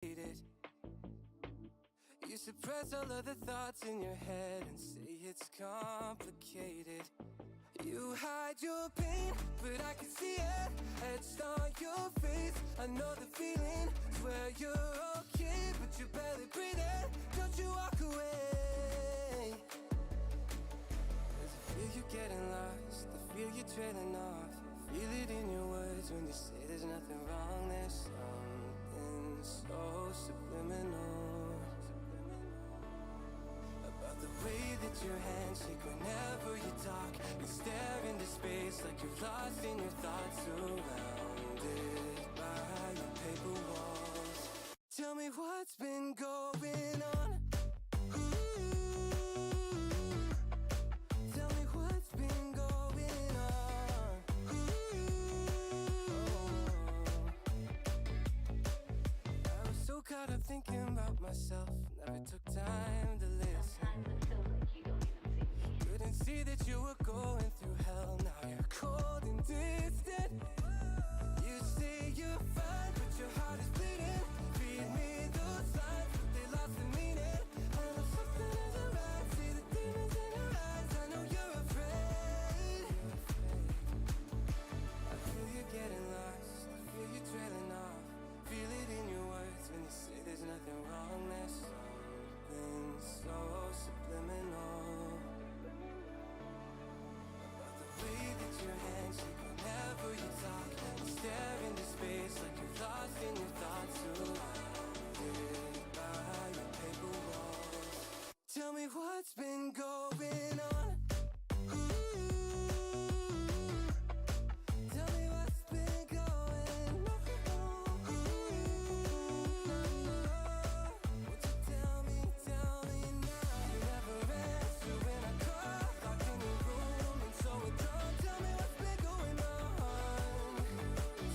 You suppress all of the thoughts in your head and say it's complicated. You hide your pain, but I can see it etched on your face. I know the feeling, swear you're okay, but you're barely breathing. Don't you walk away. 'Cause I feel you getting lost, I feel you trailing off. Feel it in your words when you say there's nothing wrong. There's something so subliminal about the way that your hands shake whenever you talk. You stare into space like you're lost in your thoughts, surrounded by your paper walls. Tell me what's been going on. Tell me what's been going on. I was so caught up thinking about myself, never took time to listen. Couldn't see that you were going through hell. Now you're cold and distant. You say you're fine, but your heart is bleeding. Feed me those signs, but they lost the meaning. I know something isn't right. See the demons in your eyes. I know you're afraid. I feel you getting lost, I feel you trailing off. Feel it in your words when you say there's nothing wrong. There's something so subliminal about the way that your hands shake whenever you talk. You stare into space like you're lost in your thoughts, surrounded by your paper walls. Tell me what's been going on. Tell me what's been going on. Won't you tell me now? You never answer when I call, locked in your room and so withdrawn. Tell me what's been going on.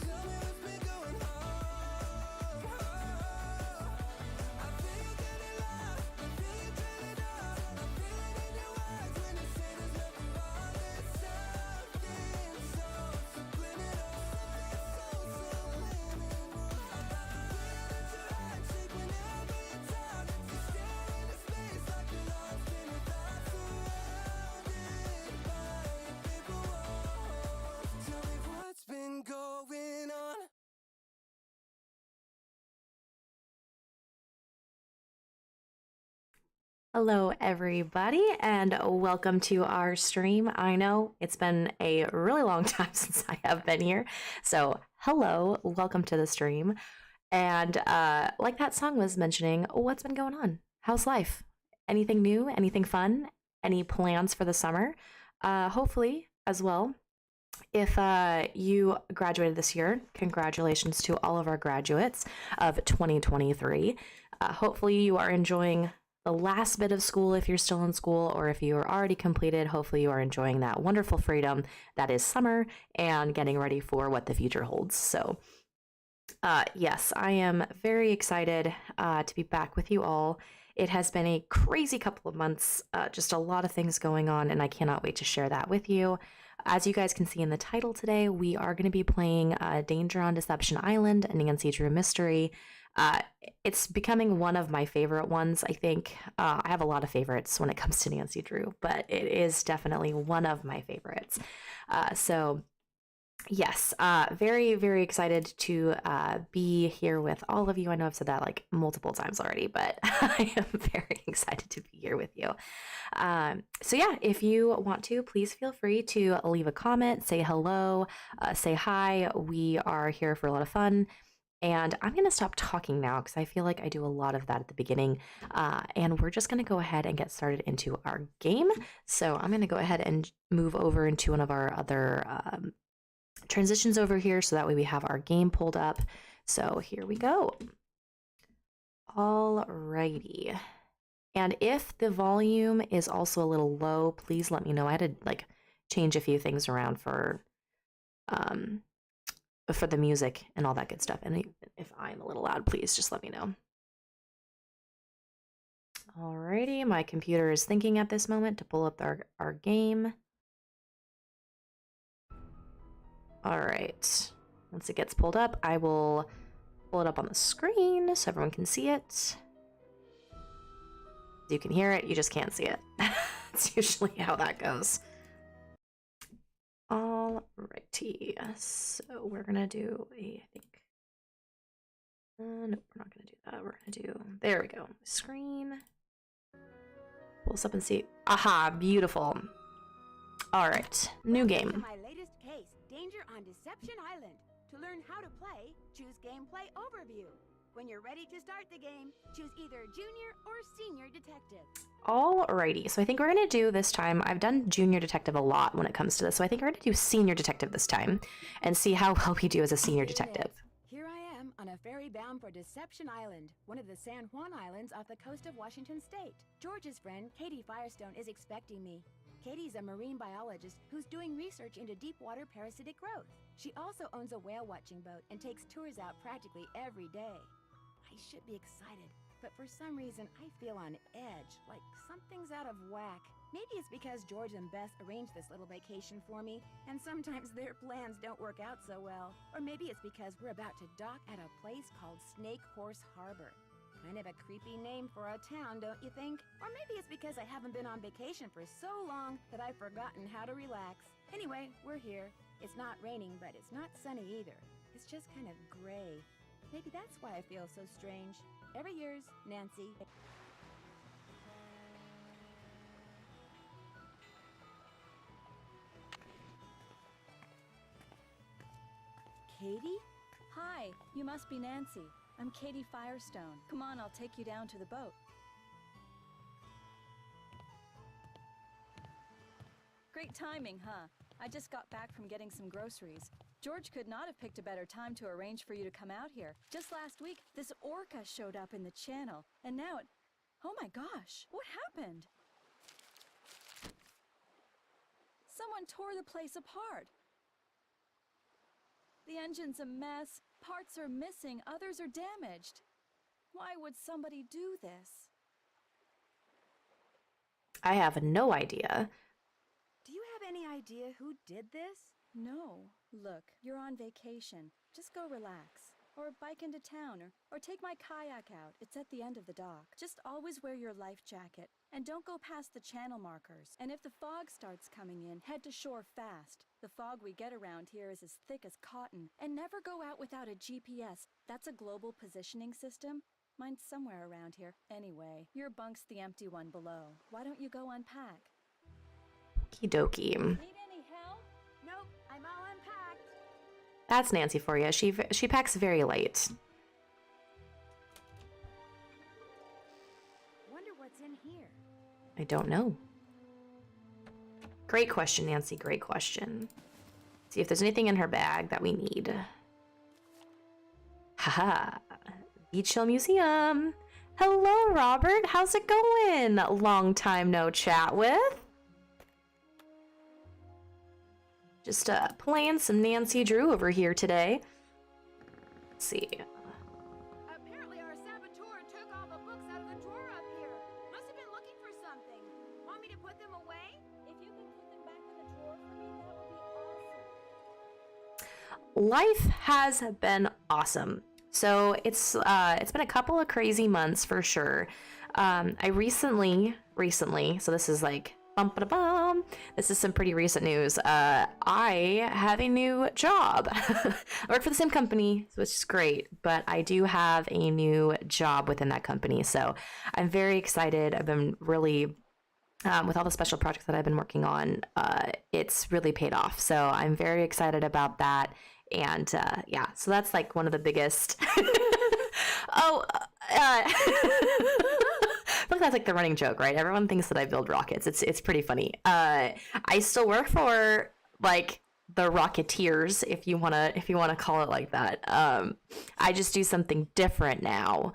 Tell me what's been going on. I feel you getting lost, I feel you trailing off. I feel it in your eyes when you say there's nothing wrong. There's something so subliminal, so subliminal about the way that your hands shake whenever you talk. You stare into space like you're lost in your thoughts, surrounded by your paper walls. Tell me what's been going on. Hello, everybody, and welcome to our stream. I know it's been a really long time since I have been here, so hello, welcome to the stream. And like that song was mentioning, what's been going on? How's life? Anything new? Anything fun? Any plans for the summer? Hopefully, as well. If you graduated this year, congratulations to all of our graduates of 2023. Hopefully, you are enjoying the last bit of school if you're still in school, or if you are already completed, hopefully you are enjoying that wonderful freedom that is summer and getting ready for what the future holds. So, yes, I am very excited to be back with you all. It has been a crazy couple of months, just a lot of things going on, and I cannot wait to share that with you. As you guys can see in the title today, we are going to be playing Danger on Deception Island, a Nancy Drew mystery. It's becoming one of my favorite ones, I think. I have a lot of favorites when it comes to Nancy Drew, but it is definitely one of my favorites. So, yes, very, very excited to be here with all of you. I know I've said that like multiple times already, but I am very excited to be here with you. So yeah, if you want to, please feel free to leave a comment, say hello, say hi. We are here for a lot of fun. And I'm going to stop talking now because I feel like I do a lot of that at the beginning. And we're just going to go ahead and get started into our game. So I'm going to go ahead and move over into one of our other transitions over here, so that way we have our game pulled up. So here we go. Alrighty. And if the volume is also a little low, please let me know. I had to like change a few things around for the music and all that good stuff. And if I'm a little loud, please just let me know. Alrighty, my computer is thinking at this moment to pull up our game. Alright, once it gets pulled up, I will pull it up on the screen so everyone can see it. You can hear it, you just can't see it. It's usually how that goes. Alrighty, so we're gonna do I think. Nope, we're not gonna do that. We're gonna do, there we go. Screen. Pull this up and see. Aha, beautiful. Alright, new game. My latest case, Danger on Deception Island. To learn how to play, choose Gameplay Overview. When you're ready to start the game, choose either Junior or Senior Detective. Alrighty, so I think we're gonna do this time, I've done Junior Detective a lot when it comes to this, so I think we're gonna do Senior Detective this time and see how well we do as a Senior Detective. Here I am on a ferry bound for Deception Island, one of the San Juan Islands off the coast of Washington State. George's friend, Katie Firestone, is expecting me. Katie's a marine biologist who's doing research into deep water parasitic growth. She also owns a whale watching boat and takes tours out practically every day. I should be excited, but for some reason I feel on edge, like something's out of whack. Maybe it's because George and Beth arranged this little vacation for me, and sometimes their plans don't work out so well. Or maybe it's because we're about to dock at a place called Snake Horse Harbor. Kind of a creepy name for a town, don't you think? Or maybe it's because I haven't been on vacation for so long that I've forgotten how to relax. Anyway, we're here. It's not raining, but it's not sunny either. It's just kind of gray. Maybe that's why I feel so strange. Ever yours, Nancy. Katie? Hi, you must be Nancy. I'm Katie Firestone. Come on, I'll take you down to the boat. Great timing, huh? I just got back from getting some groceries. George could not have picked a better time to arrange for you to come out here. Just last week, this orca showed up in the channel, and now it... Oh my gosh, what happened? Someone tore the place apart. The engine's a mess, parts are missing, others are damaged. Why would somebody do this? I have no idea. Do you have any idea who did this? No. Look, you're on vacation. Just go relax. Or bike into town, or take my kayak out. It's at the end of the dock. Just always wear your life jacket. And don't go past the channel markers. And if the fog starts coming in, head to shore fast. The fog we get around here is as thick as cotton. And never go out without a GPS. That's a global positioning system. Mine's somewhere around here. Anyway, your bunk's the empty one below. Why don't you go unpack? Okie dokie. Need any help? Nope, I'm all unpacked. That's Nancy for you. She packs very light. Wonder what's in here. I don't know. Great question, Nancy. Great question. See if there's anything in her bag that we need. Haha. Beach Hill Museum. Hello, Robert. How's it going? Long time no chat with. Just playing some Nancy Drew over here today. Let's see. Apparently our saboteur took all the books out of the drawer up here. Must have been looking for something. Want me to put them away? If you can put them back in the drawer for me, that would be awesome. Life has been awesome. So it's been a couple of crazy months for sure. I recently, so this is like bum. This is some pretty recent news. I have a new job. I work for the same company, which is great, but I do have a new job within that company. So I'm very excited. I've been really, with all the special projects that I've been working on, it's really paid off. So I'm very excited about that. And yeah, so that's like one of the biggest. I feel like that's like the running joke, right? Everyone thinks that I build rockets. It's pretty funny. I still work for like the Rocketeers, if you wanna call it like that. I just do something different now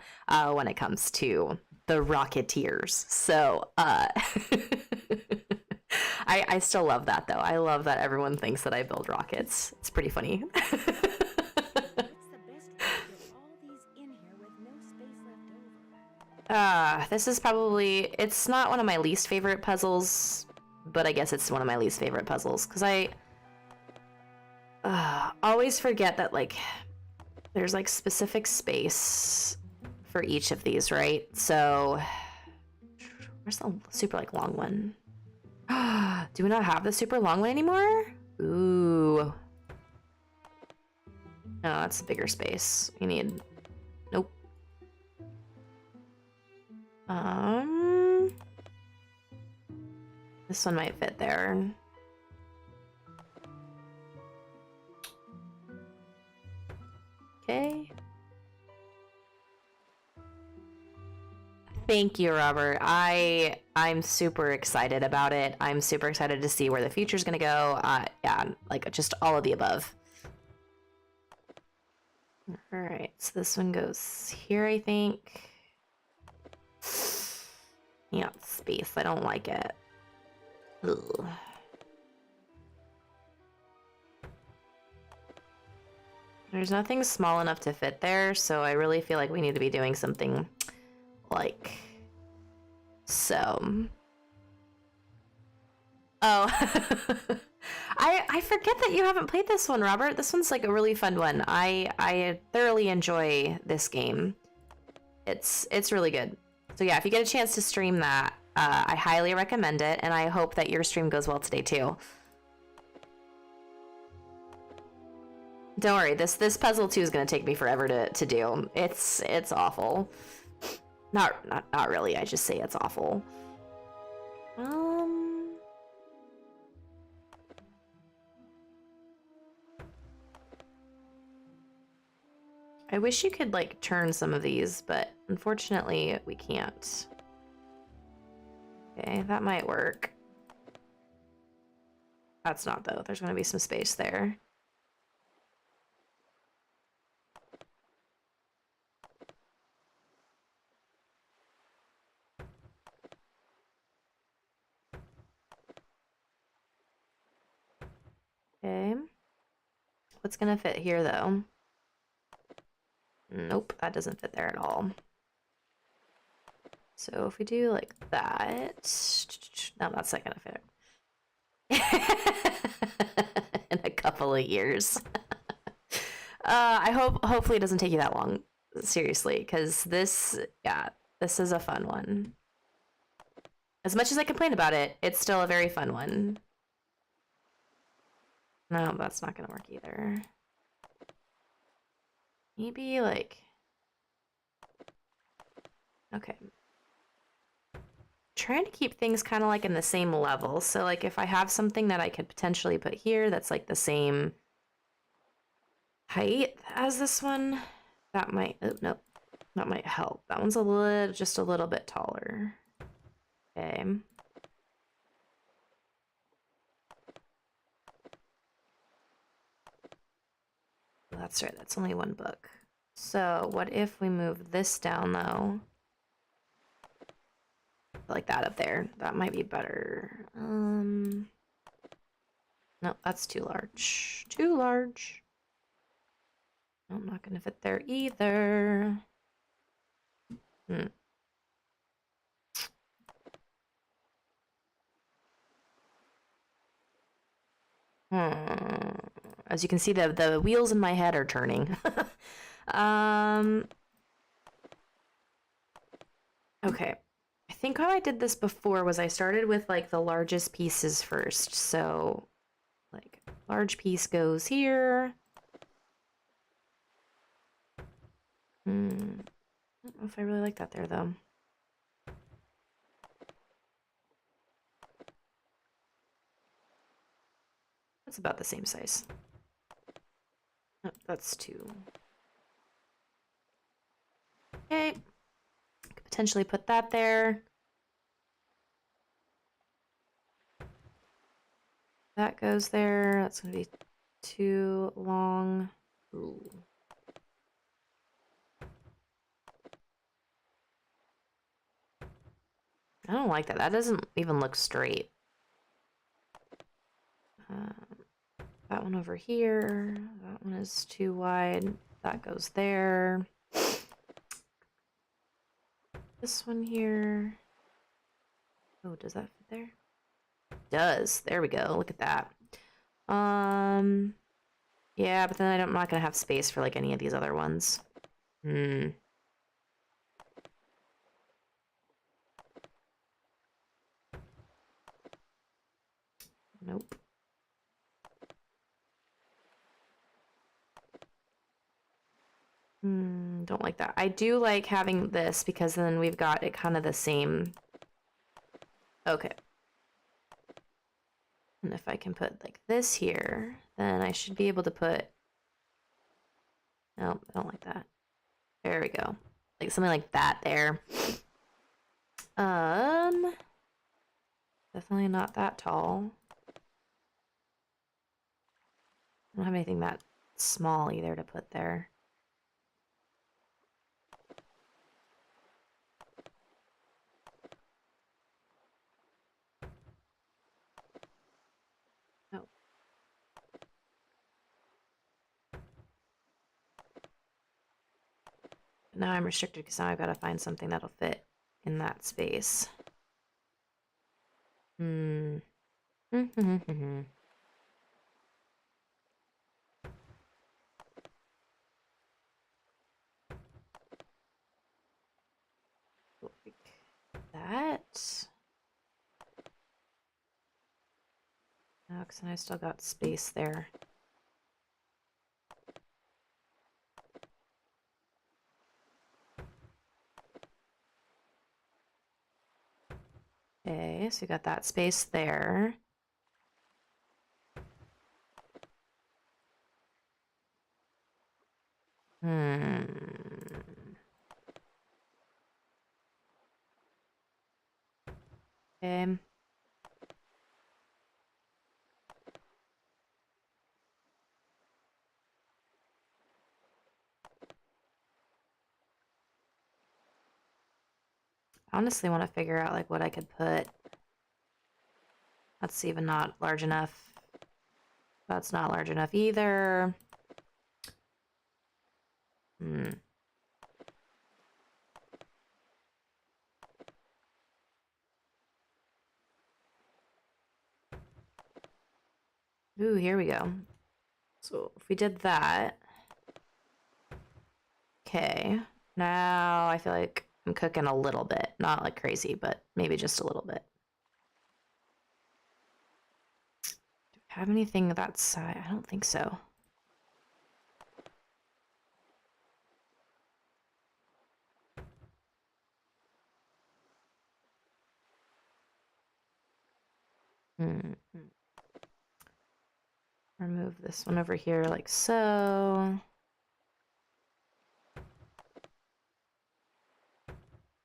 when it comes to the Rocketeers. So I still love that though. I love that everyone thinks that I build rockets. It's pretty funny. What's the best way to get all these in here with no space left over? This is probably, it's not one of my least favorite puzzles, but I guess it's one of my least favorite puzzles, because I always forget that, like, there's like specific space for each of these, right? So where's the super like long one? Do we not have the super long one anymore? Ooh. No, that's a bigger space. We need... Nope. This one might fit there. Okay. Thank you, Robert. I'm super excited about it. I'm super excited to see where the future's gonna go. Yeah, like just all of the above. All right, so this one goes here, I think. Yeah, space. I don't like it. Ugh. There's nothing small enough to fit there, so I really feel like we need to be doing something like so. Oh. I forget that you haven't played this one, Robert. This one's like a really fun one. I thoroughly enjoy this game. It's really good. So yeah, if you get a chance to stream that, I highly recommend it, and I hope that your stream goes well today too. Don't worry, this puzzle too is gonna take me forever to do. It's awful. Not really. I just say it's awful. I wish you could like turn some of these, but unfortunately we can't. Okay, that might work. That's not though. There's gonna be some space there. Okay. What's gonna fit here though? Nope, that doesn't fit there at all. So if we do like that, no, that's not gonna fit. In a couple of years. Hopefully it doesn't take you that long. Seriously, because this is a fun one. As much as I complain about it, it's still a very fun one. No, that's not gonna work either. Maybe like... Okay. Trying to keep things kind of like in the same level. So like if I have something that I could potentially put here that's like the same height as this one, that might... Oh, nope. That might help. That one's just a little bit taller. Okay. That's right, that's only one book. So what if we move this down though? Like that up there. That might be better. No, that's too large. Too large. I'm not gonna fit there either. As you can see, the wheels in my head are turning. Okay. I think how I did this before was I started with like the largest pieces first. So like large piece goes here. I don't know if I really like that there though. That's about the same size. Oh, that's two. Okay. Could potentially put that there. That goes there. That's gonna be too long. Ooh. I don't like that. That doesn't even look straight. That one over here. That one is too wide. That goes there. This one here. Oh, does that fit there? It does. There we go. Look at that. Yeah, Yeah, but then I'm not gonna have space for like any of these other ones. Nope. Don't like that. I do like having this because then we've got it kind of the same. Okay. And if I can put like this here, then I should be able to put. No, I don't like that. There we go. Like something like that there. Definitely not that tall. I don't have anything that small either to put there. Oh. But now I'm restricted because now I've got to find something that'll fit in that space. Like that. No, because I still got space there. Okay, so we got that space there. Okay. I honestly want to figure out like what I could put. That's even not large enough. That's not large enough either. Ooh, here we go. So if we did that. Okay. Now I feel like I'm cooking a little bit. Not like crazy, but maybe just a little bit. Do we have anything that size? I don't think so. Remove this one over here like so.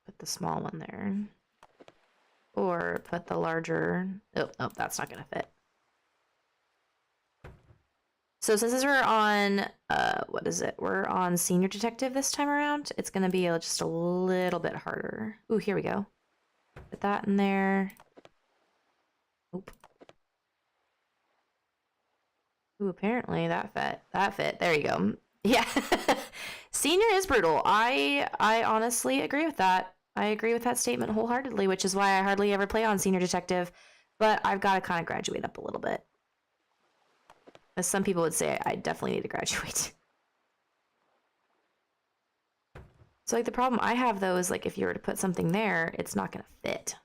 Put the small one there. Or put the larger. Oh, nope, that's not gonna fit. So since we're on, what is it? We're on Senior Detective this time around. It's gonna be just a little bit harder. Ooh, here we go. Put that in there. Oop. Ooh, apparently that fit. That fit. There you go. Yeah. Senior is brutal. I honestly agree with that. I agree with that statement wholeheartedly, which is why I hardly ever play on Senior Detective, but I've got to kind of graduate up a little bit. As some people would say, I definitely need to graduate. So like the problem I have though is like if you were to put something there, it's not gonna fit.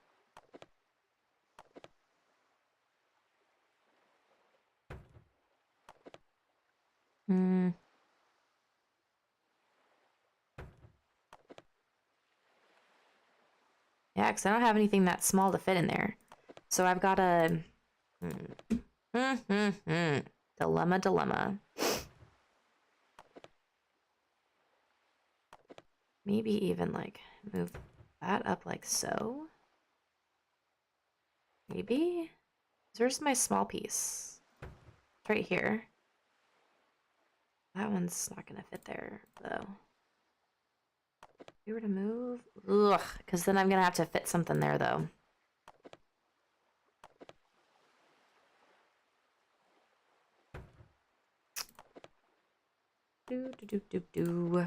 Yeah, because I don't have anything that small to fit in there. So I've got a dilemma. Maybe even like move that up like so. Maybe? Where's my small piece? It's right here. That one's not gonna fit there though. If we were to move, ugh, because then I'm gonna have to fit something there though. Do.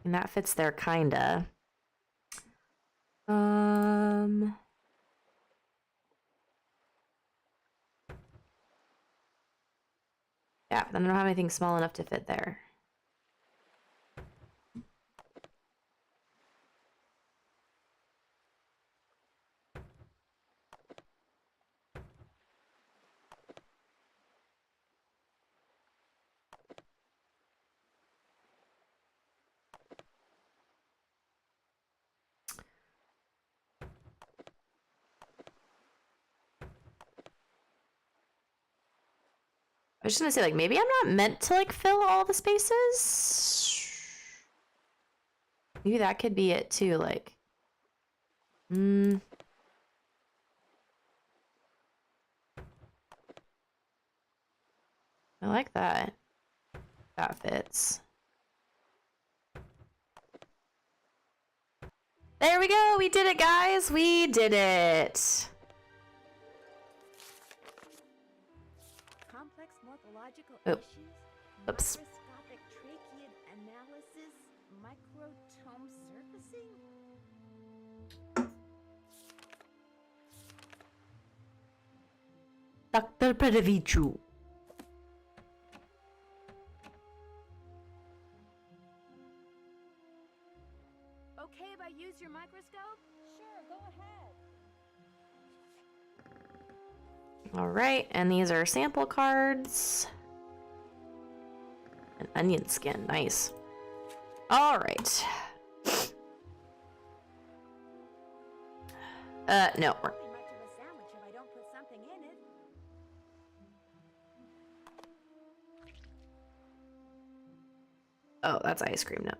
And that fits there kinda. Yeah, I don't have anything small enough to fit there. I was just gonna say, like, maybe I'm not meant to, like, fill all the spaces? Maybe that could be it, too, like... I like that. That fits. There we go! We did it, guys! We did it! Complex morphological Oop. issues, Oops. microscopic tracheid analysis, microtome surfacing. Dr. Perevichu. Okay if I use your microscope? Sure, go ahead. Alright, and these are sample cards. An onion skin, nice. Alright. No. Won't be much of a sandwich if I don't put something in it. Oh, that's ice cream now.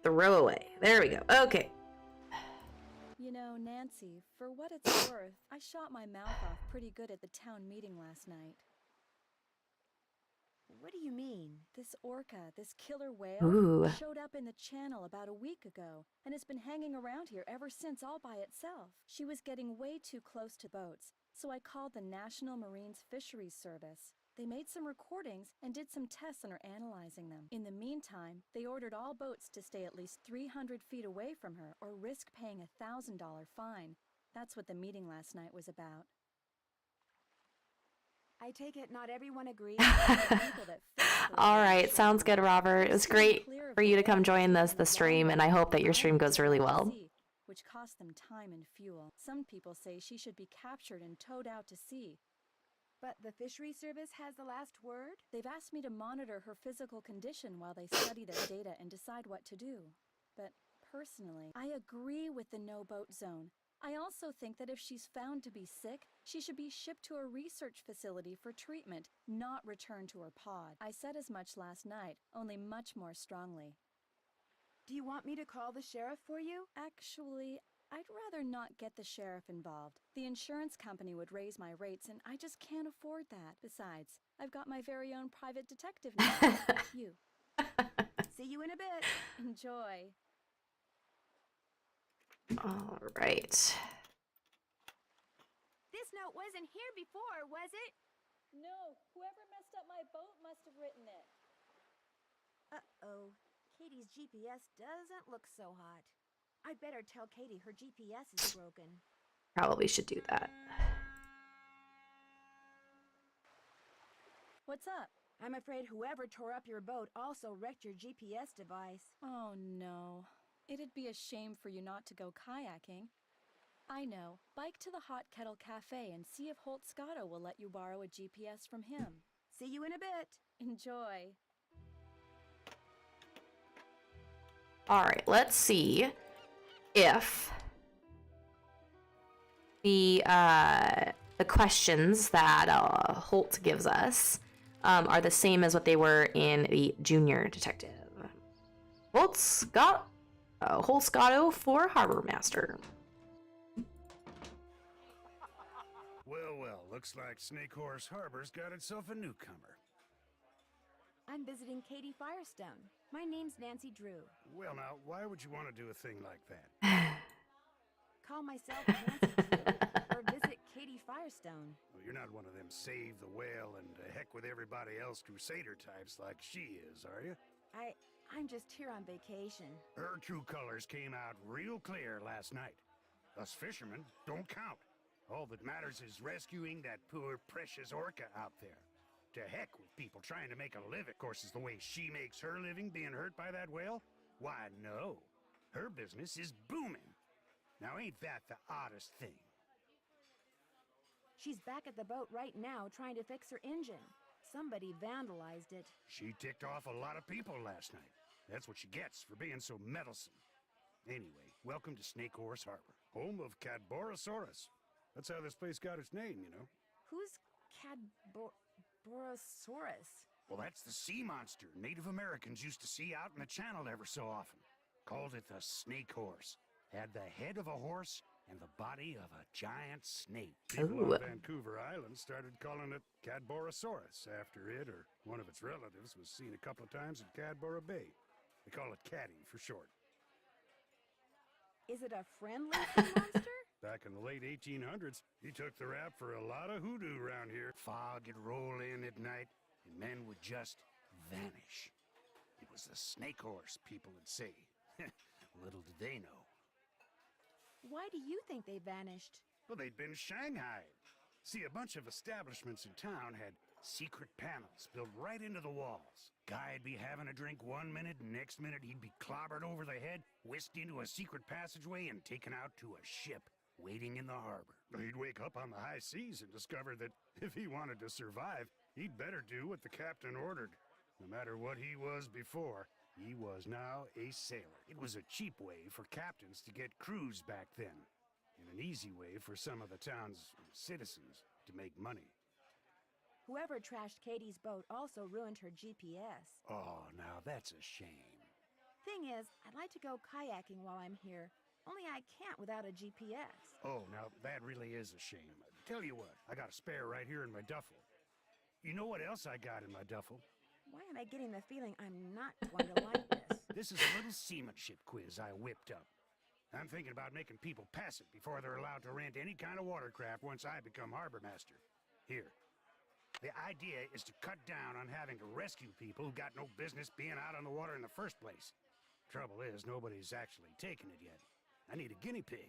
Throw away. There we go. Okay. You know, Nancy, for what it's worth, I shot my mouth off pretty good at the town meeting last night. What do you mean? This orca, this killer whale, Ooh. showed up in the channel about a week ago and has been hanging around here ever since all by itself. She was getting way too close to boats, so I called the National Marines Fisheries Service. They made some recordings and did some tests and are analyzing them. In the meantime, they ordered all boats to stay at least 300 feet away from her or risk paying a $1,000 fine. That's what the meeting last night was about. I take it not everyone agrees. Alright, sounds good, Robert. It was great for you to come join the stream, and I hope that your stream goes really well. Which cost them time and fuel. Some people say she should be captured and towed out to sea. But the fishery service has the last word? They've asked me to monitor her physical condition while they study their data and decide what to do. But personally, I agree with the no-boat zone. I also think that if she's found to be sick, she should be shipped to a research facility for treatment, not returned to her pod. I said as much last night, only much more strongly. Do you want me to call the sheriff for you? Actually, I'd rather not get the sheriff involved. The insurance company would raise my rates, and I just can't afford that. Besides, I've got my very own private detective now. You. See you in a bit. Enjoy. All right. This note wasn't here before, was it? No, whoever messed up my boat must have written it. Uh-oh. Katie's GPS doesn't look so hot. I better tell Katie her GPS is broken. Probably should do that. What's up? I'm afraid whoever tore up your boat also wrecked your GPS device. Oh no. It'd be a shame for you not to go kayaking. I know. Bike to the Hot Kettle Cafe and see if Holt Scotto will let you borrow a GPS from him. See you in a bit. Enjoy. All right, let's see if the questions that Holt gives us are the same as what they were in the junior detective. Holt Scotto for Harbor Master. Well, looks like Snake Horse Harbor's got itself a newcomer. I'm visiting Katie Firestone. My name's Nancy Drew. Well, now, why would you want to do a thing like that? Call myself Nancy Drew or visit Katie Firestone. Well, you're not one of them save the whale and heck with everybody else crusader types like she is, are you? I'm just here on vacation. Her true colors came out real clear last night. Us fishermen don't count. All that matters is rescuing that poor, precious orca out there. To heck with people trying to make a living. Of course, is the way she makes her living being hurt by that whale? Why, no. Her business is booming. Now, ain't that the oddest thing? She's back at the boat right now trying to fix her engine. Somebody vandalized it. She ticked off a lot of people last night. That's what she gets for being so meddlesome. Anyway, welcome to Snake Horse Harbor, home of Cadborosaurus. That's how this place got its name, you know. Who's Cadborosaurus? Well, that's the sea monster Native Americans used to see out in the channel ever so often. Called it the snake horse. Had the head of a horse and the body of a giant snake. People Ooh. on Vancouver Island started calling it Cadborosaurus after it or one of its relatives was seen a couple of times at Cadboro Bay. They call it Caddy for short. Is it a friendly sea monster? Back in the late 1800s, he took the rap for a lot of hoodoo around here. Fog would roll in at night, and men would just vanish. It was the snake horse, people would say. Little did they know. Why do you think they vanished? Well, they'd been shanghaied. See, a bunch of establishments in town had secret panels built right into the walls. Guy'd be having a drink one minute, and next minute he'd be clobbered over the head, whisked into a secret passageway, and taken out to a ship waiting in the harbor. He'd wake up on the high seas and discover that if he wanted to survive, he'd better do what the captain ordered. No matter what he was before, he was now a sailor. It was a cheap way for captains to get crews back then, and an easy way for some of the town's citizens to make money. Whoever trashed Katie's boat also ruined her GPS. Oh, now that's a shame. Thing is, I'd like to go kayaking while I'm here, only I can't without a GPS. Oh, now that really is a shame. Tell you what, I got a spare right here in my duffel. You know what else I got in my duffel? Why am I getting the feeling I'm not going to like this? This is a little seamanship quiz I whipped up. I'm thinking about making people pass it before they're allowed to rent any kind of watercraft once I become harbor master. Here. The idea is to cut down on having to rescue people who got no business being out on the water in the first place. Trouble is, nobody's actually taken it yet. I need a guinea pig.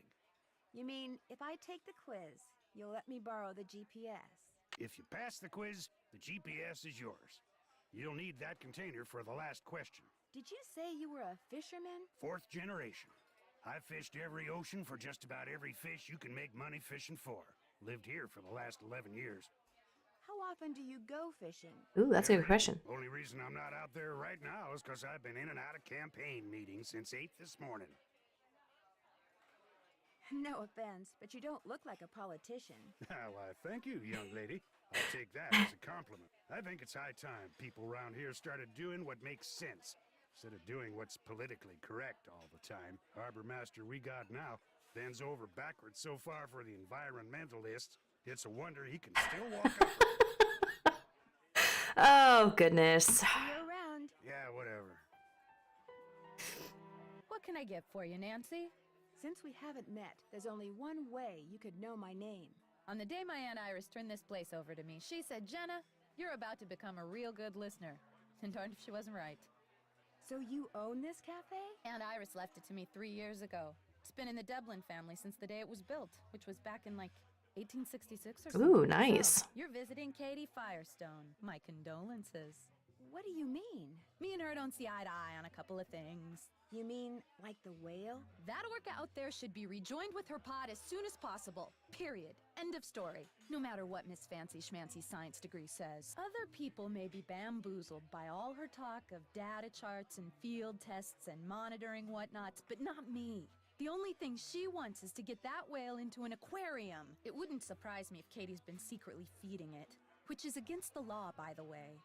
You mean, if I take the quiz, you'll let me borrow the GPS? If you pass the quiz, the GPS is yours. You'll need that container for the last question. Did you say you were a fisherman? 4th generation. I've fished every ocean for just about every fish you can make money fishing for. Lived here for the last 11 years. How often do you go fishing? Ooh, that's a good question. Only reason I'm not out there right now is because I've been in and out of campaign meetings since 8 this morning. No offense, but you don't look like a politician. Why, thank you, young lady. I'll take that as a compliment. I think it's high time people around here started doing what makes sense, instead of doing what's politically correct all the time. Harbor master we got now bends over backwards so far for the environmentalists, it's a wonder he can still walk up. Oh, goodness. See you around. Yeah, whatever. What can I get for you, Nancy? Since we haven't met, there's only one way you could know my name. On the day my Aunt Iris turned this place over to me, she said, Jenna, you're about to become a real good listener. And darned if she wasn't right. So you own this cafe? Aunt Iris left it to me 3 years ago. It's been in the Dublin family since the day it was built, which was back in, 1866 or something. Ooh, nice. So, you're visiting Katie Firestone. My condolences. What do you mean? Me and her don't see eye to eye on a couple of things. You mean like the whale? That orca out there should be rejoined with her pod as soon as possible. Period. End of story. No matter what Miss Fancy Schmancy science degree says. Other people may be bamboozled by all her talk of data charts and field tests and monitoring whatnots, but not me. The only thing she wants is to get that whale into an aquarium. It wouldn't surprise me if Katie's been secretly feeding it, which is against the law, by the way.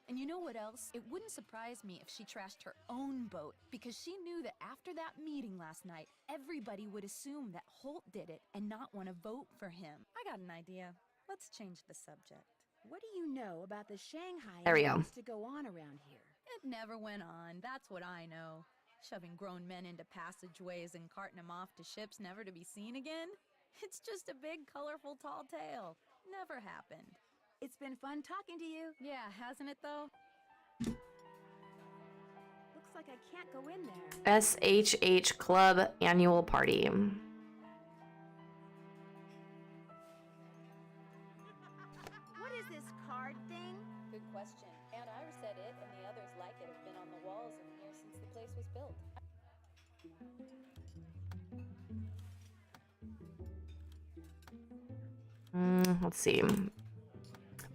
And you know what else? It wouldn't surprise me if she trashed her own boat, because she knew that after that meeting last night, everybody would assume that Holt did it and not want to vote for him. I got an idea. Let's change the subject. What do you know about the Shanghai There we go. that used to go on around here? It never went on, that's what I know. Shoving grown men into passageways and carting them off to ships never to be seen again? It's just a big, colorful, tall tale. Never happened. It's been fun talking to you. Yeah, hasn't it though? Looks like I can't go in there. SHH Club Annual Party. What is this card thing? Let's see.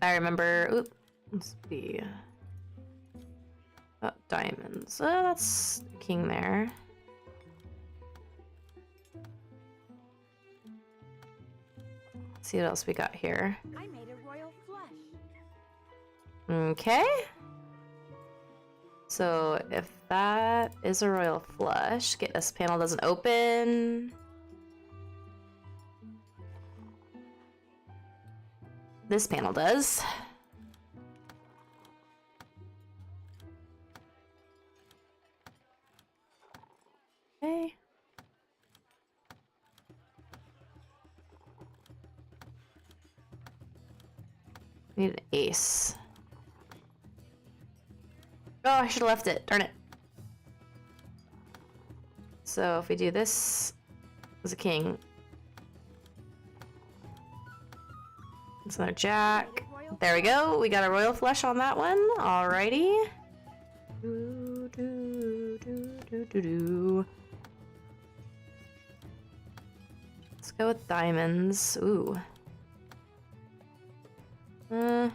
I remember. Oop. Let's see. Oh, diamonds. That's king there. Let's see what else we got here. I made a royal flush. Okay. So if that is a royal flush, get this panel doesn't open. This panel does. Okay. Need an ace. Oh, I should have left it. Darn it. So if we do this as a king. It's another jack. There we go. We got a royal flush on that one. Alrighty. Do, do, do, do, do, do. Let's go with diamonds. Ooh. There's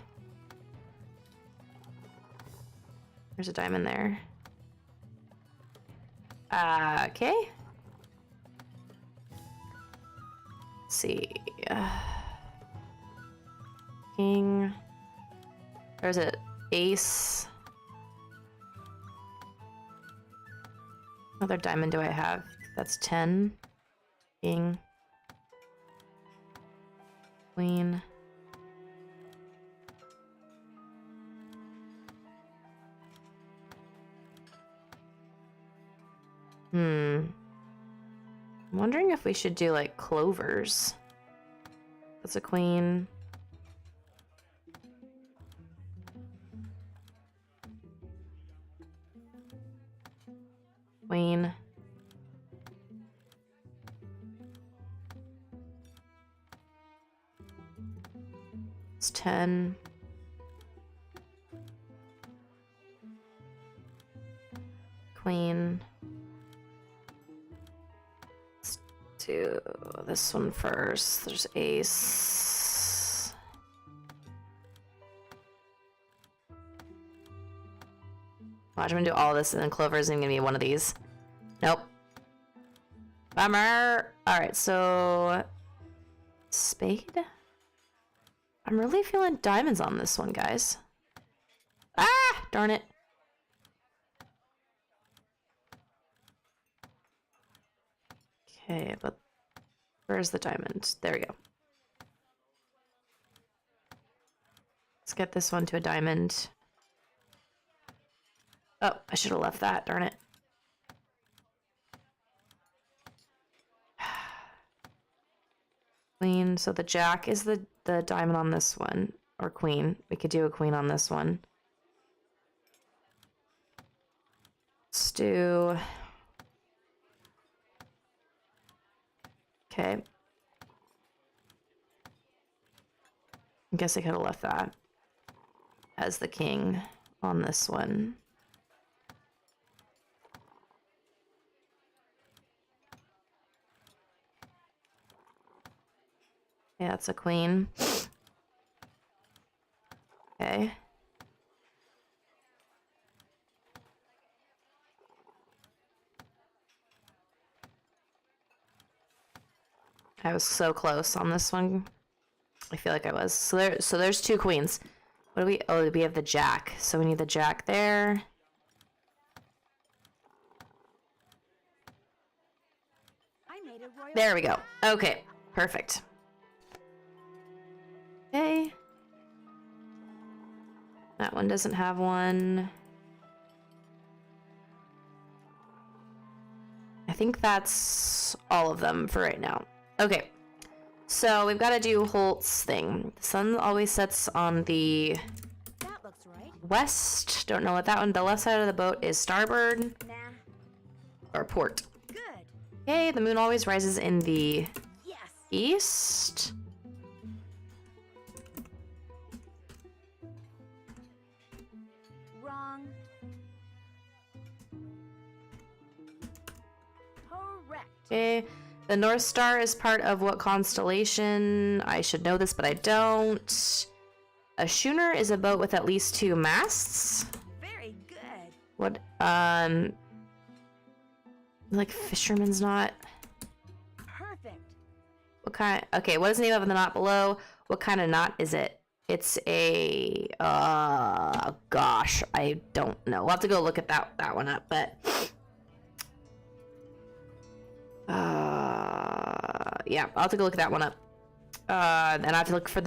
a diamond there. Okay. Let's see. King. There's an ace. Another diamond do I have? That's 10. King. Queen. I'm wondering if we should do like clovers. That's a queen. Queen. It's 10. Queen. Let's do this one first. There's ace. Watch, I'm gonna do all this and then clover isn't gonna be one of these. Nope. Bummer. Alright, so spade? I'm really feeling diamonds on this one, guys. Ah! Darn it. Okay, but where's the diamond? There we go. Let's get this one to a diamond. Oh, I should have left that, darn it. Queen, so the jack is the diamond on this one. Or queen. We could do a queen on this one. Let's do... Okay. I guess I could have left that as the king on this one. Yeah, it's a queen. Okay. I was so close on this one. I feel like I was. So there's two queens. What do we... Oh, we have the jack. So we need the jack there. I made a royal There we go. Okay, perfect. Okay. That one doesn't have one. I think that's all of them for right now. Okay. So we've got to do Holt's thing. The sun always sets on the That looks right. west. Don't know what that one. The left side of the boat is starboard Nah. or port. Good. Okay, the moon always rises in the Yes. east. Wrong. Okay. The North Star is part of what constellation? I should know this, but I don't. A schooner is a boat with at least 2 masts. Very good. What, like fisherman's knot? Perfect. What kind? Okay, what is the name of the knot below? What kind of knot is it? It's a, gosh, I don't know. We'll have to go look at that one up, but, yeah, I'll have to go look at that one up. And I have to look for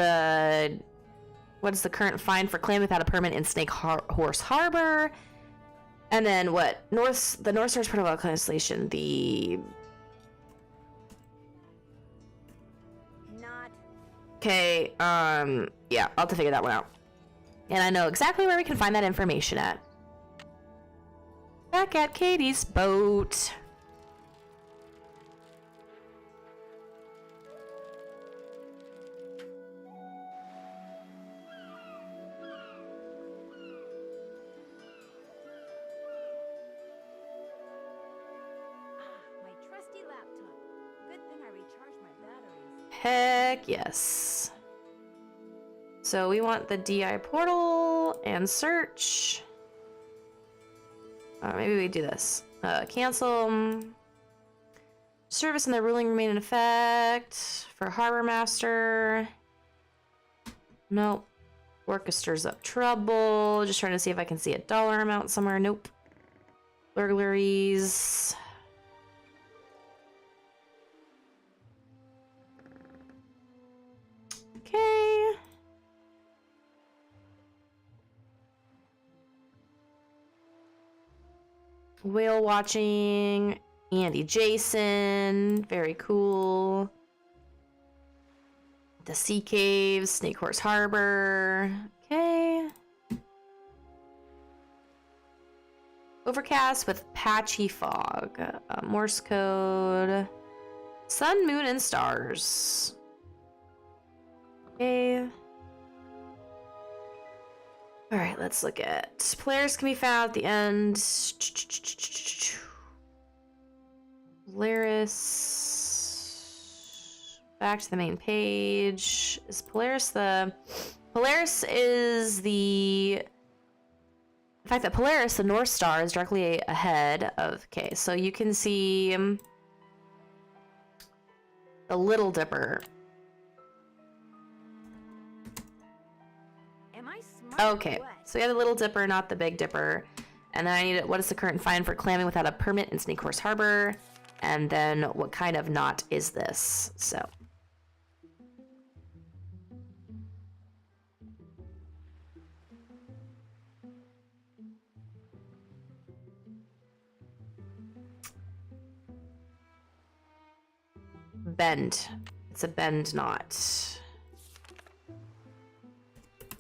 what is the current fine for claim without a permit in Snake Horse Harbor? And then what? The North Star is part of our constellation. Not. Okay, yeah, I'll have to figure that one out. And I know exactly where we can find that information at. Back at Katie's boat. My trusty laptop. Good thing I recharged my batteries. Heck yes. So we want the DI portal and search. Maybe we do this. Cancel. Service and the ruling remain in effect. For Harbor Master. Nope. Orca stirs up trouble. Just trying to see if I can see a dollar amount somewhere. Nope. Burglaries. Okay. Whale watching. Andy Jason. Very cool. The Sea Caves. Snake Horse Harbor. Okay. Overcast with patchy fog. Morse code. Sun, moon, and stars. Okay. Alright, let's look at players can be found at the end. Polaris. Back to the main page. Is Polaris the... Polaris is the... The fact that Polaris, the North Star, is directly ahead of... Okay, so you can see... the Little Dipper. Am I smart? Okay, Or what? so we have the Little Dipper, not the Big Dipper. And then I need what is the current fine for clamming without a permit in Snake Horse Harbor? And then what kind of knot is this? So. Bend. It's a bend knot.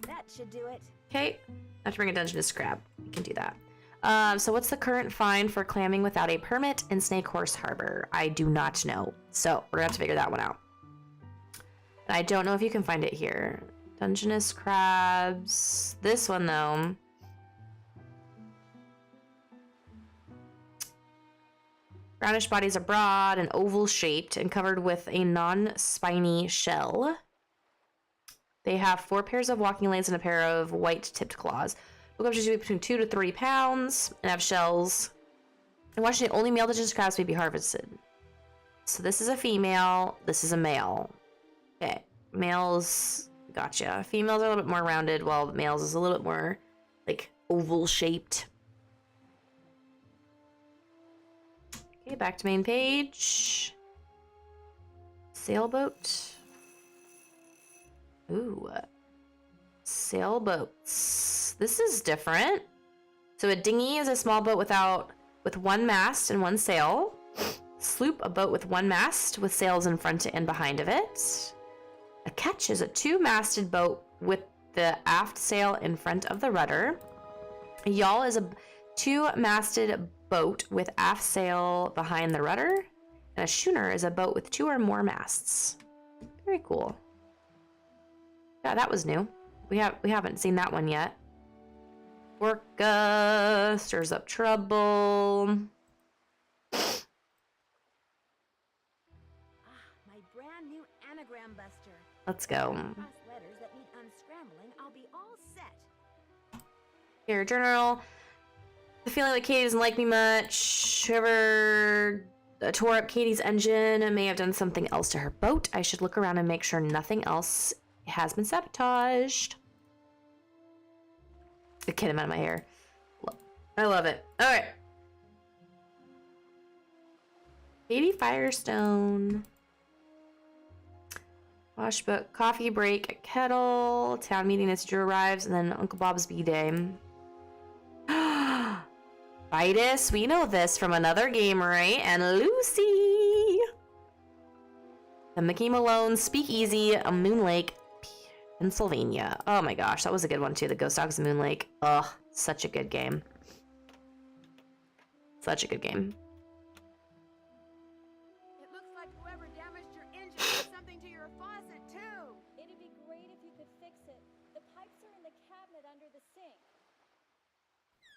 That should do it. Okay, I have to bring a Dungeness crab. We can do that. So what's the current fine for clamming without a permit in Snake Horse Harbor? I do not know. So we're gonna have to figure that one out. And I don't know if you can find it here. Dungeness crabs. This one though. Brownish bodies are broad and oval shaped and covered with a non-spiny shell. They have 4 pairs of walking legs and a pair of white-tipped claws. Book up to between 2 to 3 pounds and have shells. In Washington, only male Dungeness crabs may be harvested. So this is a female. This is a male. Okay, males. Gotcha. Females are a little bit more rounded, while the males is a little bit more like oval-shaped. Okay, back to main page. Sailboat. Ooh. Sailboats. This is different. So a dinghy is a small boat with 1 mast and 1 sail. Sloop, a boat with 1 mast with sails in front and behind of it. A ketch is a 2-masted boat with the aft sail in front of the rudder. A yawl is a 2-masted boat with aft sail behind the rudder. And a schooner is a boat with 2 or more masts. Very cool. Yeah, that was new. We haven't seen that one yet. Orca stirs up trouble. brand new anagram buster. Let's go. Cross letters that need unscrambling, I'll be all set. Here, journal. The feeling that Katie doesn't like me much. Whoever tore up Katie's engine may have done something else to her boat. I should look around and make sure nothing else has been sabotaged. The kid, I'm out of my hair. I love it. All right. Katie Firestone. Wash book, coffee break, a kettle, town meeting as Drew arrives, and then Uncle Bob's B-Day. Vitus, we know this from another game, right? And Lucy! The Mickey Malone Speakeasy, Moon Lake, Pennsylvania. Oh my gosh, that was a good one too. The Ghost Dogs Moon Lake. Ugh, such a good game. Such a good game. It looks like whoever damaged your engine did something to your faucet, too. It'd be great if you could fix it. The pipes are in the cabinet under the sink.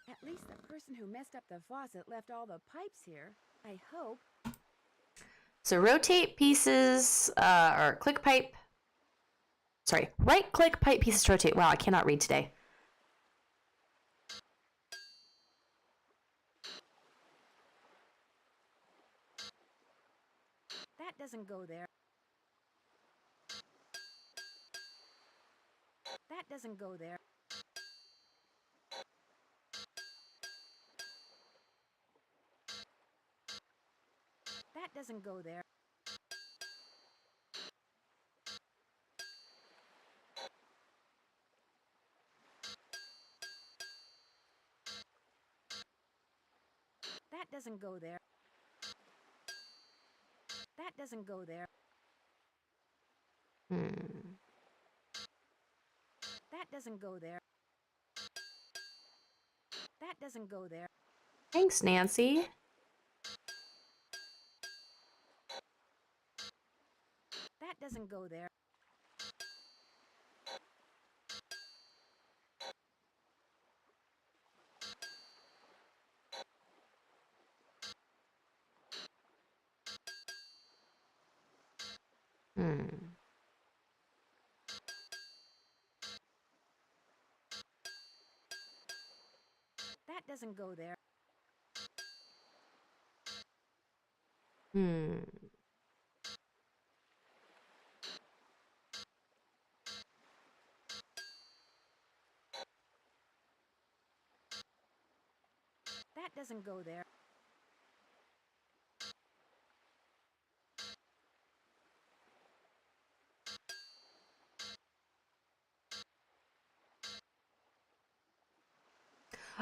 At least the person who messed up the faucet left all the pipes here. I hope. So rotate pieces, or click pipe. Sorry, right click pipe pieces to rotate. Wow, I cannot read today. That doesn't go there. That doesn't go there. That doesn't go there. That doesn't go there. That doesn't go there. That doesn't go there. That doesn't go there. Thanks, Nancy. That doesn't go there. That doesn't go there. That doesn't go there.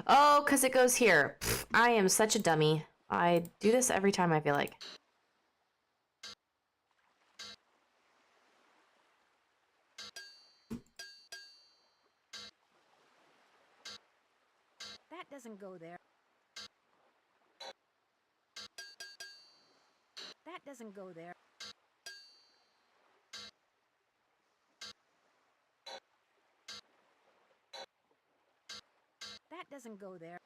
Oh, because it goes here. Pfft, I am such a dummy. I do this every time, I feel like. That doesn't go there. That doesn't go there. That doesn't go there.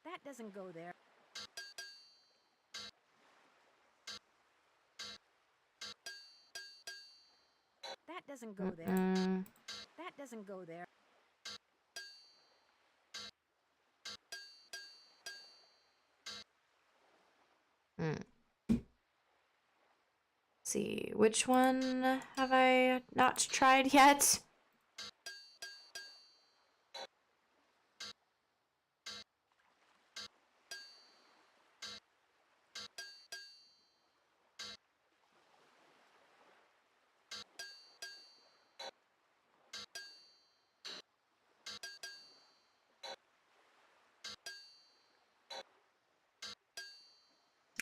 That doesn't go there. That doesn't go there. That doesn't go there. See, which one have I not tried yet?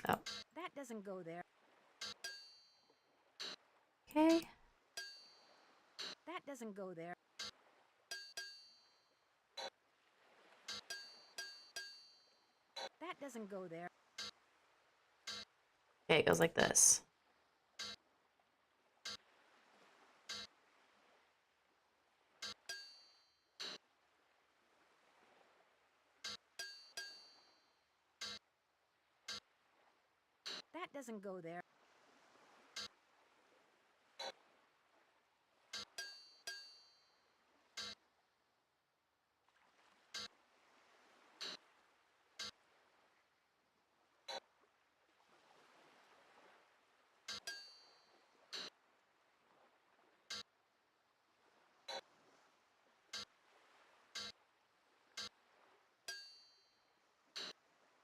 Oh, That doesn't go there. okay. That doesn't go there. That doesn't go there. Okay, it goes like this. That doesn't go there.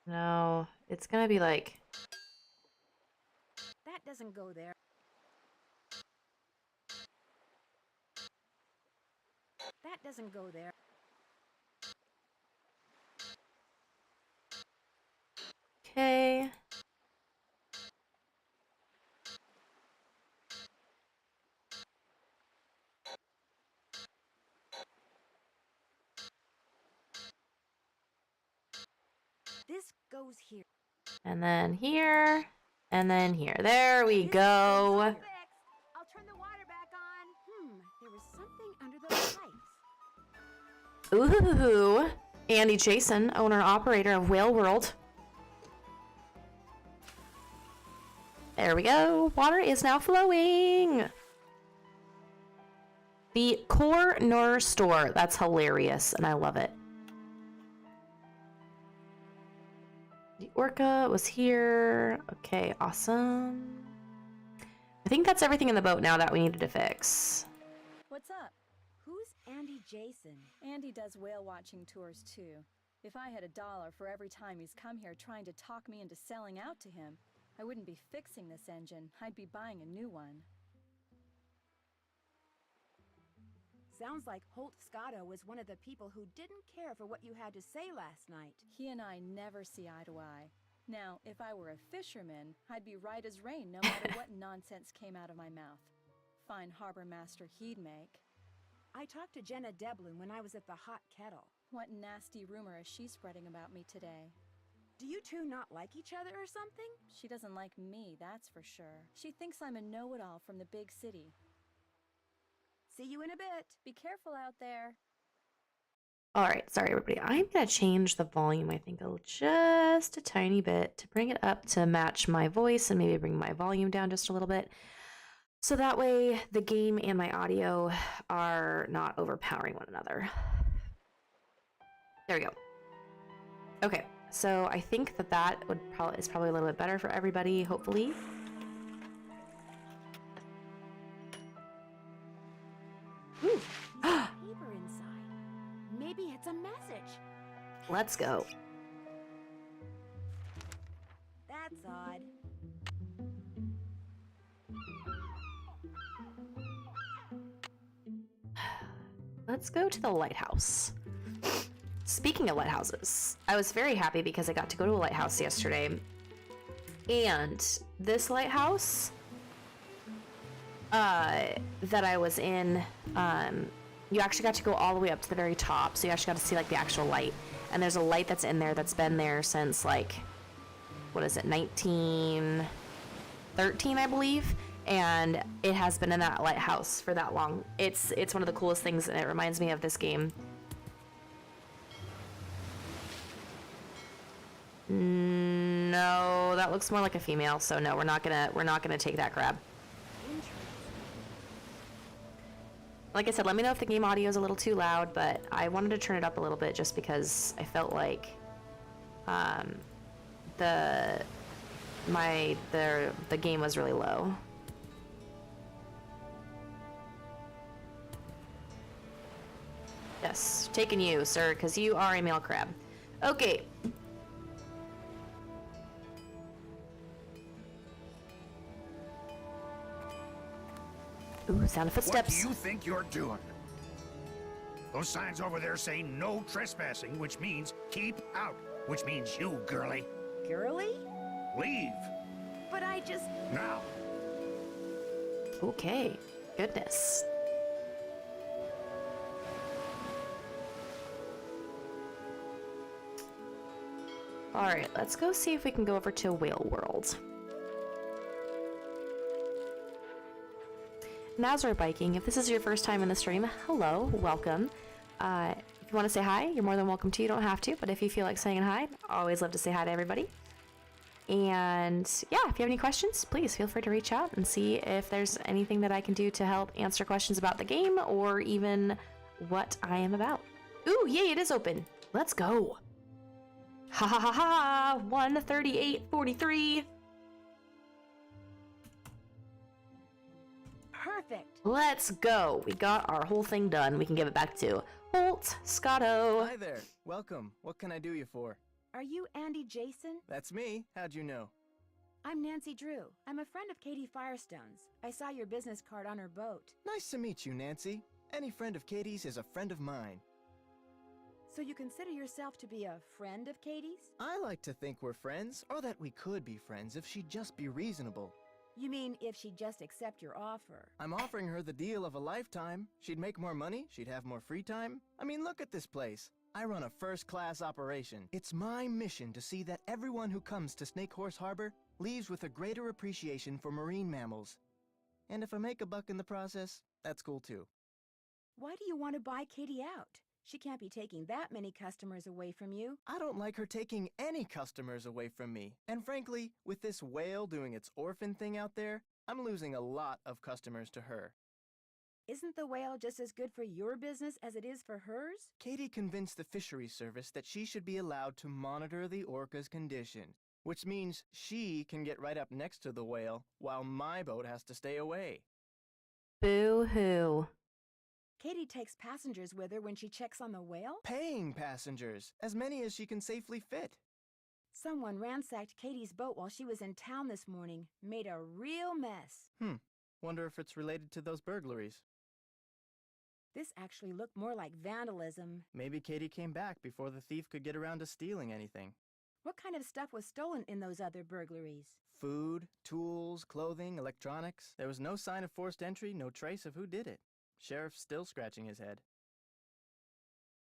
No, it's gonna be like... That doesn't go there. That doesn't go there. Okay. This goes here. And then here. And then here. There we This go. is fixed. I'll turn the water back on. There was something under those pipes. Ooh. Andy Jason, owner operator of Whale World. There we go. Water is now flowing. The Corner Store. That's hilarious, and I love it. The orca was here. Okay, awesome. I think that's everything in the boat now that we needed to fix. What's up? Who's Andy Jason? Andy does whale watching tours too. If I had $1 for every time he's come here trying to talk me into selling out to him, I wouldn't be fixing this engine. I'd be buying a new one. Sounds like Holt Scotto was one of the people who didn't care for what you had to say last night. He and I never see eye to eye. Now, if I were a fisherman, I'd be right as rain no matter what nonsense came out of my mouth. Fine harbor master he'd make. I talked to Jenna Devlin when I was at the Hot Kettle. What nasty rumor is she spreading about me today? Do you two not like each other or something? She doesn't like me, that's for sure. She thinks I'm a know-it-all from the big city. See you in a bit. Be careful out there. Alright, sorry everybody. I'm going to change the volume, I think, just a tiny bit to bring it up to match my voice and maybe bring my volume down just a little bit. So that way the game and my audio are not overpowering one another. There we go. Okay, so I think that is probably a little bit better for everybody, hopefully. Ooh. Paper inside. Maybe it's a message. Let's go. That's odd. Let's go to the lighthouse. Speaking of lighthouses, I was very happy because I got to go to a lighthouse yesterday. And this lighthouse that I was in, you actually got to go all the way up to the very top. So you actually got to see like the actual light. And there's a light that's in there that's been there since like, what is it, 1913, I believe. And it has been in that lighthouse for that long. It's one of the coolest things, and it reminds me of this game. No, that looks more like a female, so no, we're not gonna take that grab. Like I said, let me know if the game audio is a little too loud, but I wanted to turn it up a little bit just because I felt like the game was really low. Yes, taking you, sir, because you are a male crab. Okay. Ooh, sound of footsteps. What do you think you're doing? Those signs over there say no trespassing, which means keep out, which means you, girlie. Girly? Leave. But I just... Now. Okay, goodness. Alright, let's go see if we can go over to Whale World. Nazar Biking, if this is your first time in the stream, hello, welcome. If you want to say hi, you're more than welcome to. You don't have to, but if you feel like saying hi, always love to say hi to everybody. And yeah, if you have any questions, please feel free to reach out and see if there's anything that I can do to help answer questions about the game or even what I am about. Ooh, yay, it is open. Let's go. Ha ha ha ha, 138.43. Perfect. Let's go. We got our whole thing done. We can give it back to Holt Scotto. Hi there. Welcome. What can I do you for? Are you Andy Jason? That's me. How'd you know? I'm Nancy Drew. I'm a friend of Katie Firestone's. I saw your business card on her boat. Nice to meet you, Nancy. Any friend of Katie's is a friend of mine. So you consider yourself to be a friend of Katie's? I like to think we're friends, or that we could be friends if she'd just be reasonable. You mean if she'd just accept your offer? I'm offering her the deal of a lifetime. She'd make more money, she'd have more free time. I mean, look at this place. I run a first-class operation. It's my mission to see that everyone who comes to Snake Horse Harbor leaves with a greater appreciation for marine mammals. And if I make a buck in the process, that's cool too. Why do you want to buy Katie out? She can't be taking that many customers away from you. I don't like her taking any customers away from me. And frankly, with this whale doing its orphan thing out there, I'm losing a lot of customers to her. Isn't the whale just as good for your business as it is for hers? Katie convinced the fisheries service that she should be allowed to monitor the orca's condition, which means she can get right up next to the whale while my boat has to stay away. Boo-hoo. Katie takes passengers with her when she checks on the whale? Paying passengers, as many as she can safely fit. Someone ransacked Katie's boat while she was in town this morning. Made a real mess. Wonder if it's related to those burglaries. This actually looked more like vandalism. Maybe Katie came back before the thief could get around to stealing anything. What kind of stuff was stolen in those other burglaries? Food, tools, clothing, electronics. There was no sign of forced entry, no trace of who did it. Sheriff's still scratching his head.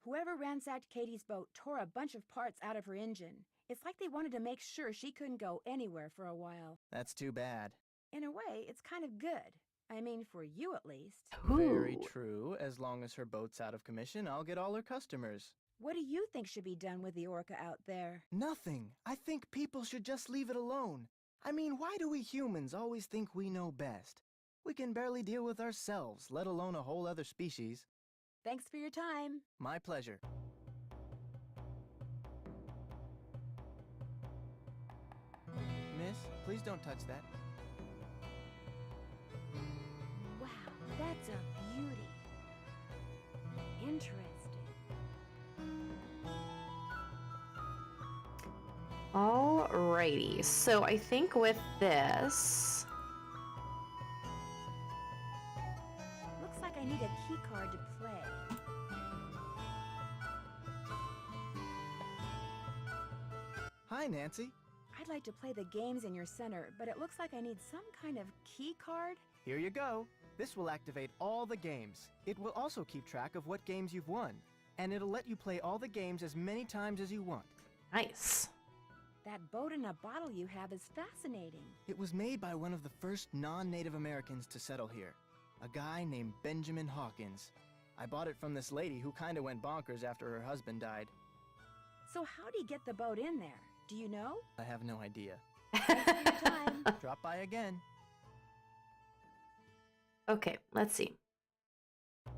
Whoever ransacked Katie's boat tore a bunch of parts out of her engine. It's like they wanted to make sure she couldn't go anywhere for a while. That's too bad. In a way, it's kind of good. I mean, for you at least. Very Ooh. true. As long as her boat's out of commission, I'll get all her customers. What do you think should be done with the orca out there? Nothing. I think people should just leave it alone. I mean, why do we humans always think we know best? We can barely deal with ourselves, let alone a whole other species. Thanks for your time. My pleasure. Miss, please don't touch that. Wow, that's a beauty. Interesting. Alrighty, so I think with this... Looks like I need a key card to play. Hi, Nancy. I'd like to play the games in your center, but it looks like I need some kind of key card. Here you go. This will activate all the games. It will also keep track of what games you've won. And it'll let you play all the games as many times as you want. Nice. That boat in a bottle you have is fascinating. It was made by one of the first non-Native Americans to settle here. A guy named Benjamin Hawkins. I bought it from this lady who kinda went bonkers after her husband died. So how'd he get the boat in there? Do you know? I have no idea. Thanks for your time. Drop by again. Okay, let's see. It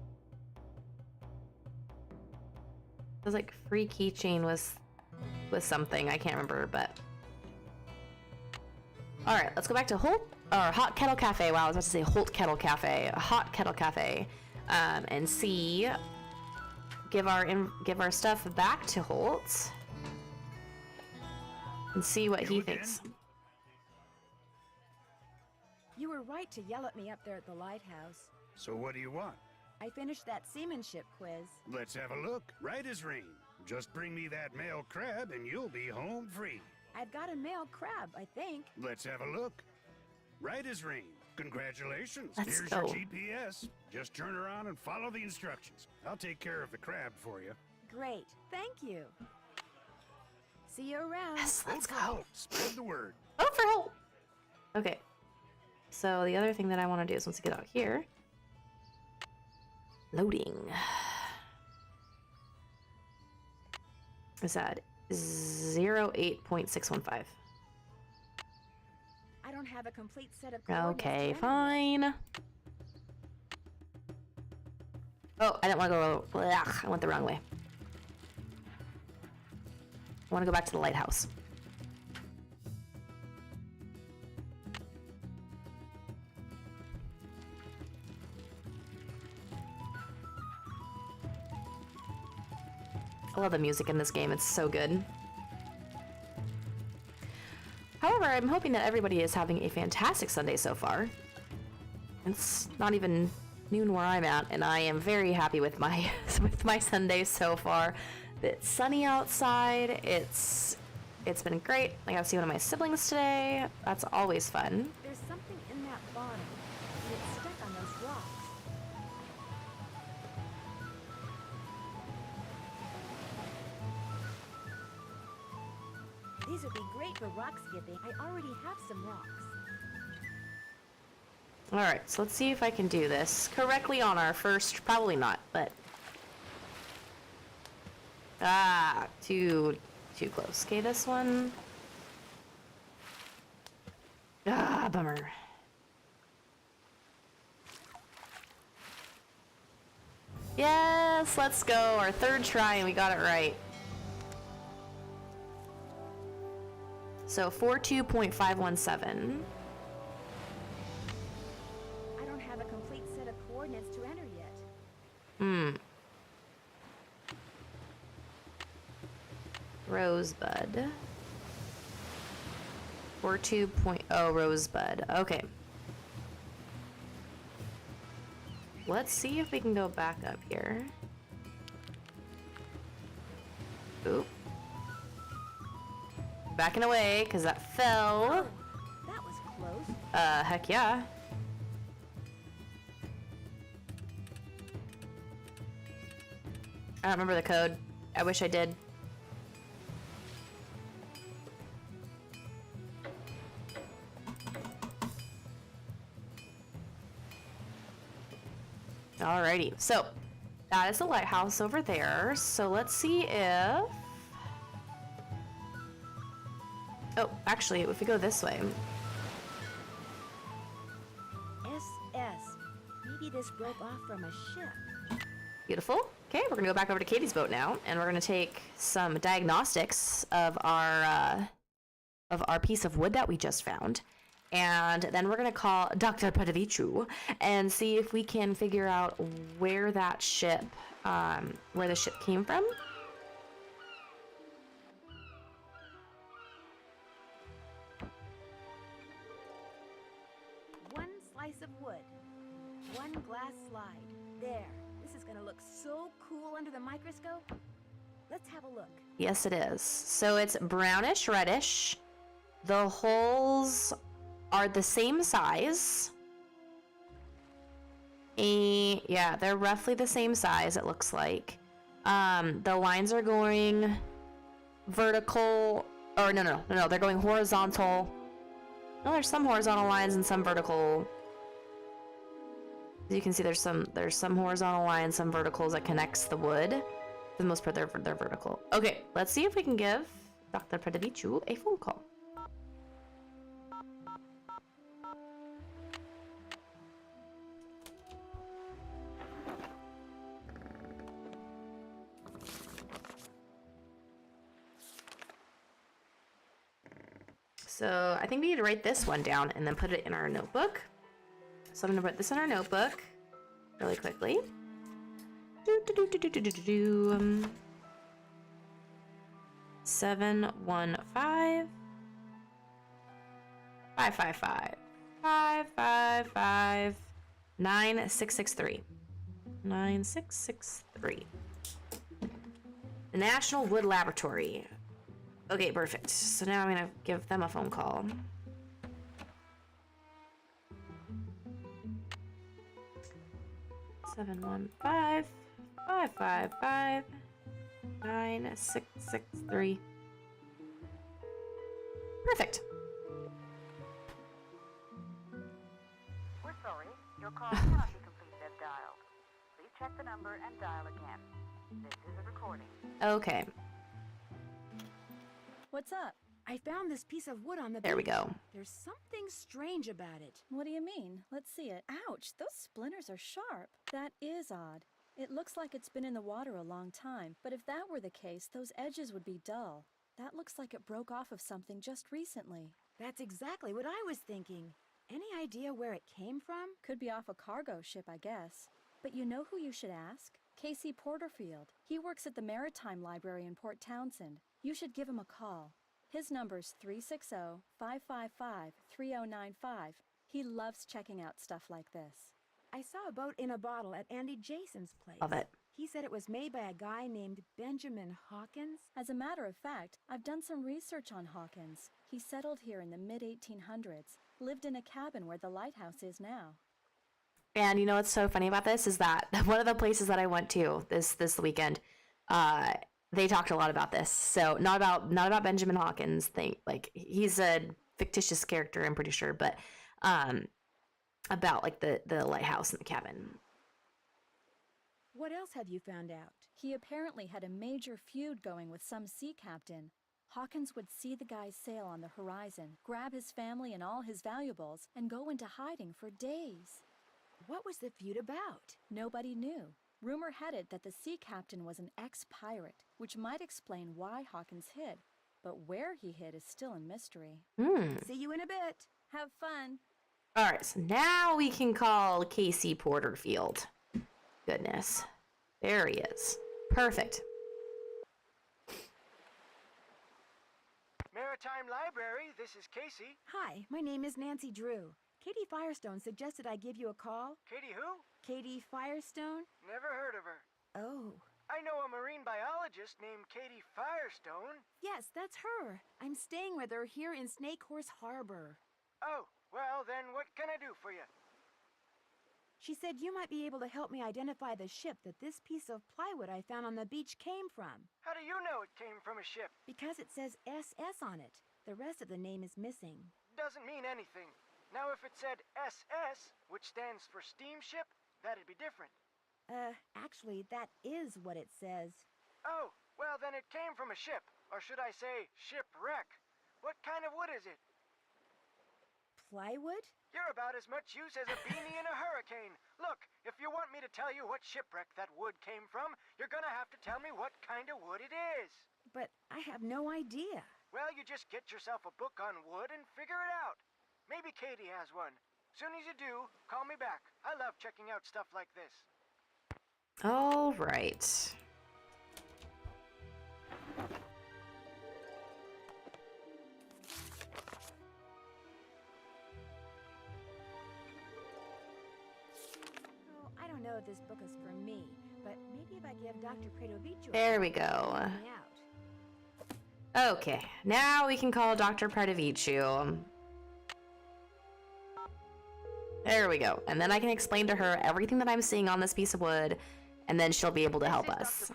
was like free keychain was something. I can't remember, but... Alright, let's go back to Hot Kettle Cafe. Wow, I was about to say Holt Kettle Cafe. Hot Kettle Cafe. And see... Give our stuff back to Holt. And see what he thinks. You were right to yell at me up there at the lighthouse. So what do you want? I finished that seamanship quiz. Let's have a look. Right as rain. Just bring me that male crab and you'll be home free. I've got a male crab, I think. Let's have a look. Right as rain. Congratulations. Let's Here's go. your GPS. Just turn around and follow the instructions. I'll take care of the crab for you. Great, thank you. See you around. Yes, let's Vote for go. Holt. Spread the word. Oh, for Holt! Okay. So the other thing that I want to do is once we get out here... Loading. Is that 08.615? don't have a complete set of coordinates. Okay, to enter. fine. Oh, I didn't want to go. Ugh, I went the wrong way. I want to go back to the lighthouse. I love the music in this game, it's so good. However, I'm hoping that everybody is having a fantastic Sunday so far. It's not even noon where I'm at, and I am very happy with my with my Sunday so far. It's sunny outside, it's been great. I got to see one of my siblings today. That's always fun. There's something in that bottom. And it's stuck on those rocks. These would be great for rock skipping. I already have some rocks. Alright, so let's see if I can do this correctly on our first. Probably not, but... Ah, too close. Okay, this one. Ah, bummer. Yes, let's go. Our third try and we got it right. So 42.517. I don't have a complete set of coordinates to enter yet. Rosebud. 42.0 Rosebud. Okay. Let's see if we can go back up here. Oop. Backing away, because that fell. Oh, that was close. Heck yeah. I don't remember the code. I wish I did. Alrighty, so that is the lighthouse over there. So let's see if... Oh, actually, if we go this way. SS. Maybe this broke off from a ship. Beautiful. Okay, we're gonna go back over to Katie's boat now, and we're gonna take some diagnostics of our piece of wood that we just found. And then we're gonna call Dr. Padavichu and see if we can figure out where that ship, where the ship came from. One slice of wood. One glass slide. There. This is gonna look so cool under the microscope. Let's have a look. Yes, it is. So it's brownish reddish. The holes are the same size. Yeah, they're roughly the same size, it looks like. The lines are going vertical, or no, they're going horizontal. No, there's some horizontal lines and some vertical. As you can see, there's some horizontal lines, some verticals that connects the wood. For the most part, they're vertical. Okay, let's see if we can give Dr. Padavichu a phone call. So I think we need to write this one down and then put it in our notebook. So I'm gonna put this in our notebook really quickly. 715 555 555 9663 9663. The National Wood Laboratory. Okay, perfect. So now I'm gonna give them a phone call. Seven one five 555 9663. Perfect. We're sorry, your call cannot be completed as dialed. Please check the number and dial again. This is a recording. Okay. What's up? I found this piece of wood on the There we beach. go. There's something strange about it. What do you mean? Let's see it. Ouch, those splinters are sharp. That is odd. It looks like it's been in the water a long time, but if that were the case, those edges would be dull. That looks like it broke off of something just recently. That's exactly what I was thinking. Any idea where it came from? Could be off a cargo ship, I guess. But you know who you should ask? Casey Porterfield. He works at the Maritime Library in Port Townsend. You should give him a call. His number's 360-555-3095. He loves checking out stuff like this. I saw a boat in a bottle at Andy Jason's place. Love it. He said it was made by a guy named Benjamin Hawkins. As a matter of fact, I've done some research on Hawkins. He settled here in the mid-1800s, lived in a cabin where the lighthouse is now. And you know what's so funny about this is that one of the places that I went to this weekend, they talked a lot about this. So not about Benjamin Hawkins thing. Like he's a fictitious character, I'm pretty sure, but about like the lighthouse and the cabin. What else have you found out? He apparently had a major feud going with some sea captain. Hawkins would see the guy's sail on the horizon, grab his family and all his valuables, and go into hiding for days. What was the feud about? Nobody knew. Rumor had it that the sea captain was an ex-pirate, which might explain why Hawkins hid. But where he hid is still a mystery. See you in a bit. Have fun. All right, so now we can call Casey Porterfield. Goodness. There he is. Perfect. Maritime Library, this is Casey. Hi, my name is Nancy Drew. Katie Firestone suggested I give you a call. Katie who? Katie Firestone? Never heard of her. Oh. I know a marine biologist named Katie Firestone. Yes, that's her. I'm staying with her here in Snake Horse Harbor. Oh, well then what can I do for you? She said you might be able to help me identify the ship that this piece of plywood I found on the beach came from. How do you know it came from a ship? Because it says SS on it. The rest of the name is missing. Doesn't mean anything. Now if it said SS, which stands for steamship, that'd be different. Actually, that is what it says. Oh, well then it came from a ship. Or should I say, shipwreck. What kind of wood is it? Plywood? You're about as much use as a beanie in a hurricane. Look, if you want me to tell you what shipwreck that wood came from, you're gonna have to tell me what kind of wood it is. But I have no idea. Well, you just get yourself a book on wood and figure it out. Maybe Katie has one. Soon as you do, call me back. I love checking out stuff like this. All right. Oh, I don't know if this book is for me, but maybe if I give Dr. Predovich There we go. Okay, now we can call Dr. Pradavicu. There we go. And then I can explain to her everything that I'm seeing on this piece of wood, and then she'll be able to help us.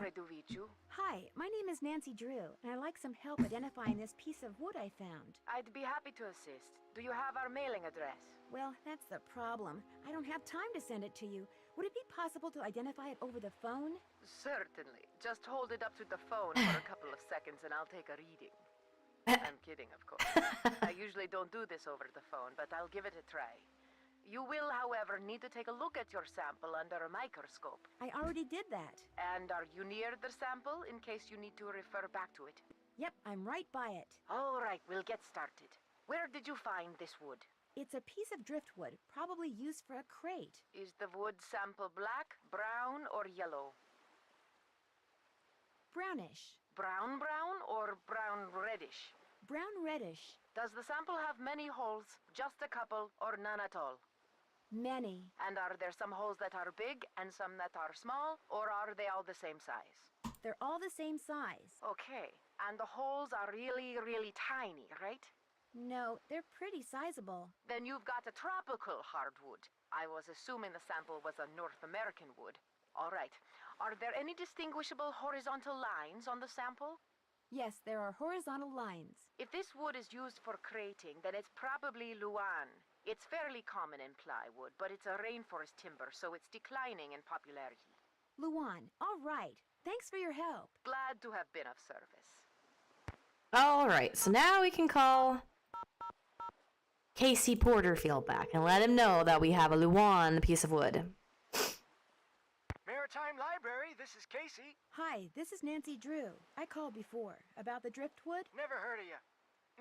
Hi, my name is Nancy Drew, and I'd like some help identifying this piece of wood I found. I'd be happy to assist. Do you have our mailing address? Well, that's the problem. I don't have time to send it to you. Would it be possible to identify it over the phone? Certainly. Just hold it up to the phone for a couple of seconds and I'll take a reading. I'm kidding, of course. I usually don't do this over the phone, but I'll give it a try. You will, however, need to take a look at your sample under a microscope. I already did that. And are you near the sample in case you need to refer back to it? Yep, I'm right by it. All right, we'll get started. Where did you find this wood? It's a piece of driftwood, probably used for a crate. Is the wood sample black, brown, or yellow? Brownish. Brown or brown reddish? Brown reddish. Does the sample have many holes, just a couple, or none at all? Many. And are there some holes that are big and some that are small, or are they all the same size? They're all the same size. Okay, and the holes are really, really tiny, right? No, they're pretty sizable. Then you've got a tropical hardwood. I was assuming the sample was a North American wood. All right. Are there any distinguishable horizontal lines on the sample? Yes, there are horizontal lines. If this wood is used for crating, then it's probably Luan. It's fairly common in plywood, but it's a rainforest timber, so it's declining in popularity. Luan, all right. Thanks for your help. Glad to have been of service. Alright, so now we can call Casey Porterfield back and let him know that we have a Luan piece of wood. Maritime Library, this is Casey. Hi, this is Nancy Drew. I called before. About the driftwood? Never heard of you.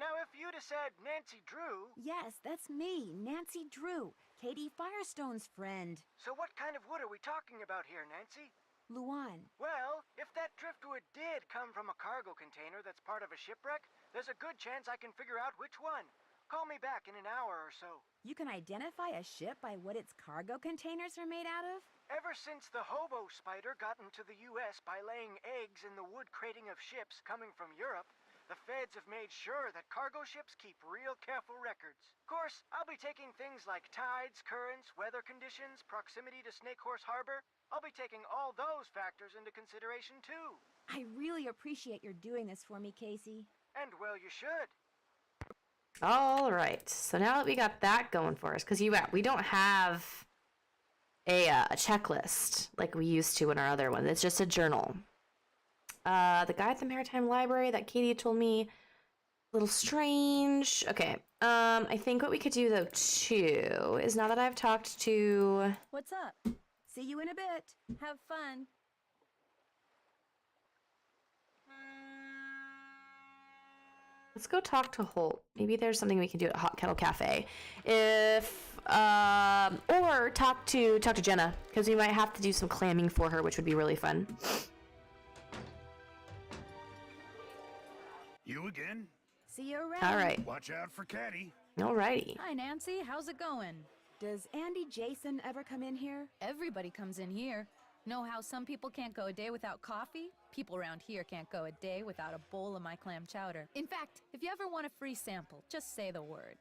Now, if you'd have said Nancy Drew... Yes, that's me, Nancy Drew, Katie Firestone's friend. So what kind of wood are we talking about here, Nancy? Luan. Well, if that driftwood did come from a cargo container that's part of a shipwreck, there's a good chance I can figure out which one. Call me back in an hour or so. You can identify a ship by what its cargo containers are made out of? Ever since the hobo spider got into the U.S. by laying eggs in the wood crating of ships coming from Europe, the feds have made sure that cargo ships keep real careful records. Of course, I'll be taking things like tides, currents, weather conditions, proximity to Snake Horse Harbor. I'll be taking all those factors into consideration, too. I really appreciate your doing this for me, Casey. And, well, you should. Alright, so now that we got that going for us, because we don't have a checklist like we used to in our other one. It's just a journal. The guy at the Maritime Library that Katie told me, a little strange. Okay, I think what we could do, though, too, is now that I've talked to... What's up? See you in a bit. Have fun. Let's go talk to Holt. Maybe there's something we can do at Hot Kettle Cafe. Or talk to Jenna, because we might have to do some clamming for her, which would be really fun. You again? See you around. All right. Watch out for Caddy. Alrighty. Hi, Nancy. How's it going? Does Andy Jason ever come in here? Everybody comes in here. Know how some people can't go a day without coffee? People around here can't go a day without a bowl of my clam chowder. In fact, if you ever want a free sample, just say the word.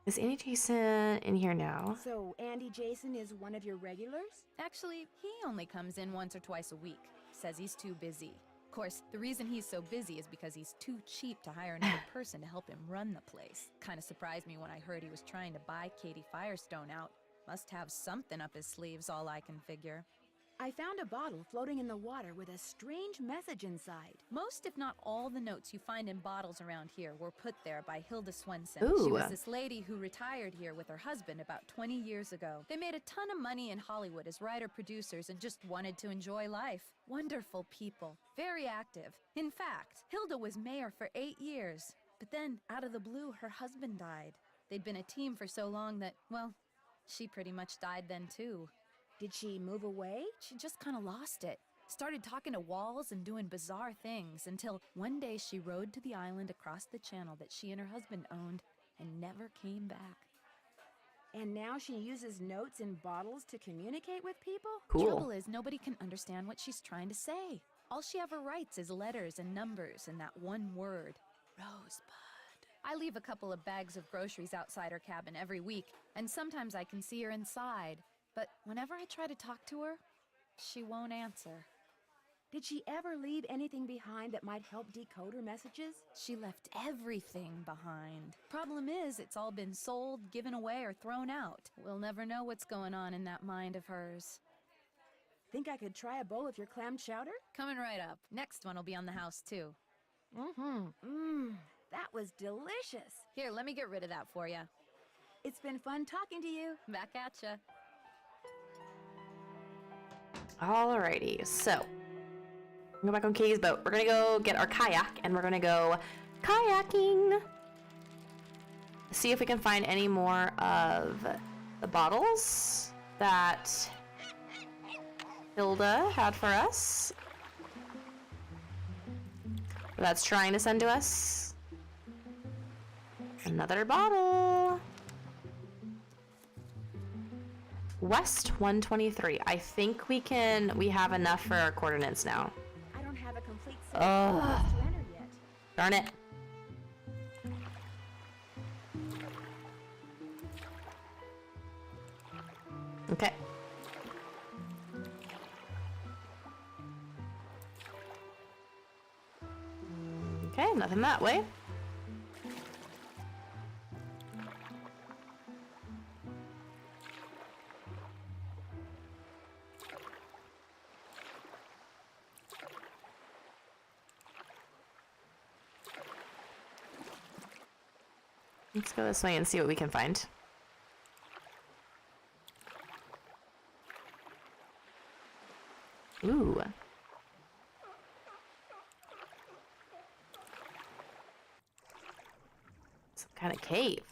Is Andy Jason in here now? So Andy Jason is one of your regulars? Actually, he only comes in once or twice a week. Says he's too busy. Of course, the reason he's so busy is because he's too cheap to hire another person to help him run the place. Kinda surprised me when I heard he was trying to buy Katie Firestone out. Must have something up his sleeves, all I can figure. I found a bottle floating in the water with a strange message inside. Most, if not all, the notes you find in bottles around here were put there by Hilda Swenson. Ooh. She was this lady who retired here with her husband about 20 years ago. They made a ton of money in Hollywood as writer-producers and just wanted to enjoy life. Wonderful people. Very active. In fact, Hilda was mayor for 8 years. But then, out of the blue, her husband died. They'd been a team for so long that, well, she pretty much died then too. Did she move away? She just kind of lost it. Started talking to walls and doing bizarre things until one day she rode to the island across the channel that she and her husband owned and never came back. And now she uses notes in bottles to communicate with people? Cool. Trouble is, nobody can understand what she's trying to say. All she ever writes is letters and numbers and that one word, Rosebud. I leave a couple of bags of groceries outside her cabin every week, and sometimes I can see her inside. But whenever I try to talk to her, she won't answer. Did she ever leave anything behind that might help decode her messages? She left everything behind. Problem is, it's all been sold, given away, or thrown out. We'll never know what's going on in that mind of hers. Think I could try a bowl of your clam chowder? Coming right up. Next one will be on the house, too. That was delicious. Here, let me get rid of that for you. It's been fun talking to you. Back at ya. Alrighty, so go back on Katie's boat. We're gonna go get our kayak and we're gonna go kayaking. See if we can find any more of the bottles that Hilda had for us. That's trying to send to us. Another bottle. West 123. I think we have enough for our coordinates now. I don't have a complete set of coordinates to enter yet. Darn it. Okay. Okay, nothing that way. Let's go this way and see what we can find. Ooh. Some kind of cave.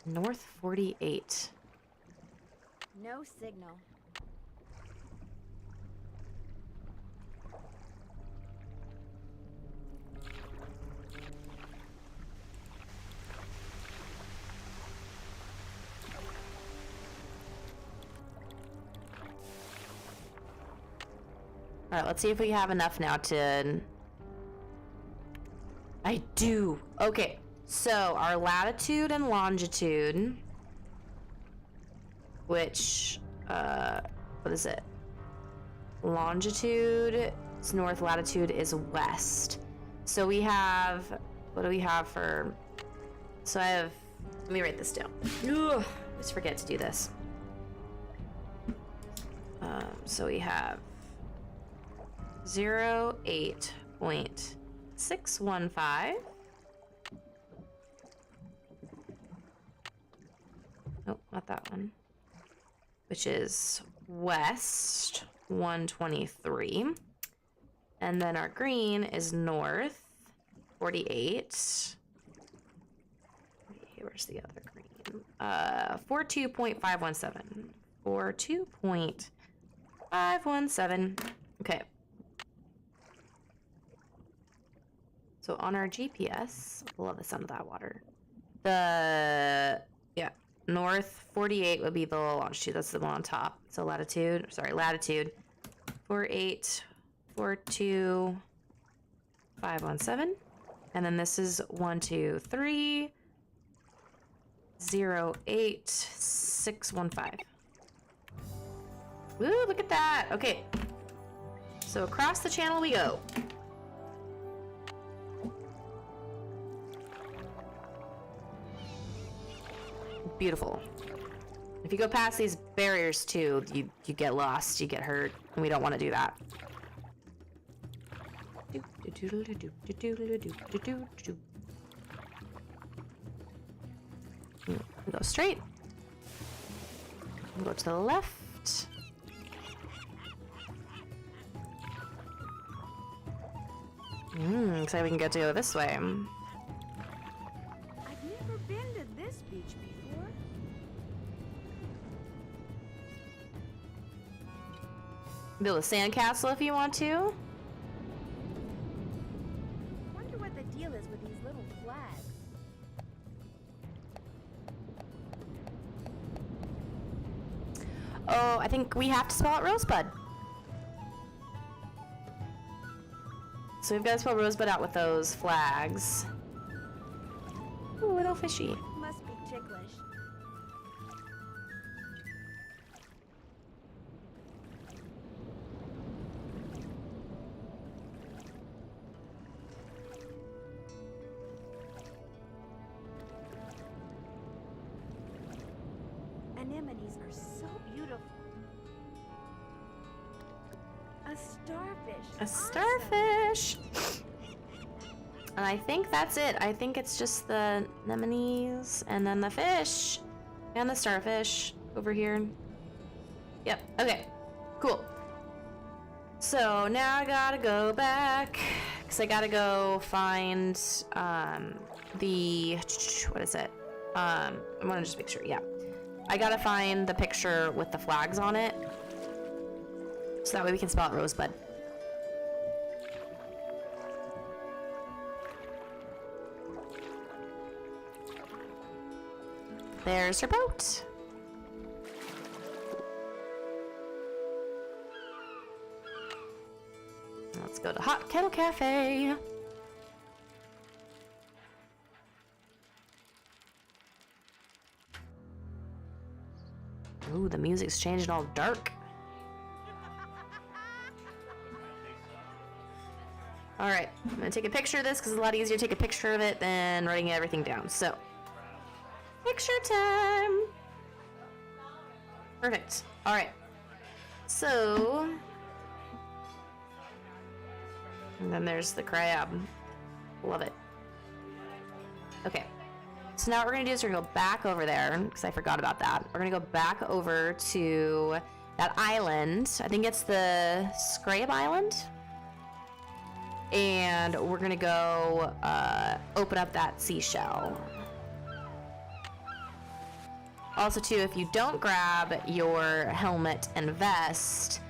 North 48. No signal. All right, let's see if we have enough now to... I do. Okay, so our latitude and longitude, which, what is it? Longitude is north, latitude is west. So we have, what do we have for, so I have, let me write this down. Ugh, I always forget to do this. So we have 08.615. Nope, not that one. Which is west 123. And then our green is north 48. Where's the other green? 42.517. 42.517. Okay. So on our GPS, I love the sound of that water. Yeah, north 48 would be the longitude. That's the one on top. So latitude 48.42517. And then this is 123.08.615. Woo, look at that. Okay. So across the channel we go. Beautiful. If you go past these barriers too, you get lost, you get hurt, and we don't want to do that. Go straight. Go to the left. Looks like we can get to go this way. I've never been to this beach before. Build a sandcastle if you want to. Wonder what the deal is with these little flags. Oh, I think we have to spell it Rosebud. So we've got to spell Rosebud out with those flags. Ooh, little fishy. Must be ticklish. Anemones are so beautiful. A starfish. A Awesome. starfish. And I think that's it. I think it's just the anemones and then the fish and the starfish over here. Yep. Okay. Cool. So now I gotta go back because I gotta go find the what is it? I want to just make sure. Yeah. I gotta find the picture with the flags on it. So that way we can spell it Rosebud. There's her boat. Let's go to Hot Kettle Cafe. Ooh, the music's changing all dark. Alright, I'm gonna take a picture of this because it's a lot easier to take a picture of it than writing everything down. So, picture time! Perfect. Alright. So, And then there's the crab. Love it. Okay. So now what we're going to do is we're going to go back over there, because I forgot about that. We're going to go back over to that island. I think it's the Scrape Island. And we're going to go open up that seashell. Also, too, if you don't grab your helmet and vest,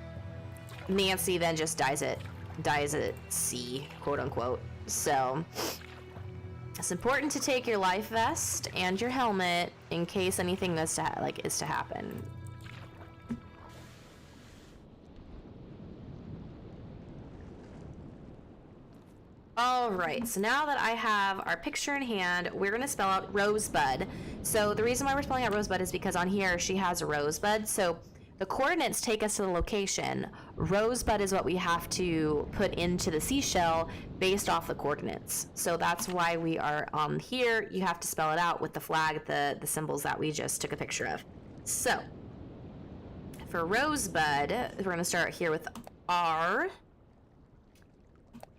Nancy then just dies at sea, quote unquote. So it's important to take your life vest and your helmet in case anything is to happen. All right, so now that I have our picture in hand, we're gonna spell out Rosebud. So the reason why we're spelling out Rosebud is because on here she has a rosebud. So the coordinates take us to the location. Rosebud is what we have to put into the seashell based off the coordinates. So that's why we are on here. You have to spell it out with the flag, the symbols that we just took a picture of. So for Rosebud, we're gonna start here with R,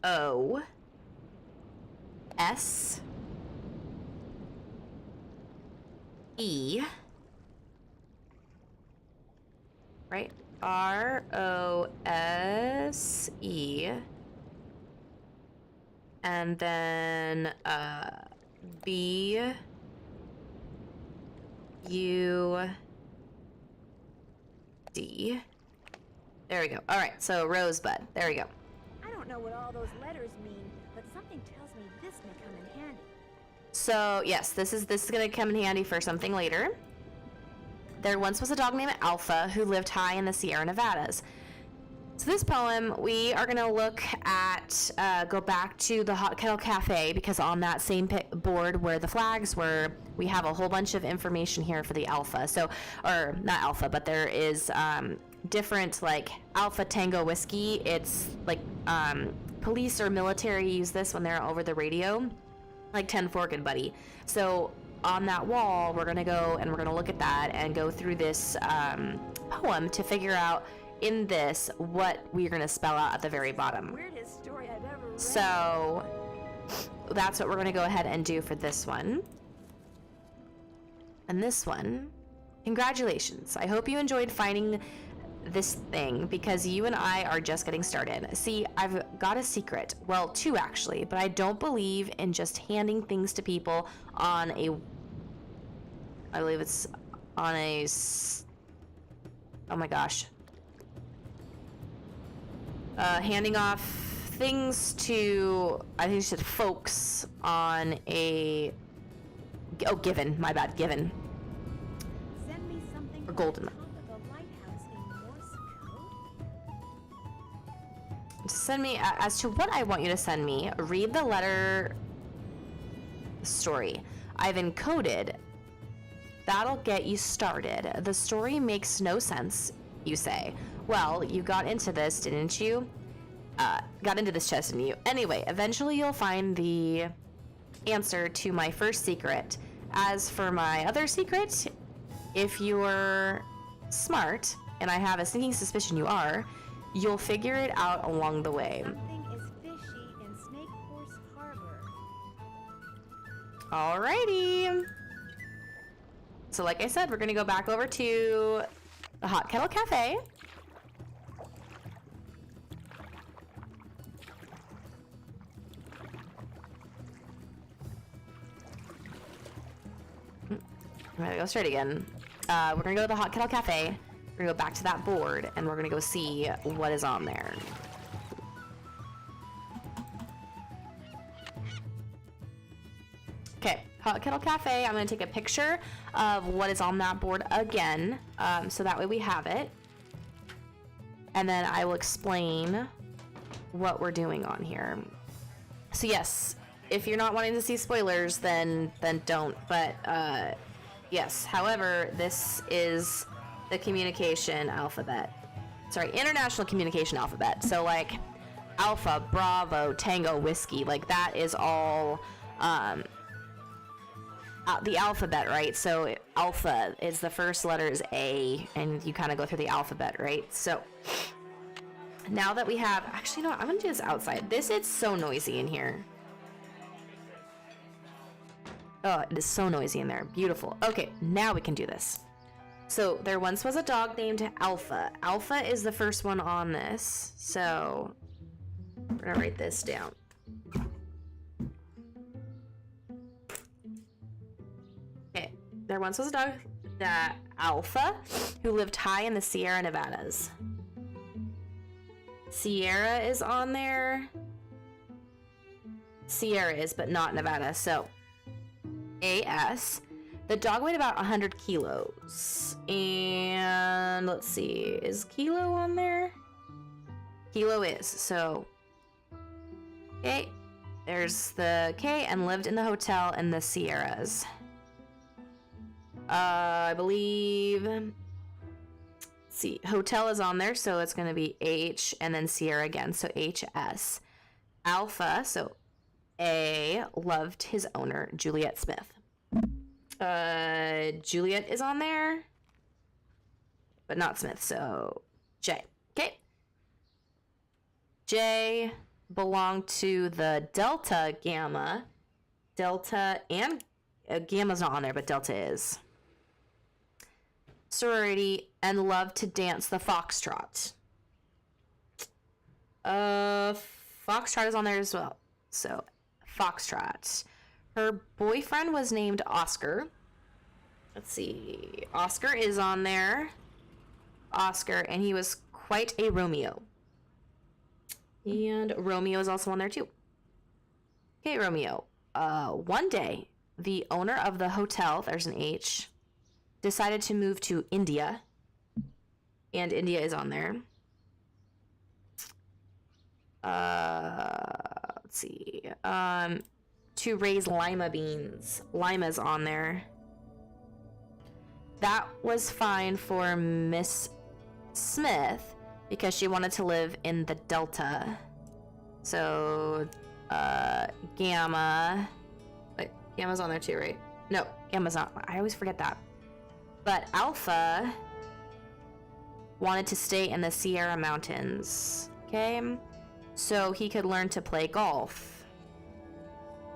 O, S, E, right? R-O-S-E, and then B, U, D. There we go. All right, so Rosebud. There we go. I don't know what all those letters mean, but something tells me this may come in handy. So yes, this is gonna come in handy for something later. There once was a dog named Alpha who lived high in the Sierra Nevadas. So this poem, we are gonna look at, go back to the Hot Kettle Cafe, because on that same board where the flags were, we have a whole bunch of information here for the Alpha. So, or not Alpha, but there is different, like Alpha Tango Whiskey. It's like police or military use this when they're over the radio, like 10 Fork and Buddy. So on that wall, we're gonna go and we're gonna look at that and go through this poem to figure out in this what we're gonna spell out at the very bottom. Weirdest story I've ever read. So that's what we're gonna go ahead and do for this one. And this one, congratulations. I hope you enjoyed finding this thing, because you and I are just getting started. See, I've got a secret. Well, two actually, but I don't believe in just handing things to people on a, I believe it's on a, oh my gosh. Handing off things to, I think you said folks on a, oh, given, my bad, given. Send me something Or golden. from the top of the lighthouse in Morse code. Send me, as to what I want you to send me, read the letter story. I've encoded. That'll get you started. The story makes no sense, you say. Well, you got into this, didn't you? Got into this chest, didn't you? Anyway, eventually you'll find the answer to my first secret. As for my other secret, if you're smart, and I have a sneaking suspicion you are, you'll figure it out along the way. Something is fishy in Snake Horse Harbor. Alrighty. So like I said, we're gonna go back over to the Hot Kettle Cafe. I'm gonna go straight again. We're gonna go to the Hot Kettle Cafe. We're gonna go back to that board, and we're gonna go see what is on there. Okay, Hot Kettle Cafe. I'm gonna take a picture of what is on that board again, so that way we have it. And then I will explain what we're doing on here. So yes, if you're not wanting to see spoilers, then don't. But yes, however, this is the communication alphabet. Sorry, international communication alphabet. So like Alpha, Bravo, Tango, Whiskey, like that is all the alphabet, right? So Alpha is the first letter is A, and you kind of go through the alphabet, right? So now that we have, actually, no, I'm gonna do this outside. It's so noisy in here. Oh, it is so noisy in there. Beautiful. Okay, now we can do this. So there once was a dog named Alpha. Alpha is the first one on this. So we're gonna write this down. Okay, there once was a dog, Alpha, who lived high in the Sierra Nevadas. Sierra is on there. Sierra is, but not Nevada. So AS. The dog weighed about 100 kilos. And let's see, is Kilo on there? Kilo is. So, okay, there's the K, and lived in the hotel in the Sierras. I believe, let's see, hotel is on there, so it's going to be H and then Sierra again, so HS. Alpha, so A, loved his owner, Juliet Smith. Juliet is on there, but not Smith, so J. Okay. J belonged to the Delta Gamma. Delta and Gamma's not on there, but Delta is. Sorority, and loved to dance the foxtrot. Foxtrot is on there as well. So, foxtrot. Her boyfriend was named Oscar. Let's see. Oscar is on there. Oscar, and he was quite a Romeo. And Romeo is also on there too. Okay, Romeo. One day, the owner of the hotel, there's an H, decided to move to India. And India is on there. Let's see. To raise lima beans. Lima's on there. That was fine for Miss Smith because she wanted to live in the Delta. So, Gamma. Wait, Gamma's on there too, right? No, Gamma's not. I always forget that. But Alpha wanted to stay in the Sierra Mountains. Okay? So he could learn to play golf.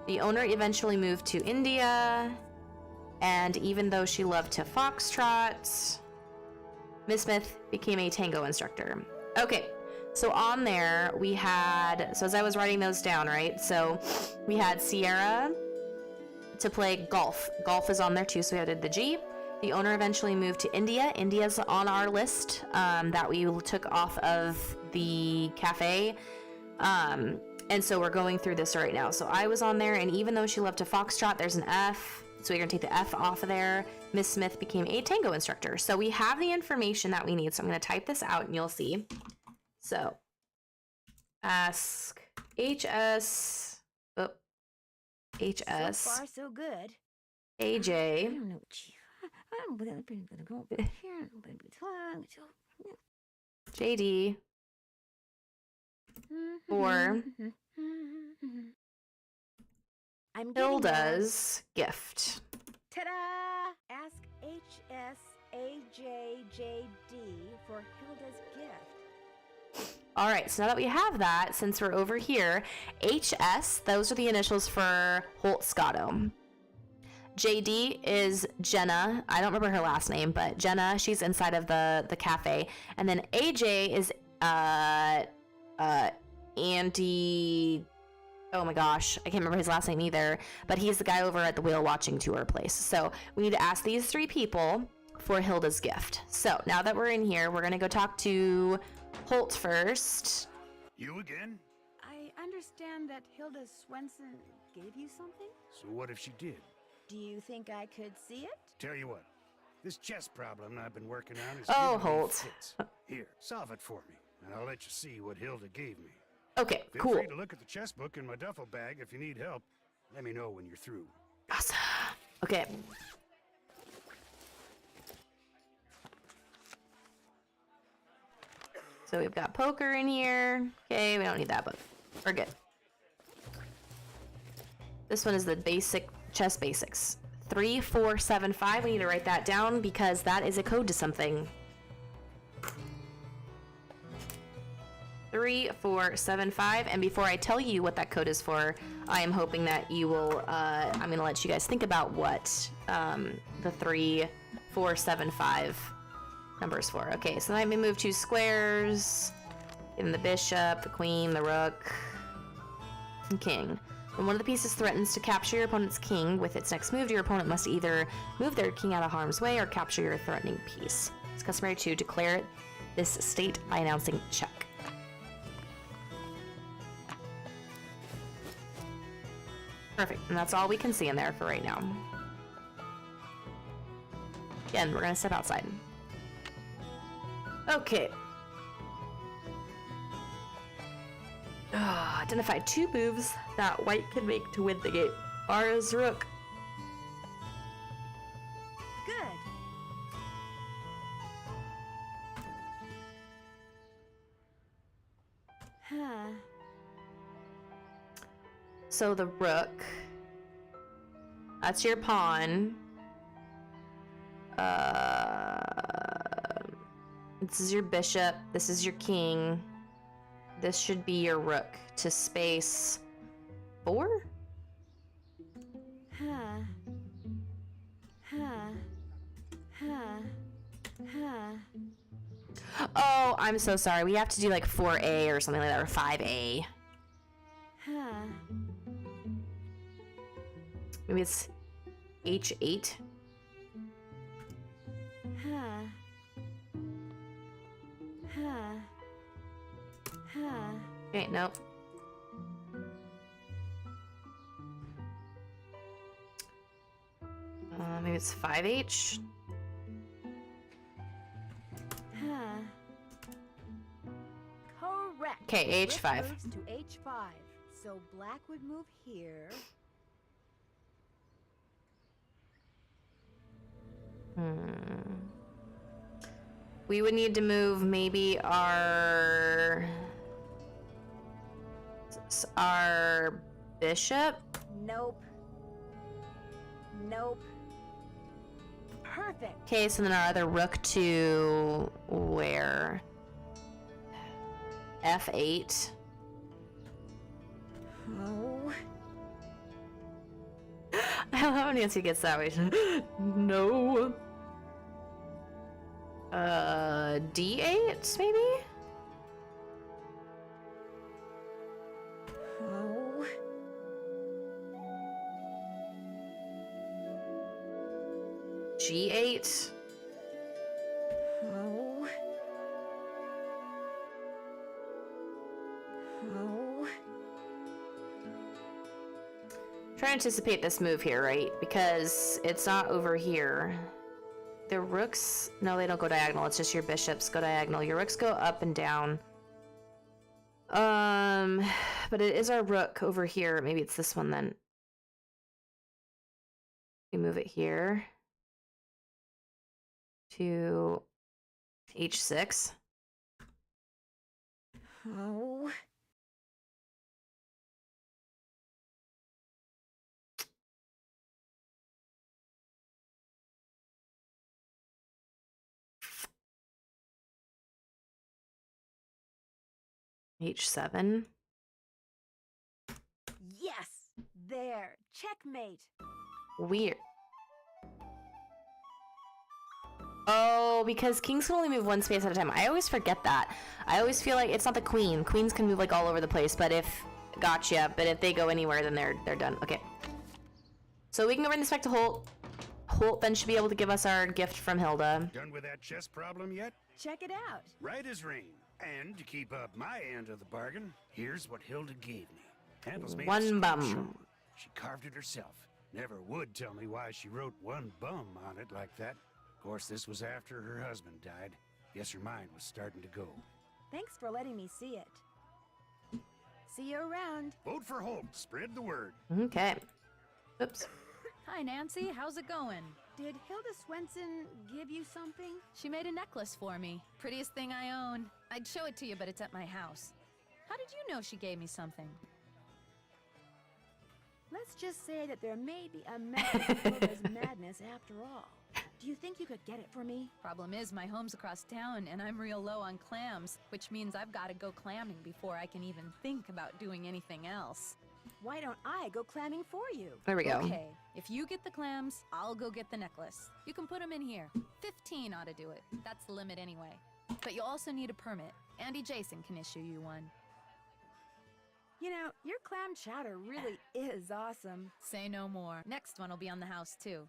The owner eventually moved to India, and even though she loved to foxtrot, Miss Smith became a tango instructor. Okay, so on there we had, so as I was writing those down, right? So we had Sierra to play golf. Golf is on there too, so we added the G. The owner eventually moved to India. India's on our list that we took off of the cafe. And so we're going through this right now. So I was on there, and even though she loved to foxtrot, there's an F. So we're going to take the F off of there. Miss Smith became a tango instructor. So we have the information that we need. So I'm going to type this out, and you'll see. So ask HS. Oh, HS. So far, so good. AJ. I don't know. I'm gonna go over here. I'm gonna be tongue. JD. For I'm Hilda's gift. Ta-da! Ask HSAJJD for Hilda's gift. All right, so now that we have that, since we're over here, HS, those are the initials for Holt Scotto. JD is Jenna. I don't remember her last name, but Jenna, she's inside of the cafe. And then AJ is Andy, oh my gosh, I can't remember his last name either, but he's the guy over at the whale watching tour place. So we need to ask these three people for Hilda's gift. So now that we're in here, we're gonna go talk to Holt first. You again? I understand that Hilda Swenson gave you something? So what if she did? Do you think I could see it? Tell you what, this chess problem I've been working on is Oh, giving me Holt. fits. Here, solve it for me, and I'll let you see what Hilda gave me. Okay, Feel cool. free to look at the chess book in my duffel bag if you need help. Let me know when you're through. Awesome. Okay. So we've got poker in here. Okay, we don't need that, but we're good. This one is the basic chess basics. 3475. We need to write that down because that is a code to something. 3475. And before I tell you what that code is for, I am hoping that you will, I'm going to let you guys think about what the 3475 number is for. Okay, so let me move 2 squares. Give him the bishop, the queen, the rook, and king. When one of the pieces threatens to capture your opponent's king with its next move, your opponent must either move their king out of harm's way or capture your threatening piece. It's customary to declare this state by announcing check. Perfect, and that's all we can see in there for right now. Again, we're gonna step outside. Okay. Identify 2 moves that white can make to win the game. Ara's rook. Good. Huh. So the rook. That's your pawn. This is your bishop. This is your king. This should be your rook to space 4? Huh. Huh. Huh. Huh. Oh, I'm so sorry. We have to do like 4A or something like that, or 5A. Huh. Maybe it's H8. Huh. Huh. Huh. Okay, nope. Maybe it's 5H. Huh. Correct. Okay, Rook H5. moves to H5. So black would move here. We would need to move maybe our bishop. Nope. Nope. Perfect. Okay, so then our other rook to where? F8. Oh. I love how Nancy gets that way. No. D8 maybe? Oh. G8. Oh. Oh. Try to anticipate this move here, right? Because it's not over here. The rooks, no, they don't go diagonal. It's just your bishops go diagonal. Your rooks go up and down. But it is our rook over here. Maybe it's this one then. We move it here to H6. Oh. H7. Yes. There. Checkmate. Weird. Oh, because kings can only move one space at a time. I always forget that. I always feel like it's not the queen. Queens can move like all over the place, but if gotcha, but if they go anywhere, then they're done. Okay. So we can go bring this back to Holt. Holt then should be able to give us our gift from Hilda. Done with that chess problem yet? Check it out. Right as rain. And to keep up my end of the bargain, here's what Hilda gave me. Handles made of One bum. sculpture. She carved it herself. Never would tell me why she wrote one bum on it like that. Of course, this was after her husband died. Guess her mind was starting to go. Thanks for letting me see it. See you around. Vote for Holt. Spread the word. Okay. Oops. Hi, Nancy. How's it going? Did Hilda Swenson give you something? She made a necklace for me. Prettiest thing I own. I'd show it to you, but it's at my house. How did you know she gave me something? Let's just say that there may be a method to Hilda's madness after all. Do you think you could get it for me? Problem is, my home's across town, and I'm real low on clams, which means I've got to go clamming before I can even think about doing anything else. Why don't I go clamming for you? There we go. Okay, if you get the clams, I'll go get the necklace. You can put them in here. 15 ought to do it. That's the limit anyway. But you'll also need a permit. Andy Jason can issue you one. You know, your clam chowder really is awesome. Say no more. Next one will be on the house, too.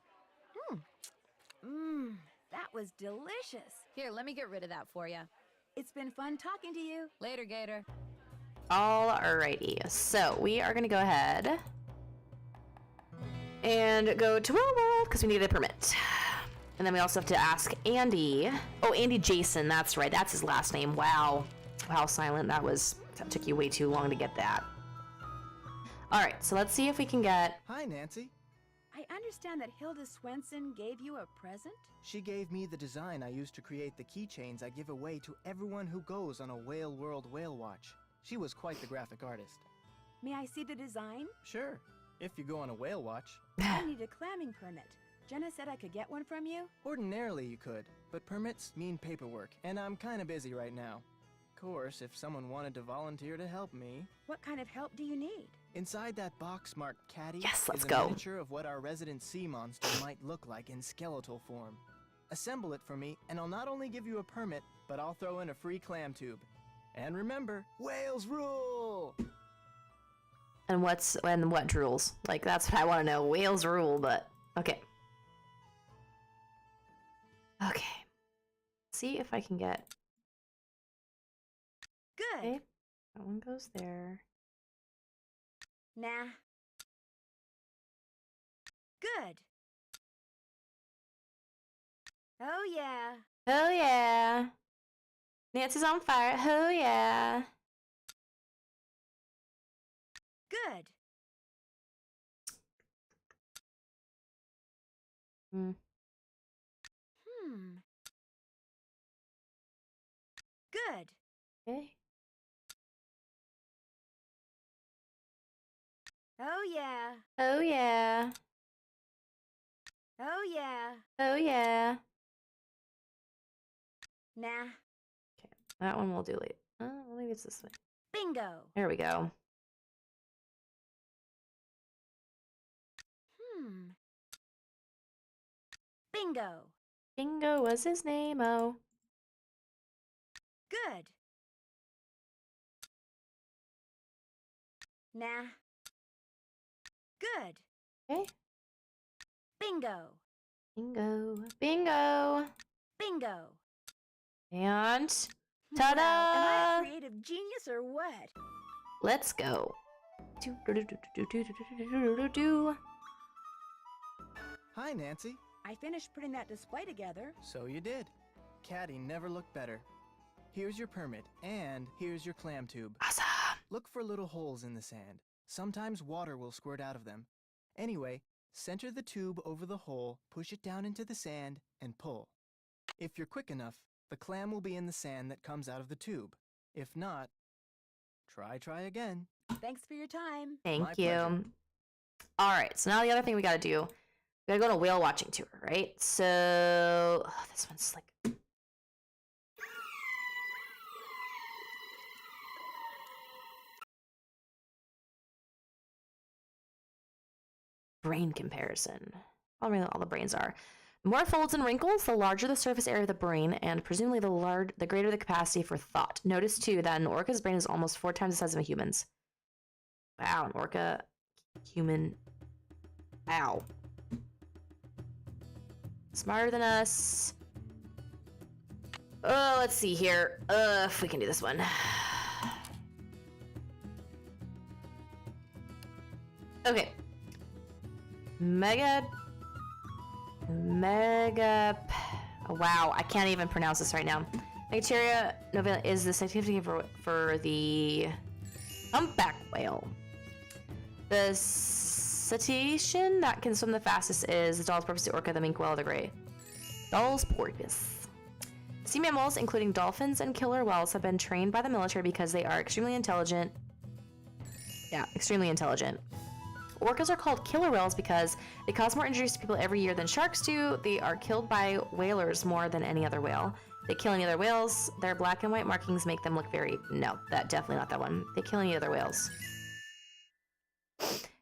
That was delicious. Here, let me get rid of that for you. It's been fun talking to you. Later, Gator. Alrighty, so we are gonna go ahead and go to Real World because we need a permit. And then we also have to ask Andy. Oh, Andy Jason, that's right. That's his last name. Wow. Wow, Silent. That took you way too long to get that. Alright, so let's see if we can get... Hi, Nancy. I understand that Hilda Swenson gave you a present? She gave me the design I use to create the keychains I give away to everyone who goes on a Whale World Whale Watch. She was quite the graphic artist. May I see the design? Sure, if you go on a whale watch. I need a clamming permit. Jenna said I could get one from you? Ordinarily you could, but permits mean paperwork, and I'm kinda busy right now. Of course, if someone wanted to volunteer to help me... What kind of help do you need? Inside that box marked Caddy Yes, let's is a go. miniature of what our resident sea monster might look like in skeletal form. Assemble it for me, and I'll not only give you a permit, but I'll throw in a free clam tube. And remember, whales rule! And what rules? Like, that's what I want to know. Whales rule, but... Okay. Okay. See if I can get... Good. Okay. That one goes there. Nah. Good. Oh yeah. Oh, yeah. Nancy's on fire. Oh, yeah. Good. Good. Okay. Oh yeah. Oh, yeah. Oh yeah. Oh, yeah. Nah. That one we'll do later. Maybe it's this way. Bingo. There we go. Bingo. Bingo was his name, oh. Good. Nah. Good. Okay. Bingo. Bingo. Bingo. Bingo. And... Wow, am I ta-da! a creative genius or what? Let's go. Hi, Nancy. I finished putting that display together. So you did. Caddy never looked better. Here's your permit, and here's your clam tube. Awesome. Look for little holes in the sand. Sometimes water will squirt out of them. Anyway, center the tube over the hole, push it down into the sand, and pull. If you're quick enough, the clam will be in the sand that comes out of the tube. If not, try again. Thanks for your time. Thank My you. pleasure. All right, so now the other thing we gotta do, we gotta go on a whale watching tour, right? So, this one's like... Brain comparison. I don't really know what all the brains are. The more folds and wrinkles, the larger the surface area of the brain, and presumably the greater the capacity for thought. Notice, too, that an orca's brain is almost 4 times the size of a human's. Wow, an orca, human, ow. Smarter than us. Oh, let's see here. If we can do this one. Okay. Wow, I can't even pronounce this right now. Megateria novella is the scientific for the humpback whale. The cetacean that can swim the fastest is the Dall's porpoise, the orca, the minke whale, the gray. Dall's porpoise. Sea mammals, including dolphins and killer whales, have been trained by the military because they are extremely intelligent. Yeah, extremely intelligent. orcas are called killer whales because they cause more injuries to people every year than sharks do. They are killed by whalers more than any other whale. They kill any other whales. Their black and white markings make them look very... No, that definitely not that one. They kill any other whales.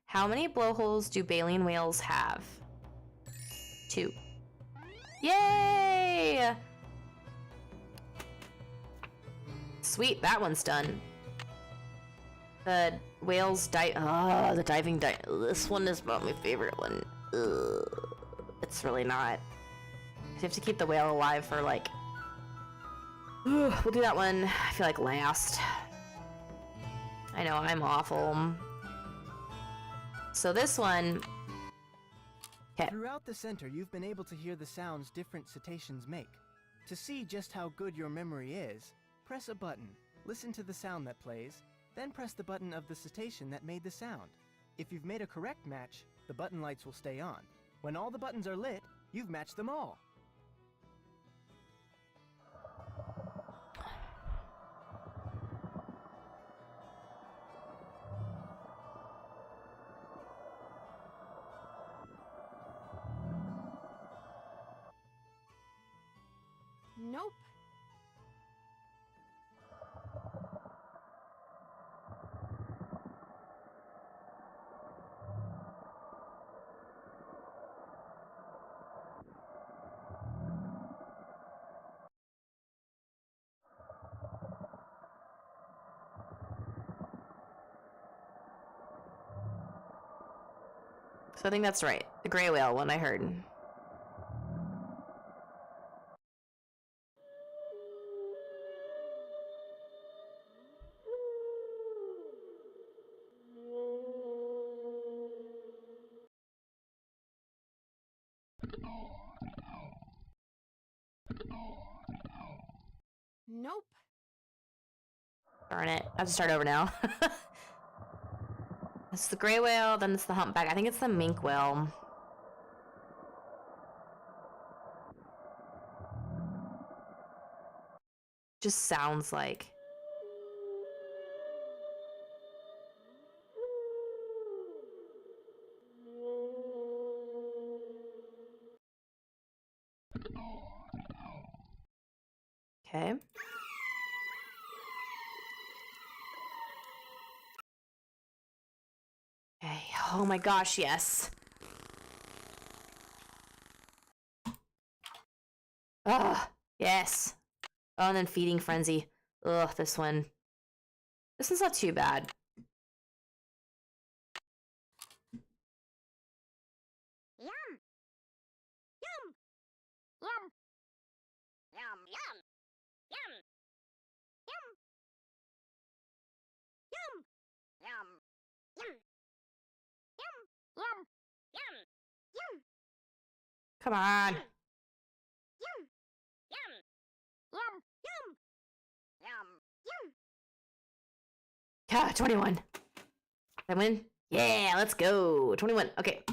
How many blowholes do baleen whales have? 2. Yay! Sweet, that one's done. The whales dive. Oh, the diving dive. This one is about my favorite one. Ugh. It's really not. You have to keep the whale alive for like. Ugh, we'll do that one. I feel like last. I know I'm awful. So this one. Okay. Throughout the center, you've been able to hear the sounds different cetaceans make. To see just how good your memory is, press a button, listen to the sound that plays, then press the button of the cetacean that made the sound. If you've made a correct match, the button lights will stay on. When all the buttons are lit, you've matched them all. Nope. So I think that's right. The gray whale one I heard. Nope. Darn it. I have to start over now. It's the gray whale, then it's the humpback. I think it's the mink whale. Just sounds like. Okay. Okay. Oh my gosh, yes. Ugh, yes. Oh, and then feeding frenzy. Ugh, this one. This one's not too bad. Yum! Yum! Yum! Yum! Yum! Yum! Yum! Yum! Yum! Yum! Yum! Yum! Yum! Yum! Come on. Yum! Yum! Yum! Yum! Yum! Yum! Yeah, 21. Did I win? Yeah, let's go. 21. Okay.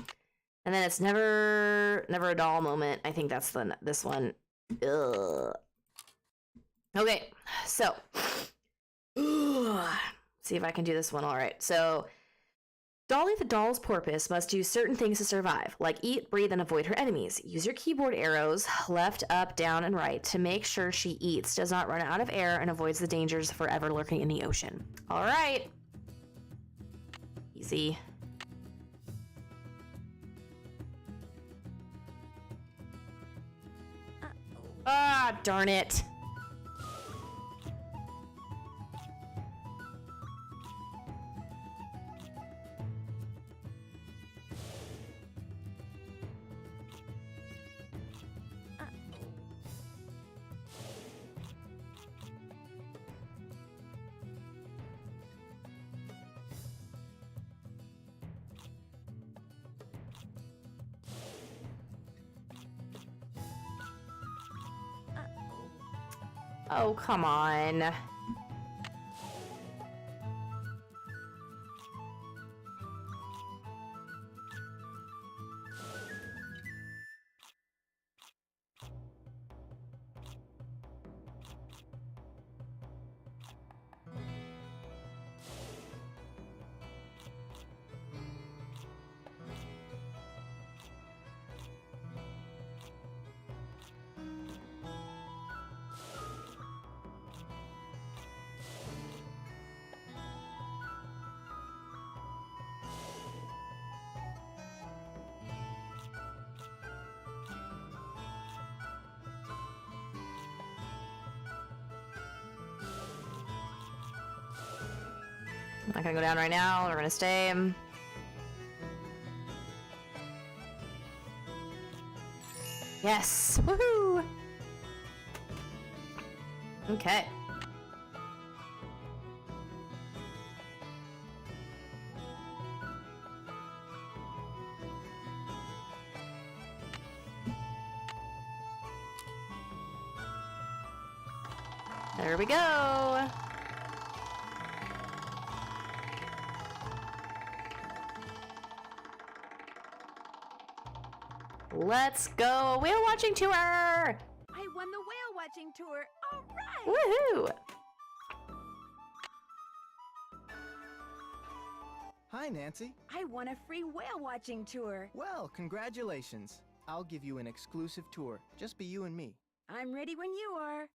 And then it's never a dull moment. I think that's this one. Ugh. Okay, so see if I can do this one all right. So Dolly the doll's porpoise must do certain things to survive, like eat, breathe, and avoid her enemies. Use your keyboard arrows, left, up, down, and right, to make sure she eats, does not run out of air, and avoids the dangers forever lurking in the ocean. All right. Easy. Ah, darn it. Oh, come on. I'm not gonna go down right now. We're gonna stay. Yes! Woohoo! Okay. There we go. Let's go whale watching tour! I won the whale watching tour. All right. Woohoo! Hi, Nancy. I won a free whale watching tour. Well, congratulations. I'll give you an exclusive tour. Just be you and me. I'm ready when you are.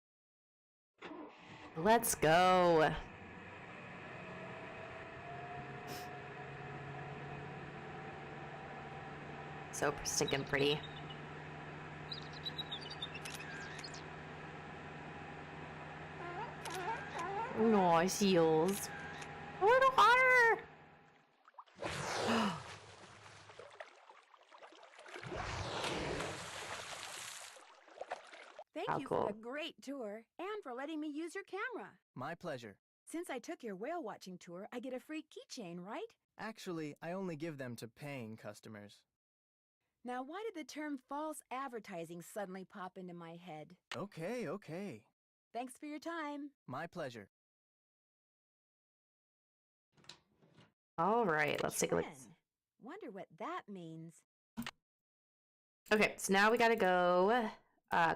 Let's go. So stinking pretty. No, seals. A little hotter. Thank How you cool. for the great tour and for letting me use your camera. My pleasure. Since I took your whale watching tour, I get a free keychain, right? Actually, I only give them to paying customers. Now, why did the term false advertising suddenly pop into my head? Okay. Thanks for your time. My pleasure. All right, let's take a look. Tren. Wonder what that means. Okay, so now we gotta go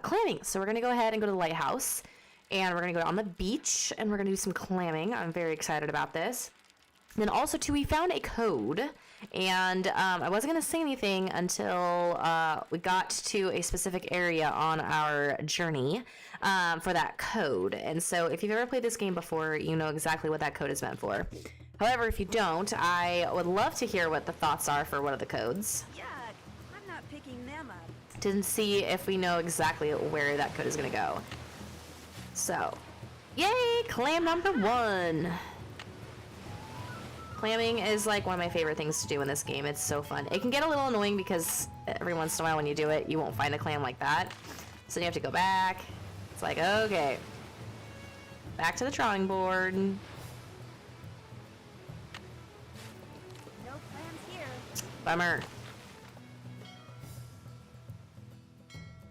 clamming. So we're gonna go ahead and go to the lighthouse, and we're gonna go on the beach, and we're gonna do some clamming. I'm very excited about this. Then also too, we found a code, and I wasn't gonna say anything until we got to a specific area on our journey for that code. And so if you've ever played this game before, you know exactly what that code is meant for. However, if you don't, I would love to hear what the thoughts are for one of the codes. Yuck! I'm not picking them up. To see if we know exactly where that code is going to go. So, yay! Clam number 1! Clamming is like one of my favorite things to do in this game. It's so fun. It can get a little annoying because every once in a while when you do it, you won't find a clam like that. So you have to go back. It's like, okay. Back to the drawing board. No clams here. Bummer.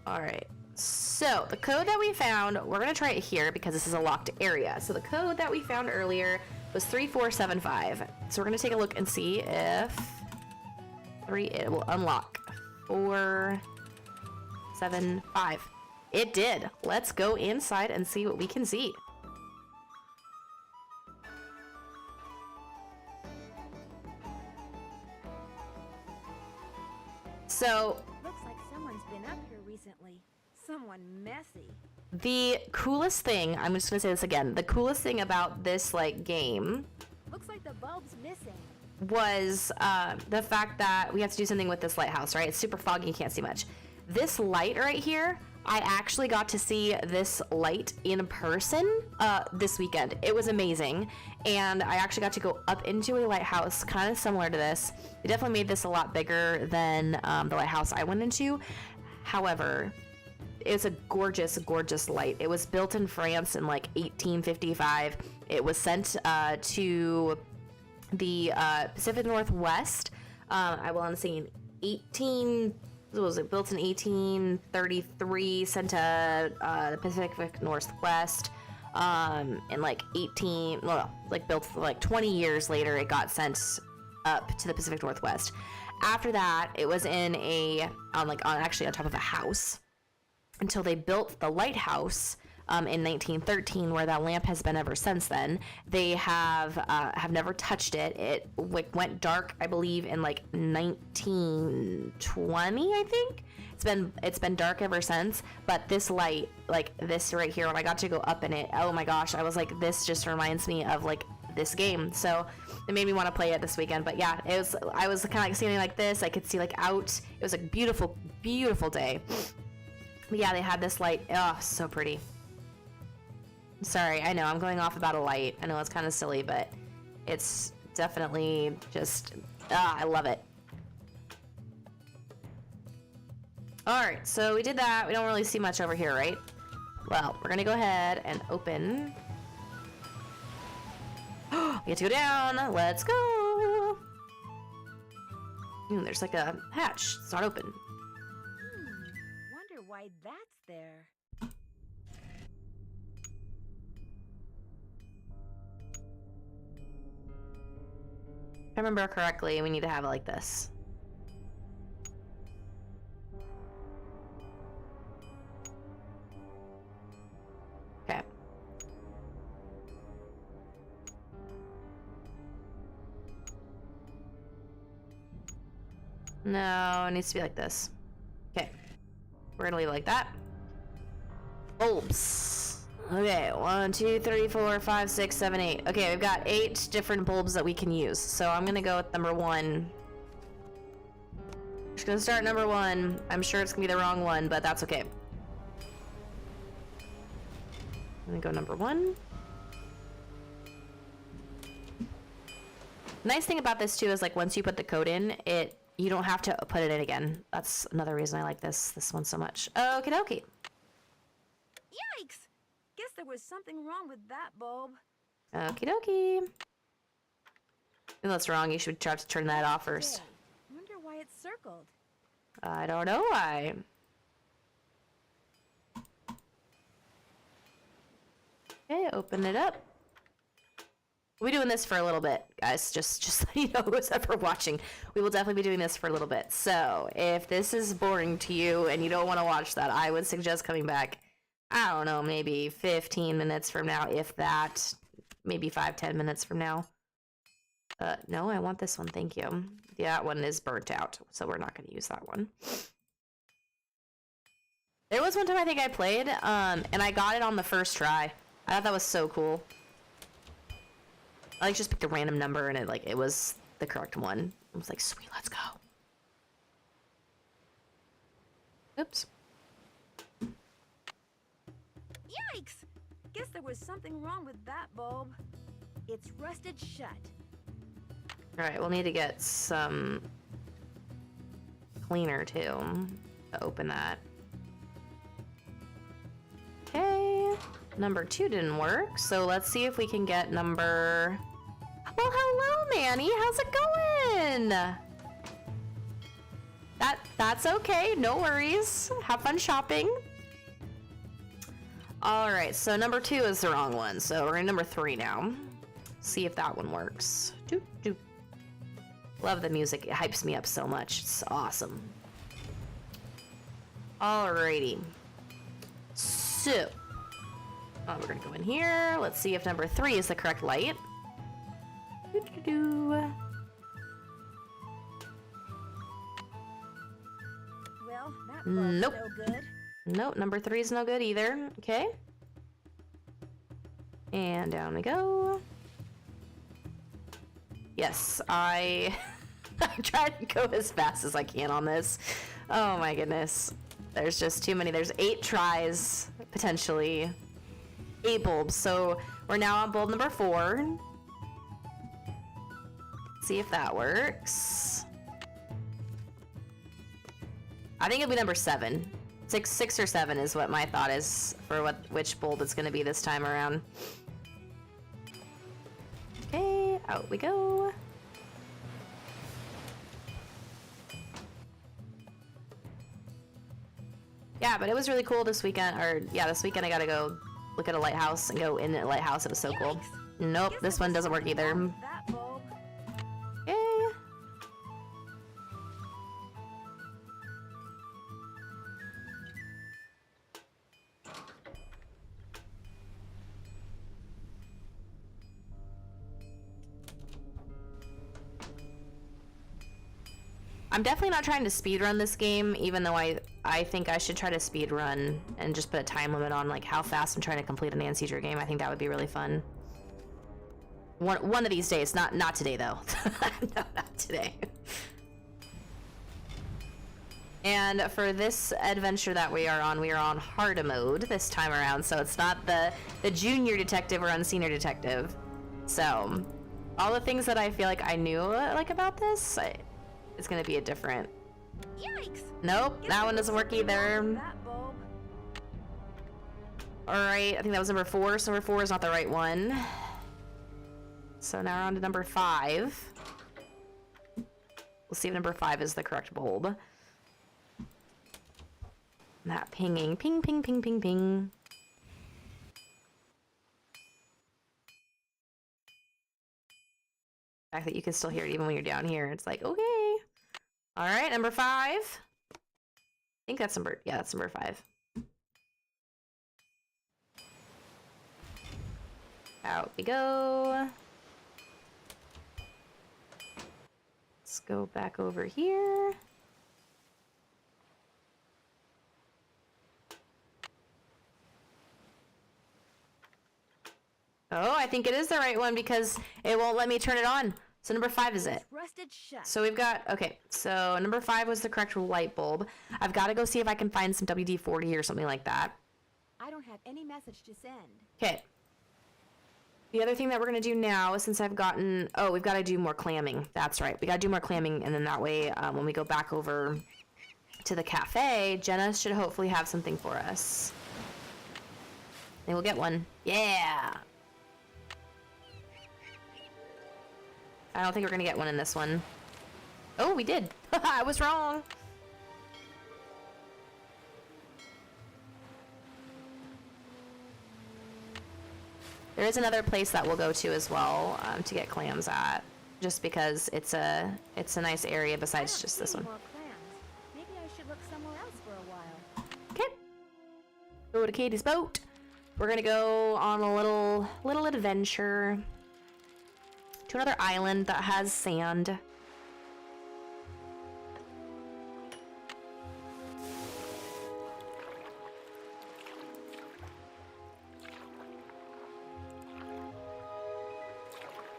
Alright, so the code that we found, we're going to try it here because this is a locked area. So the code that we found earlier was 3475. So we're going to take a look and see if it will unlock. 475. It did. Let's go inside and see what we can see. So Looks like someone's been up here recently. Someone messy. the coolest thing, I'm just gonna say this again, the coolest thing about this like game Looks like the bulb's missing. was the fact that we have to do something with this lighthouse, right? It's super foggy, you can't see much. This light right here, I actually got to see this light in person this weekend. It was amazing, and I actually got to go up into a lighthouse kind of similar to this. They definitely made this a lot bigger than the lighthouse I went into. However, it's a gorgeous, gorgeous light. It was built in France in like 1855. It was sent to the Pacific Northwest. I want to say in built in 1833, sent to the Pacific Northwest. In like built like 20 years later, it got sent up to the Pacific Northwest. After that, it was actually on top of a house until they built the lighthouse in 1913, where that lamp has been ever since then. They have never touched it. It went dark, I believe, in like 1920, I think. It's been dark ever since. But this light, like this right here, when I got to go up in it, oh my gosh, I was like, this just reminds me of like this game. So it made me want to play it this weekend. But yeah, I was kind of like standing like this. I could see like out. It was a beautiful, beautiful day. But yeah, they had this light. Oh, so pretty. Sorry, I know I'm going off about a light. I know it's kind of silly, but It's definitely just, I love it. Alright, so we did that. We don't really see much over here, right? Well, we're gonna go ahead and open. We get to go down. Let's go. There's like a hatch. It's not open. Wonder why that's there. If I remember correctly, we need to have it like this. Okay. No, it needs to be like this. Okay. We're gonna leave it like that. Bulbs. Okay, 1, 2, 3, 4, 5, 6, 7, 8. Okay, we've got 8 different bulbs that we can use. So I'm gonna go with number 1. Just gonna start number 1. I'm sure it's gonna be the wrong one, but that's okay. I'm gonna go number 1. Nice thing about this too is like once you put the code in, you don't have to put it in again. That's another reason I like this one so much. Okie dokie. Yikes! Guess there was something wrong with that bulb. Okie dokie. If that's wrong, you should try to turn that off first. Wonder why it's circled. I don't know why. Okay, open it up. We'll be doing this for a little bit, guys. Just so you know, who's ever watching. We will definitely be doing this for a little bit. So, if this is boring to you and you don't want to watch that, I would suggest coming back, I don't know, maybe 15 minutes from now, if that. Maybe 5-10 minutes from now. No, I want this one, thank you. Yeah, that one is burnt out, so we're not going to use that one. There was one time I think I played, and I got it on the first try. I thought that was so cool. I like just picked a random number and it was the correct one. I was like, sweet, let's go. Oops. Yikes! Guess there was something wrong with that bulb. It's rusted shut. Alright, we'll need to get some cleaner too to open that. Okay. Number 2 didn't work, so let's see if we can get number... Well, hello, Manny. How's it going? That's okay. No worries. Have fun shopping. All right, so number 2 is the wrong one, so we're in number 3 now. See if that one works. Doop, doop. Love the music. It hypes me up so much. It's awesome. Alrighty. So... we're gonna go in here. Let's see if number 3 is the correct light. Well, that bulb's Nope. no good. Nope, number 3 is no good either. Okay. And down we go. Yes, I tried to go as fast as I can on this. Oh my goodness. There's just too many. There's 8 tries, potentially. 8 bulbs, so we're now on bulb number 4. See if that works. I think it'll be number 7. 6 or 7 is what my thought is for which bulb it's gonna be this time around. Okay, out we go. Yeah, but it was really cool this weekend, this weekend I gotta go look at a lighthouse and go in a lighthouse. It was so cool. Nope, this one doesn't work either. That bulb. Okay. I'm definitely not trying to speedrun this game, even though I think I should try to speedrun and just put a time limit on like how fast I'm trying to complete an Anseeger game. I think that would be really fun. One of these days, not today though. No, not today. And for this adventure that we are on hard mode this time around, so it's not the junior detective or unsenior detective. So All the things that I feel like I knew like about this, it's gonna be a different. Yikes! Nope, that one doesn't work either. That bulb. Alright, I think that was number 4, so number 4 is not the right one. So now we're on to number 5. We'll see if number 5 is the correct bulb. That pinging. Ping, ping, ping, ping, ping. The fact that you can still hear it even when you're down here. It's like, okay. Alright, number 5. I think that's number, yeah, that's number 5. Out we go. Let's go back over here. Oh, I think it is the right one because it won't let me turn it on. So number 5 is it. Rusted shut. So we've got, okay, so number 5 was the correct light bulb. I've got to go see if I can find some WD-40 or something like that. I don't have any message to send. Okay. The other thing that we're going to do now is since I've gotten, oh, we've got to do more clamming. That's right. We got to do more clamming, and then that way when we go back over to the cafe, Jenna should hopefully have something for us. Maybe we'll get one. Yeah! I don't think we're going to get one in this one. Oh, we did. I was wrong. There is another place that we'll go to as well to get clams at, just because it's a nice area besides just this one. More clams. Maybe I should look somewhere else for a while. Okay. Go to Katie's boat. We're gonna go on a little adventure to another island that has sand.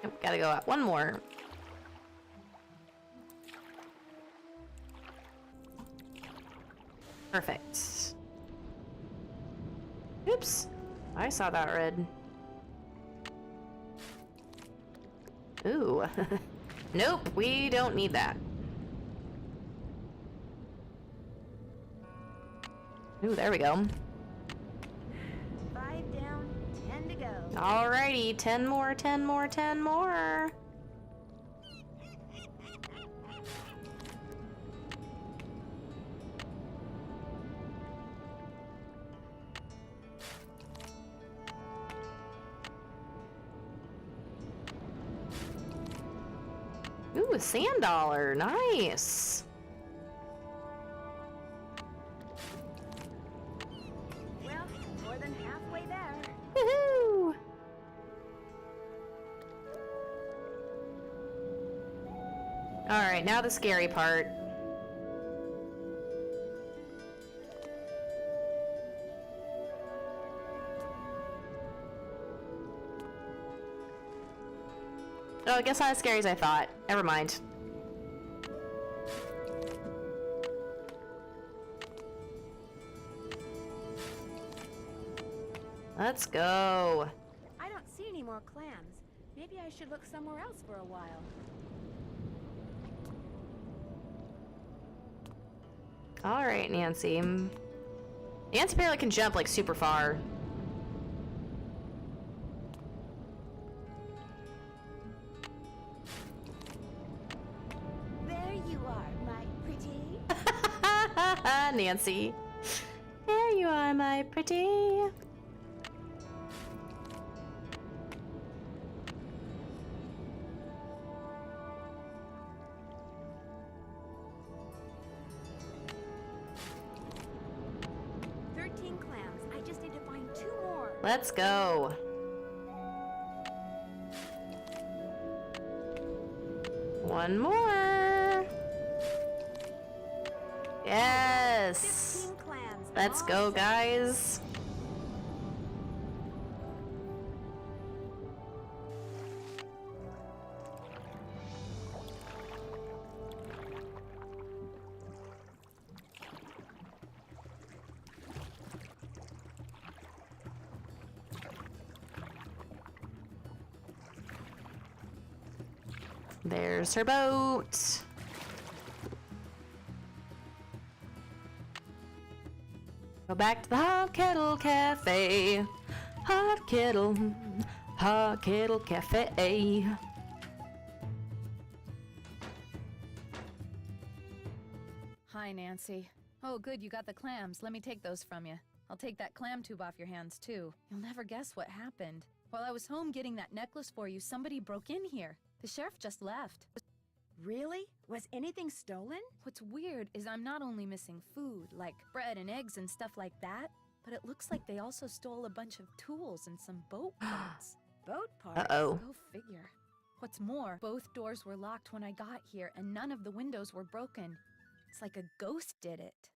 Nope, gotta go out one more. Perfect. Oops. I saw that red. Ooh. Nope, we don't need that. Ooh, there we go. 5 down, 10 to go. Alrighty, 10 more, 10 more, 10 more. Ooh, a sand dollar. Nice. Well, more than halfway there. Woohoo! Alright, now the scary part. Oh, I guess not as scary as I thought. Never mind. Let's go. I don't see any more clams. Maybe I should look somewhere else for a while. Alright, Nancy. Nancy apparently can jump like super far. There you are, my pretty. Nancy. There you are, my pretty. Let's go. One more. Yes. 15 clams. Let's all go, set. guys. There's her boat. Go back to the Hot Kettle Cafe. Hot Kettle Cafe. Hi, Nancy. Oh, good, you got the clams. Let me take those from you. I'll take that clam tube off your hands, too. You'll never guess what happened. While I was home getting that necklace for you, somebody broke in here. The sheriff just left. Really? Was anything stolen? What's weird is I'm not only missing food, like bread and eggs and stuff like that, but it looks like they also stole a bunch of tools and some boat parts. Boat parts? Uh-oh. Go figure. What's more, both doors were locked when I got here, and none of the windows were broken. It's like a ghost did it.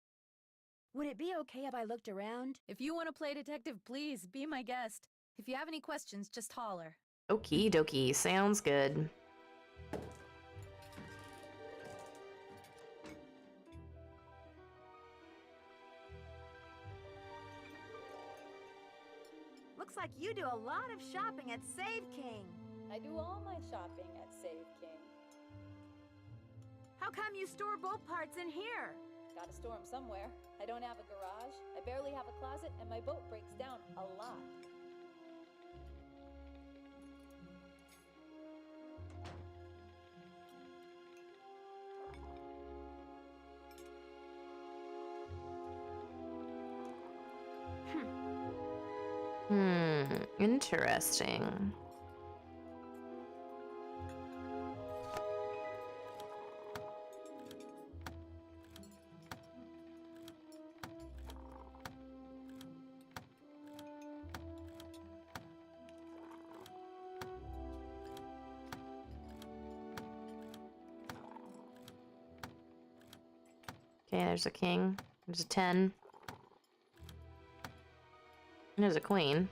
Would it be okay if I looked around? If you want to play detective, please, be my guest. If you have any questions, just holler. Okie dokie. Sounds good. Looks like you do a lot of shopping at Save King. I do all my shopping at Save King. How come you store boat parts in here? Gotta store them somewhere. I don't have a garage, I barely have a closet, and my boat breaks down a lot. Interesting. Okay, there's a king. There's a 10. There's a queen.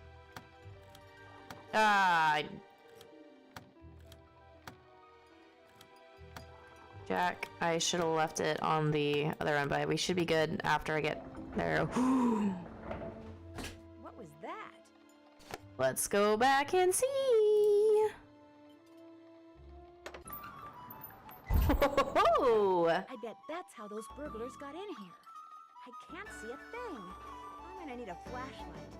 Jack, I should have left it on the other end, but we should be good after I get there. What was that? Let's go back and see. I bet that's how those burglars got in here. I can't see a thing. I'm gonna need a flashlight.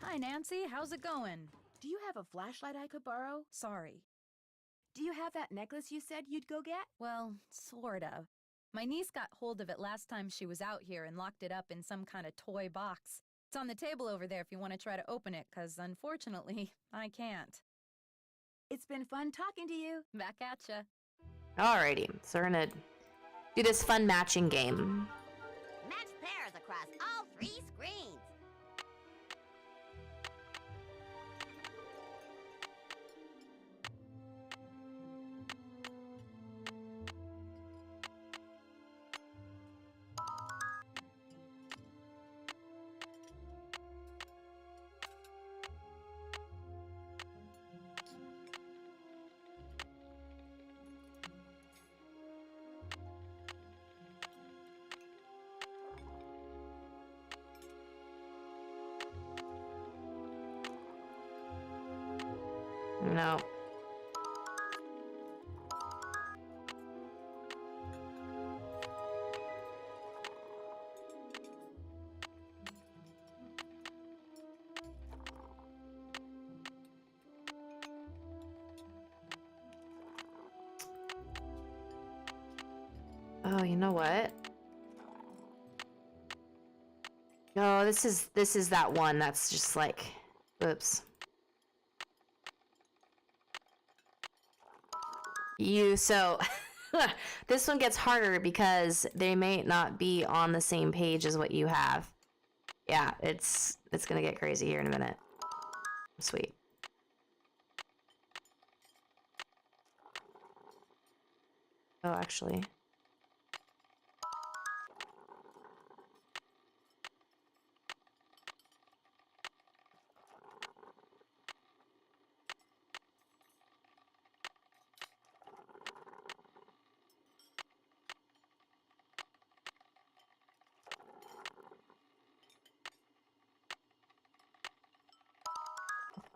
Hi, Nancy. How's it going? Do you have a flashlight I could borrow? Sorry. Do you have that necklace you said you'd go get? Well, sort of. My niece got hold of it last time she was out here and locked it up in some kind of toy box. It's on the table over there if you want to try to open it, because unfortunately, I can't. It's been fun talking to you. Back at ya. Alrighty, so we're gonna do this fun matching game. Match pairs across all 3 screens. No. Oh, you know what? No, this is that one that's just like, oops. So this one gets harder because they may not be on the same page as what you have. Yeah, it's gonna get crazy here in a minute. Sweet. Oh, actually.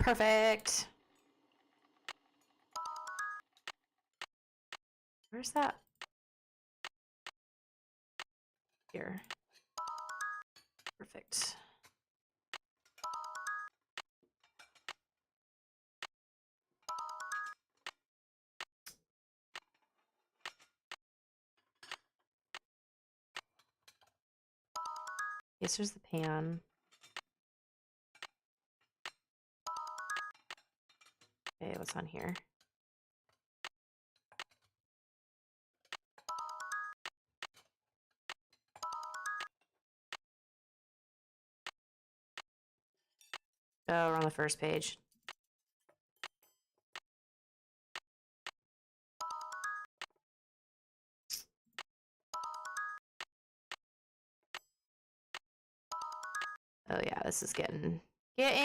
Perfect. Where's that? Here. Perfect. Yes, there's the pan. Okay, what's on here? Oh, we're on the first page. Oh yeah, this is getting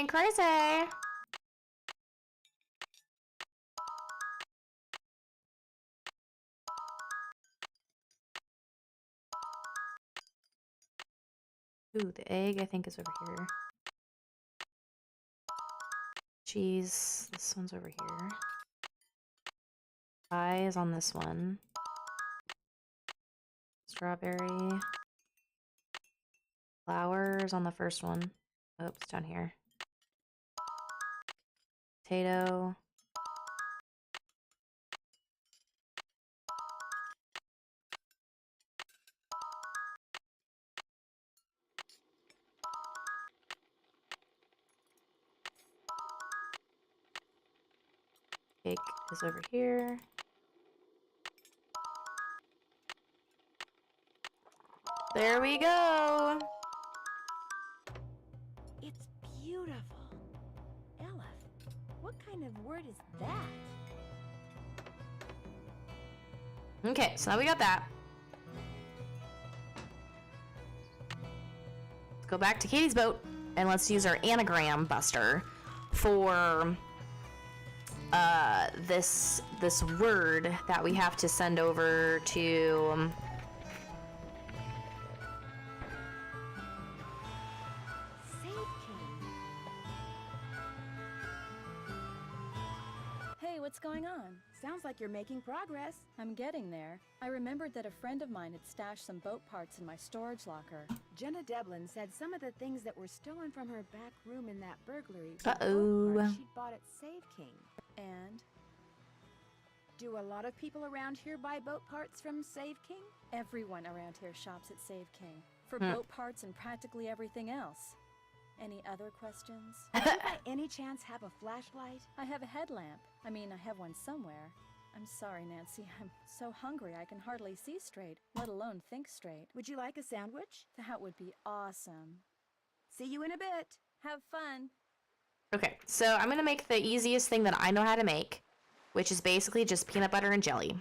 crazy. Ooh, the egg I think is over here. Cheese, this one's over here. Pie is on this one. Strawberry. Flowers on the first one. Oops, down here. Potato. Cake is over here. There we go. It's beautiful. Elif, what kind of word is that? Okay, so now we got that. Let's go back to Katie's boat and let's use our anagram buster for this word that we have to send over to Save King. Hey, what's going on? Sounds like you're making progress. I'm getting there. I remembered that a friend of mine had stashed some boat parts in my storage locker. Jenna Devlin said some of the things that were stolen from her back room in that burglary were Uh-oh. boat parts she'd bought at Save King. And Do a lot of people around here buy boat parts from Save King? everyone around here shops at Save King for boat parts and practically everything else. Any other questions? Do you by any chance have a flashlight? I have a headlamp. I mean, I have one somewhere. I'm sorry, Nancy. I'm so hungry I can hardly see straight, let alone think straight. Would you like a sandwich? That would be awesome. See you in a bit. Have fun. Okay, so I'm gonna make the easiest thing that I know how to make, which is basically just peanut butter and jelly.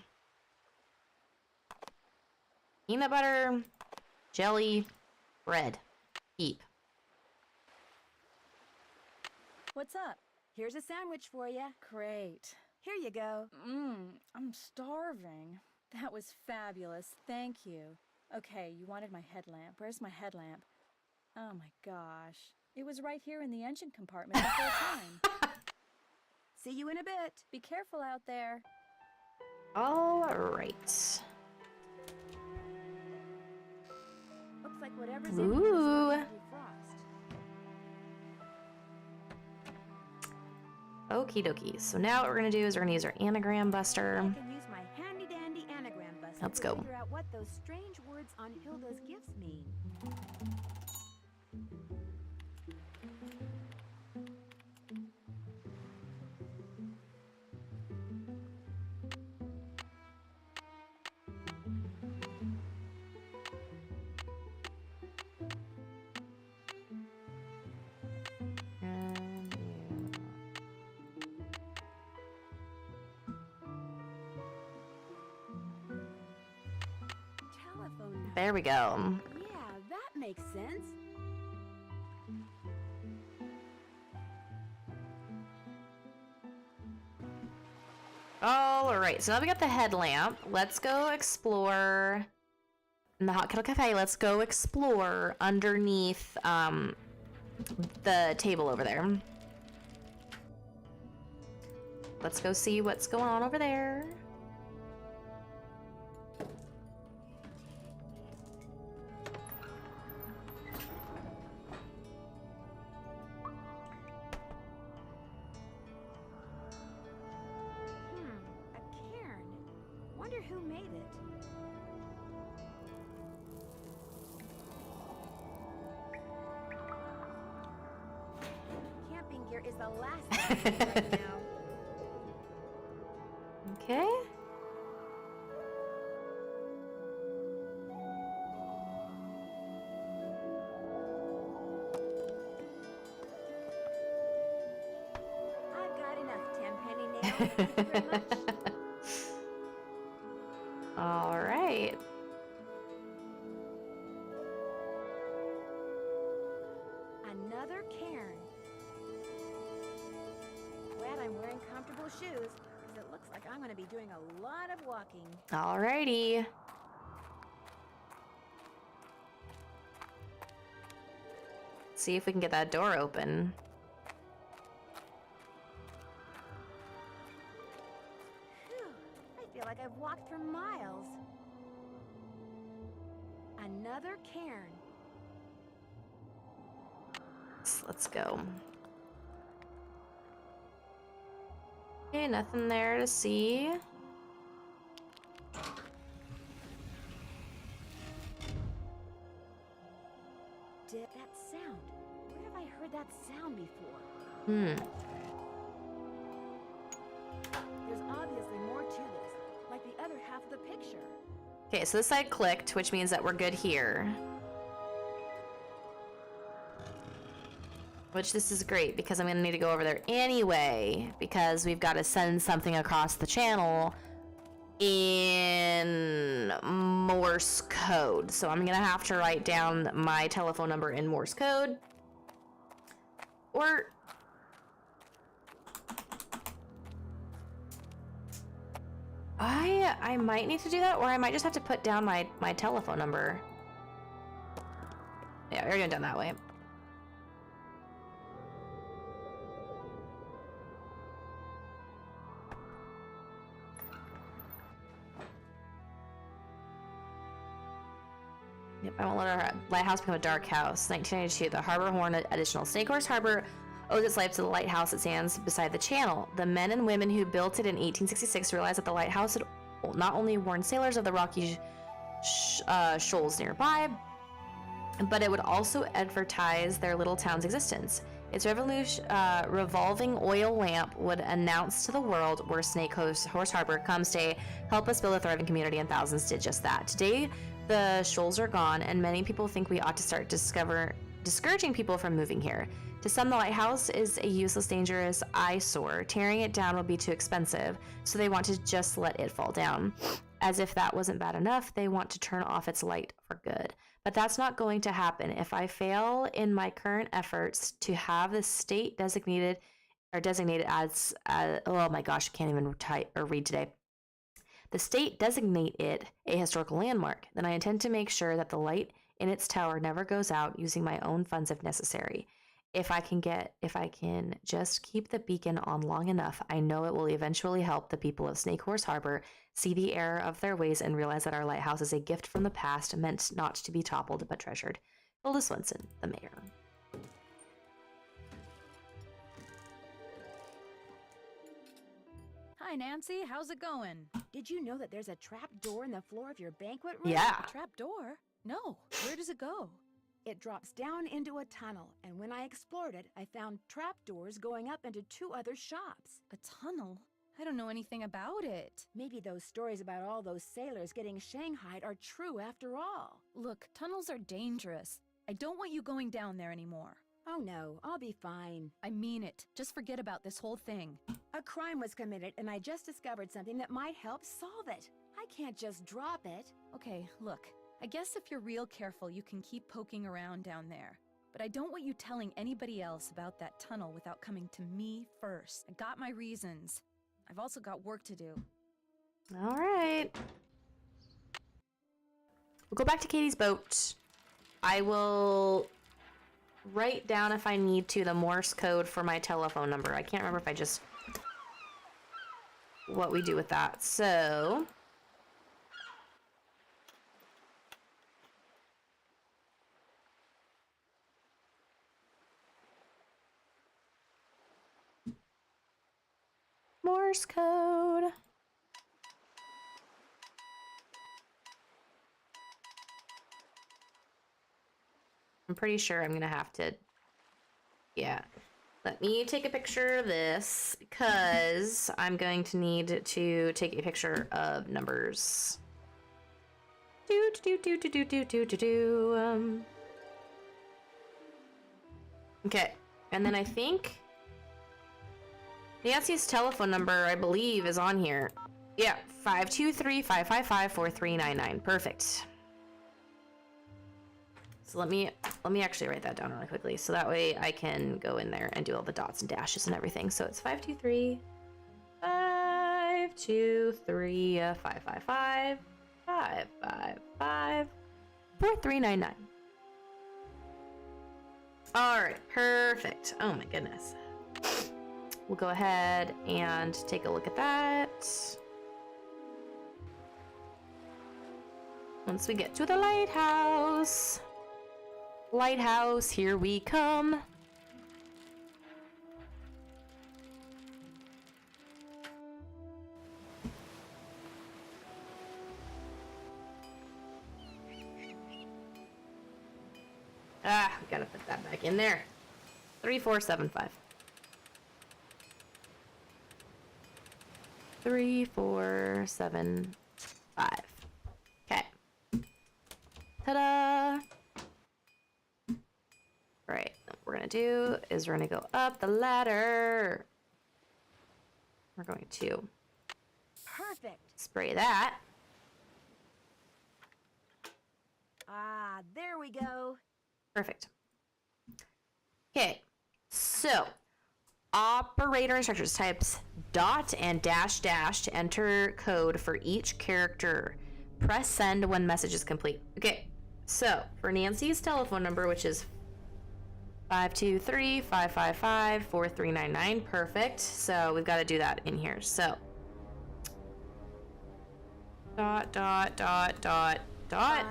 Peanut butter, jelly, bread. Heap. What's up? Here's a sandwich for you. Great. Here you go. I'm starving. That was fabulous. Thank you. Okay, you wanted my headlamp. Where's my headlamp? Oh my gosh. It was right here in the engine compartment the whole time. See you in a bit. Be careful out there. All right. Looks like whatever's in here is Ooh. going to defrost. Okie dokie. So now what we're gonna do is we're gonna use our anagram buster. I can use my handy dandy anagram buster Let's to go. figure out what those strange words on Hilda's gifts mean. Telephone number. There we go. Yeah, that makes sense. All right, so now we got the headlamp. Let's go explore in the Hot Kettle Cafe. Let's go explore underneath the table over there. let's go see what's going on over there. A cairn. Wonder who made it. Camping gear is the last thing I need right now. Okay. I've got enough 10-penny nails. Thank you very much. All right. Another cairn. Glad I'm wearing comfortable shoes, because it looks like I'm going to be doing a lot of walking. Alrighty. See if we can get that door open. Phew, I feel like I've walked for miles. Another cairn. Let's go. Okay, nothing there to see. That sound. Where have I heard that sound before? There's obviously more to this, like the other half of the picture. Okay, so this side clicked, which means that we're good here. Which this is great because I'm gonna need to go over there anyway, because we've got to send something across the channel in Morse code. So I'm gonna have to write down my telephone number in Morse code. Or I might need to do that, or I might just have to put down my telephone number. Yeah, we're going down that way. Yep, I won't let our lighthouse become a dark house. 1992, the Harbor Horn additional. Snake Horse Harbor owes its life to the lighthouse that stands beside the channel. The men and women who built it in 1866 realized that the lighthouse had not only warned sailors of the rocky shoals nearby, but it would also advertise their little town's existence. Its revolving oil lamp would announce to the world where Snake Horse Harbor, come stay, help us build a thriving community, and thousands did just that. Today, the shoals are gone, and many people think we ought to start discouraging people from moving here. To some, the lighthouse is a useless, dangerous eyesore. Tearing it down will be too expensive, so they want to just let it fall down. As if that wasn't bad enough, they want to turn off its light for good. But that's not going to happen. If I fail in my current efforts to have the state designated as, oh my gosh, I can't even type or read today. The state designate it a historical landmark, then I intend to make sure that the light in its tower never goes out, using my own funds if necessary. If I can just keep the beacon on long enough, I know it will eventually help the people of Snake Horse Harbor see the error of their ways and realize that our lighthouse is a gift from the past, meant not to be toppled but treasured. Hilda Swenson, the mayor. Hi, Nancy. How's it going? Did you know that there's a trap door in the floor of your banquet room? Yeah. A trap door? No. Where does it go? It drops down into a tunnel, and when I explored it, I found trap doors going up into 2 other shops. A tunnel? I don't know anything about it. Maybe those stories about all those sailors getting shanghaied are true after all. Look, tunnels are dangerous. I don't want you going down there anymore. Oh no, I'll be fine. I mean it. Just forget about this whole thing. A crime was committed, and I just discovered something that might help solve it. I can't just drop it. Okay, look. I guess if you're real careful, you can keep poking around down there. But I don't want you telling anybody else about that tunnel without coming to me first. I got my reasons. I've also got work to do. All right. We'll go back to Katie's boat. I will write down, if I need to, the Morse code for my telephone number. I can't remember if I just what we do with that. So Morse code. I'm pretty sure I'm gonna have to, yeah. Let me take a picture of this because I'm going to need to take a picture of numbers. Okay, and then I think Nancy's telephone number, I believe, is on here. Yeah, 523-555-4399. Perfect. So let me actually write that down really quickly, so that way I can go in there and do all the dots and dashes and everything. So it's 523-555-555-4399. All right, perfect. Oh my goodness. We'll go ahead and take a look at that. Once we get to the lighthouse. Lighthouse, here we come. Ah, we gotta put that back in there. 3475. 3475. Okay. Ta-da! Right, what we're gonna do is we're gonna go up the ladder. We're going to Perfect. spray that. Ah, there we go. Perfect. Okay, so operator instructions types dot and dash dash to enter code for each character. Press send when message is complete. Okay, so for Nancy's telephone number, which is 523-555-4399. Perfect. So we've got to do that in here. So dot dot dot dot dot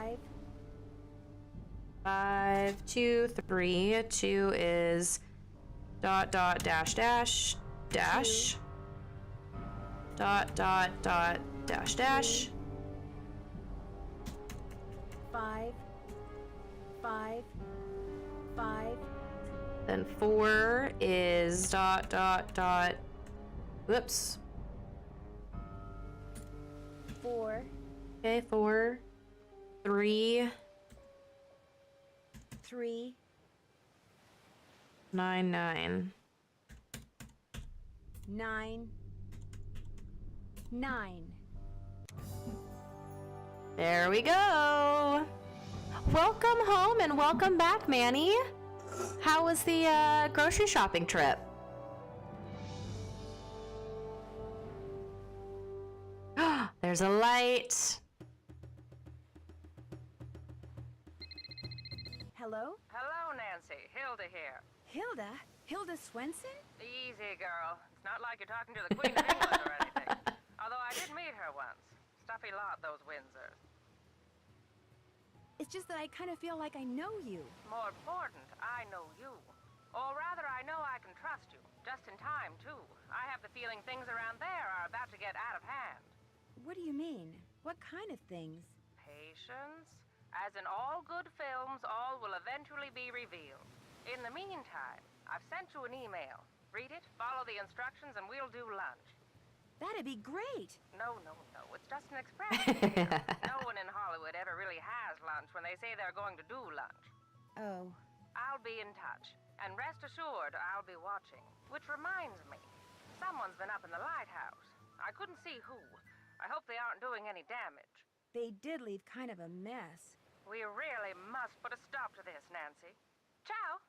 523. 2 is dot dot dash dash dash dot dot dot dash dash 5 5 5. Then 4 is dot dot dot. Whoops. 4 Okay, 4 3 3 9 9. 9 9. There we go. Welcome home and welcome back, Manny. How was the grocery shopping trip? There's a light. Hello? Hello, Nancy. Hilda here. Hilda? Hilda Swenson? Easy, girl. It's not like you're talking to the Queen of England or anything. Although I did meet her once. Stuffy lot, those Windsors. It's just that I kind of feel like I know you. More important, I know you. Or rather, I know I can trust you. Just in time, too. I have the feeling things around there are about to get out of hand. What do you mean? What kind of things? Patience. As in all good films, all will eventually be revealed. In the meantime, I've sent you an email. Read it, follow the instructions, and we'll do lunch. That'd be great. No. It's just an expression. No one in Hollywood ever really has lunch when they say they're going to do lunch. Oh. I'll be in touch. And rest assured, I'll be watching. Which reminds me, someone's been up in the lighthouse. I couldn't see who. I hope they aren't doing any damage. They did leave kind of a mess. We really must put a stop to this, Nancy. Ciao.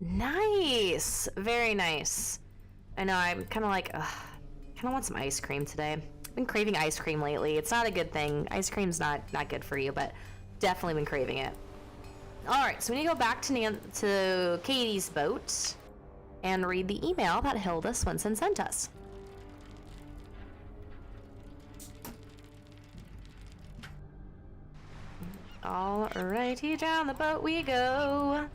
Nice. Very nice. I know, I'm kind of like, kind of want some ice cream today. I've been craving ice cream lately. It's not a good thing. Ice cream's not good for you, but definitely been craving it. All right, so we need to go back to Katie's boat and read the email that Hilda Swenson sent us. Alrighty, down the boat we go.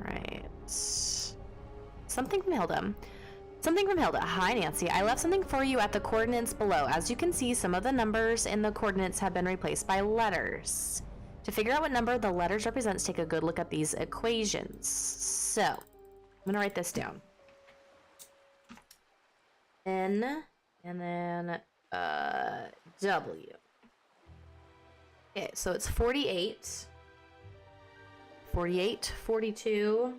Alright. Something from Hilda. Something from Hilda. Hi, Nancy. I left something for you at the coordinates below. As you can see, some of the numbers in the coordinates have been replaced by letters. To figure out what number the letters represent, take a good look at these equations. So, I'm going to write this down. N, and then W. Okay, so it's 48. 48, 42,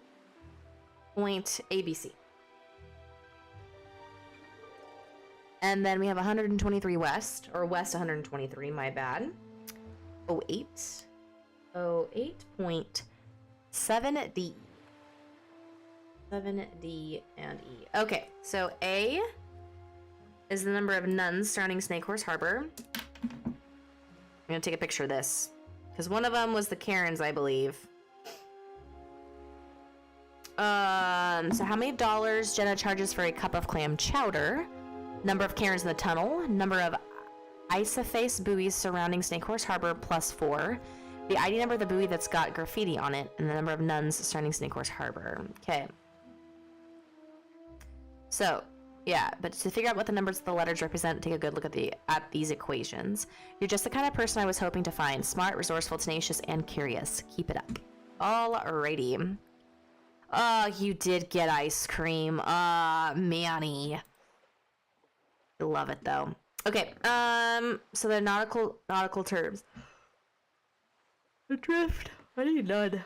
point ABC. And then we have 123 west, or west 123, my bad. 08. 08.7D. 7D and E. Okay, so A is the number of nuns surrounding Snake Horse Harbor. I'm gonna take a picture of this, because one of them was the Karens, I believe. So how many dollars Jenna charges for a cup of clam chowder? Number of Karens in the tunnel. Number of isoface buoys surrounding Snake Horse Harbor +4. The ID number of the buoy that's got graffiti on it, and the number of nuns surrounding Snake Horse Harbor. Okay. So, yeah, but to figure out what the numbers of the letters represent, take a good look at these equations. You're just the kind of person I was hoping to find. Smart, resourceful, tenacious, and curious. Keep it up. Alrighty. Oh, you did get ice cream. Manny. I love it though. Okay, so the nautical terms. Adrift. I need none.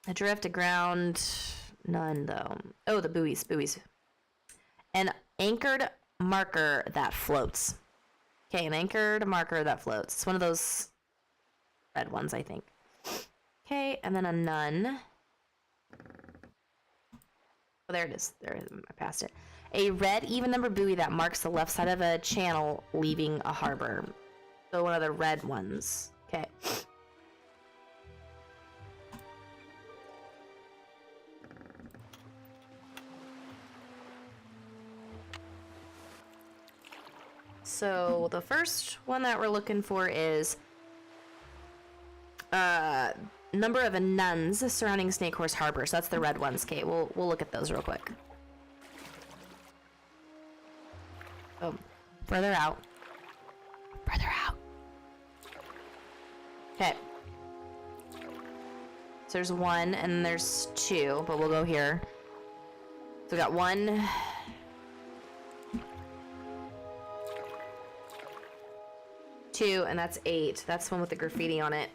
Adrift, aground, none though. Oh, the buoys. An anchored marker that floats. Okay, an anchored marker that floats. It's one of those red ones, I think. Okay, and then a nun. Oh, there it is. There, I passed it. A red even number buoy that marks the left side of a channel leaving a harbor. So one of the red ones. Okay. So the first one that we're looking for is number of nuns surrounding Snake Horse Harbor. So that's the red ones. Okay, we'll look at those real quick. Oh, further out. Further out. Okay. So there's one and there's two, but we'll go here. So we got 1, 2, and that's 8. That's the one with the graffiti on it.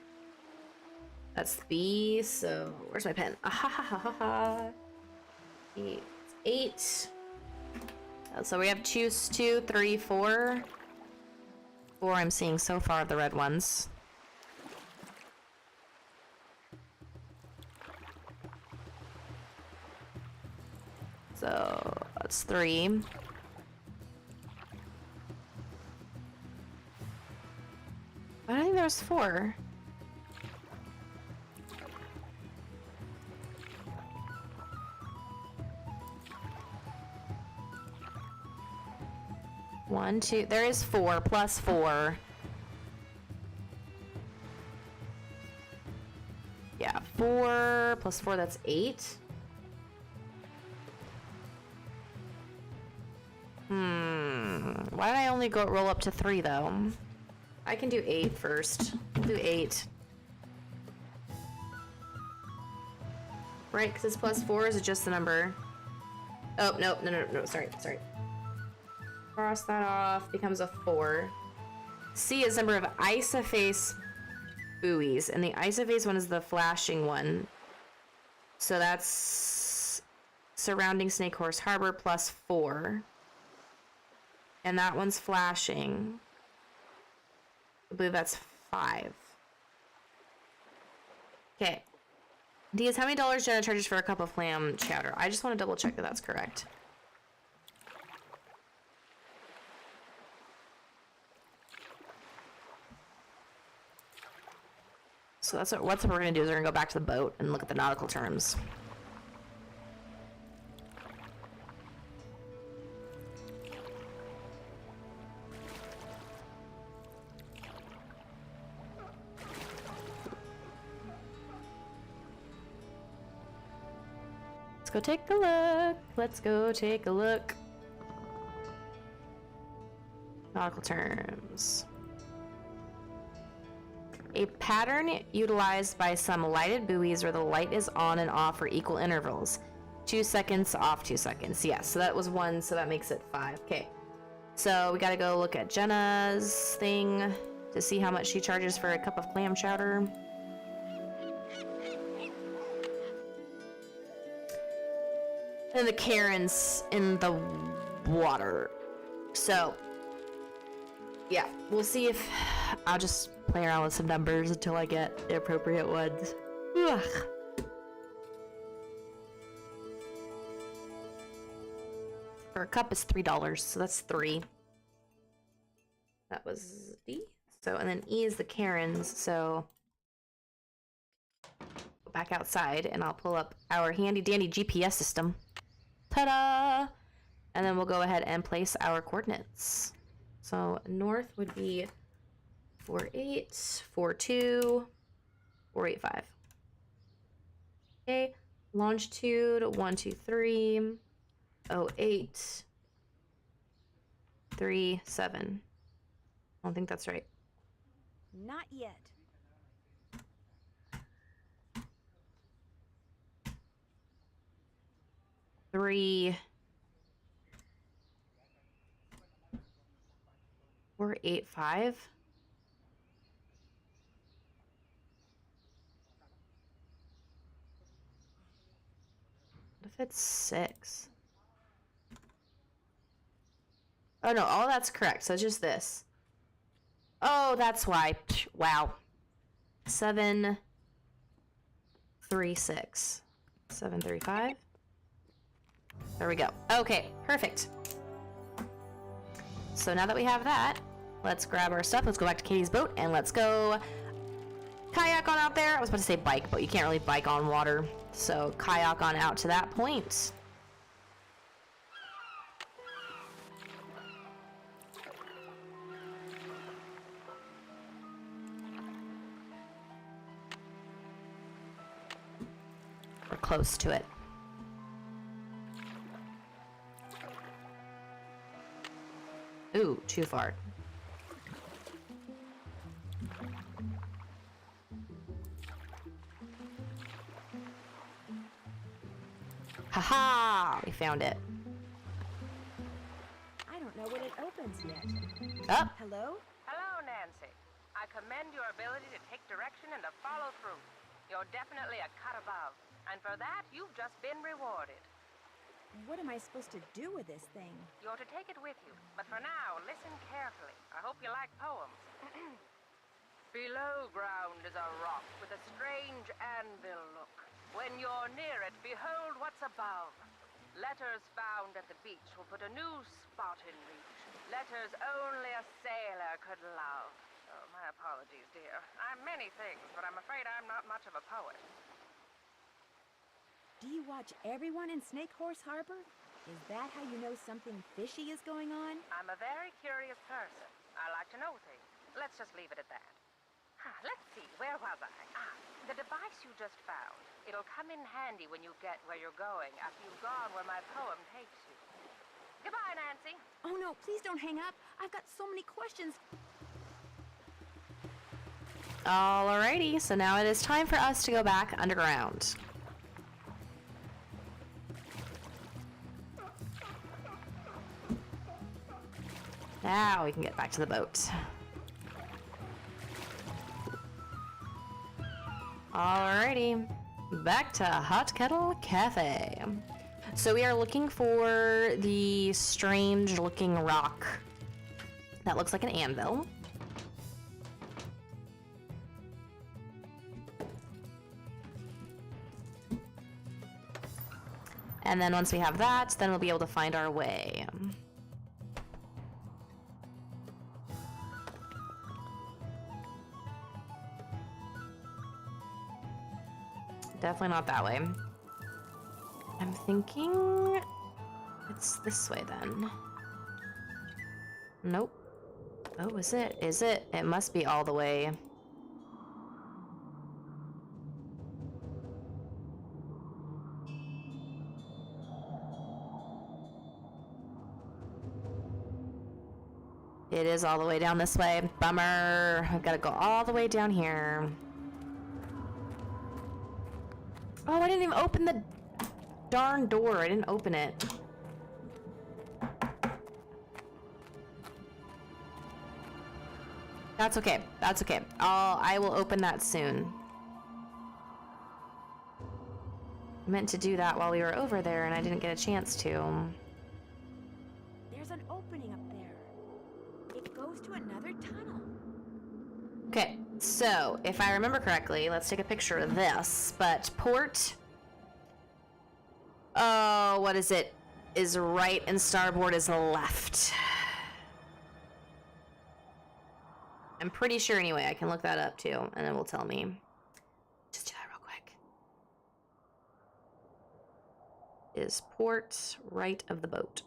That's B, so where's my pen? Ah, ha, ha, ha, ha, ha. 8. So we have 2, 3, 4. 4 I'm seeing so far of the red ones. So that's 3. I don't think there was 4. One, two. There is 4 plus 4. Yeah, 4 plus 4. That's 8. Why did I only roll up to 3 though? I can do 8 first. I'll do 8. Right, because it's plus 4. Is it just the number? Oh, no. Sorry. Cross that off. Becomes a 4. C is number of isoface buoys. And the isoface one is the flashing one. So that's surrounding Snake Horse Harbor plus 4. And that one's flashing. I believe that's 5. Okay. D is how many dollars Jenna charges for a cup of clam chowder? I just want to double check that that's correct. So that's what we're gonna do is we're gonna go back to the boat and look at the nautical terms. Let's go take a look. Let's go take a look. Nautical terms. A pattern utilized by some lighted buoys where the light is on and off for equal intervals. 2 seconds, off 2 seconds. Yes, so that was 1, so that makes it 5. Okay. So we gotta go look at Jenna's thing to see how much she charges for a cup of clam chowder. And the Karen's in the water. So, yeah, we'll see if I'll just play around with some numbers until I get the appropriate ones. Ugh. For a cup is $3, so that's 3. That was D. So, and then E is the Karen's, so go back outside and I'll pull up our handy dandy GPS system. Ta-da! And then we'll go ahead and place our coordinates. So north would be 48, 42, 485. Okay, longitude 123, 08, 37. I don't think that's right. Not yet. Three, 485. What if it's 6? Oh no, all that's correct. So just this. Oh, that's why. Wow. 736. 735. There we go. Okay, perfect. So now that we have that, let's grab our stuff. Let's go back to Katie's boat and let's go kayak on out there. I was about to say bike, but you can't really bike on water. So kayak on out to that point. We're close to it. Ooh, too far. Haha! We found it. I don't know when it opens yet. Up. Hello? Hello, Nancy. I commend your ability to take direction and to follow through. You're definitely a cut above. And for that, you've just been rewarded. What am I supposed to do with this thing? You're to take it with you. But for now, listen carefully. I hope you like poems. Below ground is a rock with a strange anvil look. When you're near it, behold what's above. Letters found at the beach will put a new spot in reach. Letters only a sailor could love. Oh, my apologies, dear. I'm many things, but I'm afraid I'm not much of a poet. Do you watch everyone in Snake Horse Harbor? Is that how you know something fishy is going on? I'm a very curious person. I like to know things. Let's just leave it at that. Let's see, where was I? The device you just found. It'll come in handy when you get where you're going after you've gone where my poem takes you. Goodbye, Nancy. Oh no, please don't hang up. I've got so many questions. Alrighty, so now it is time for us to go back underground. Now we can get back to the boat. Alrighty, back to Hot Kettle Cafe. So we are looking for the strange looking rock that looks like an anvil. And then once we have that, then we'll be able to find our way. Definitely not that way. I'm thinking it's this way then. Nope. Oh, is it? Is it? It must be all the way. It is all the way down this way. Bummer. I've got to go all the way down here. Oh, I didn't even open the darn door. I didn't open it. That's okay. That's okay. I will open that soon. I meant to do that while we were over there, and I didn't get a chance to. There's an opening up there. It goes to another tunnel. Okay, so if I remember correctly, let's take a picture of this. But port, oh, what is it? Is right and starboard is left. I'm pretty sure anyway. I can look that up too, and it will tell me. Just do that real quick. Is port right of the boat?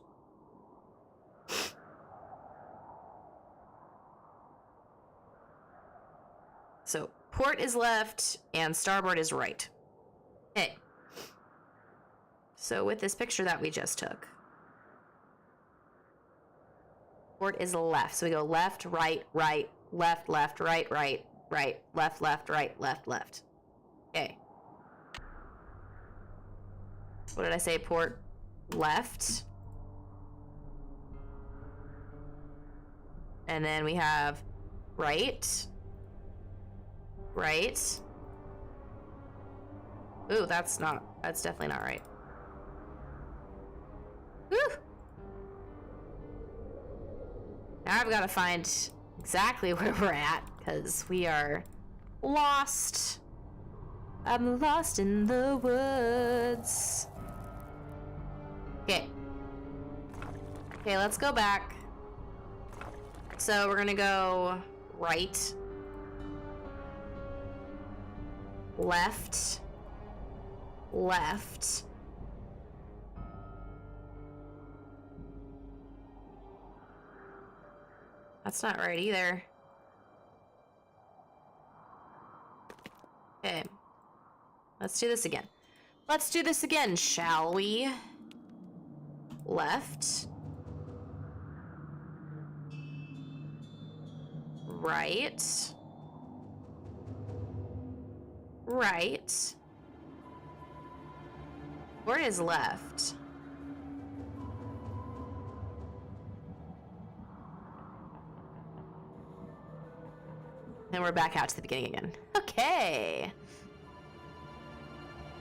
So port is left and starboard is right. Okay. So with this picture that we just took, port is left. So we go left, right, right, left, left, right, right, right, left, left, right, left, left. Okay. What did I say? Port left. And then we have right. Right. Ooh, that's definitely not right. Whew. Now I've got to find exactly where we're at, because we are lost. I'm lost in the woods. Okay. Okay, let's go back. So we're gonna go right. Left. Left. That's not right either. Okay. Let's do this again. Let's do this again, shall we? Left. Right. Right. Where is left? And we're back out to the beginning again. Okay.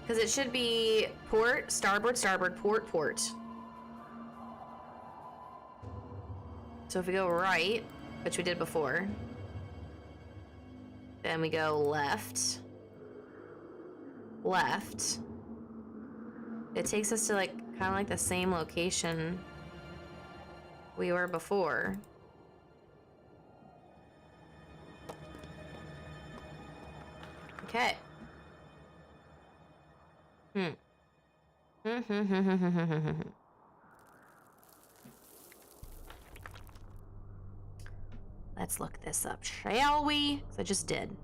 Because it should be port, starboard, starboard, port, port. So if we go right, which we did before, then we go left, left. It takes us to like kind of like the same location we were before. Okay. Let's look this up, shall we? 'Cause I just did.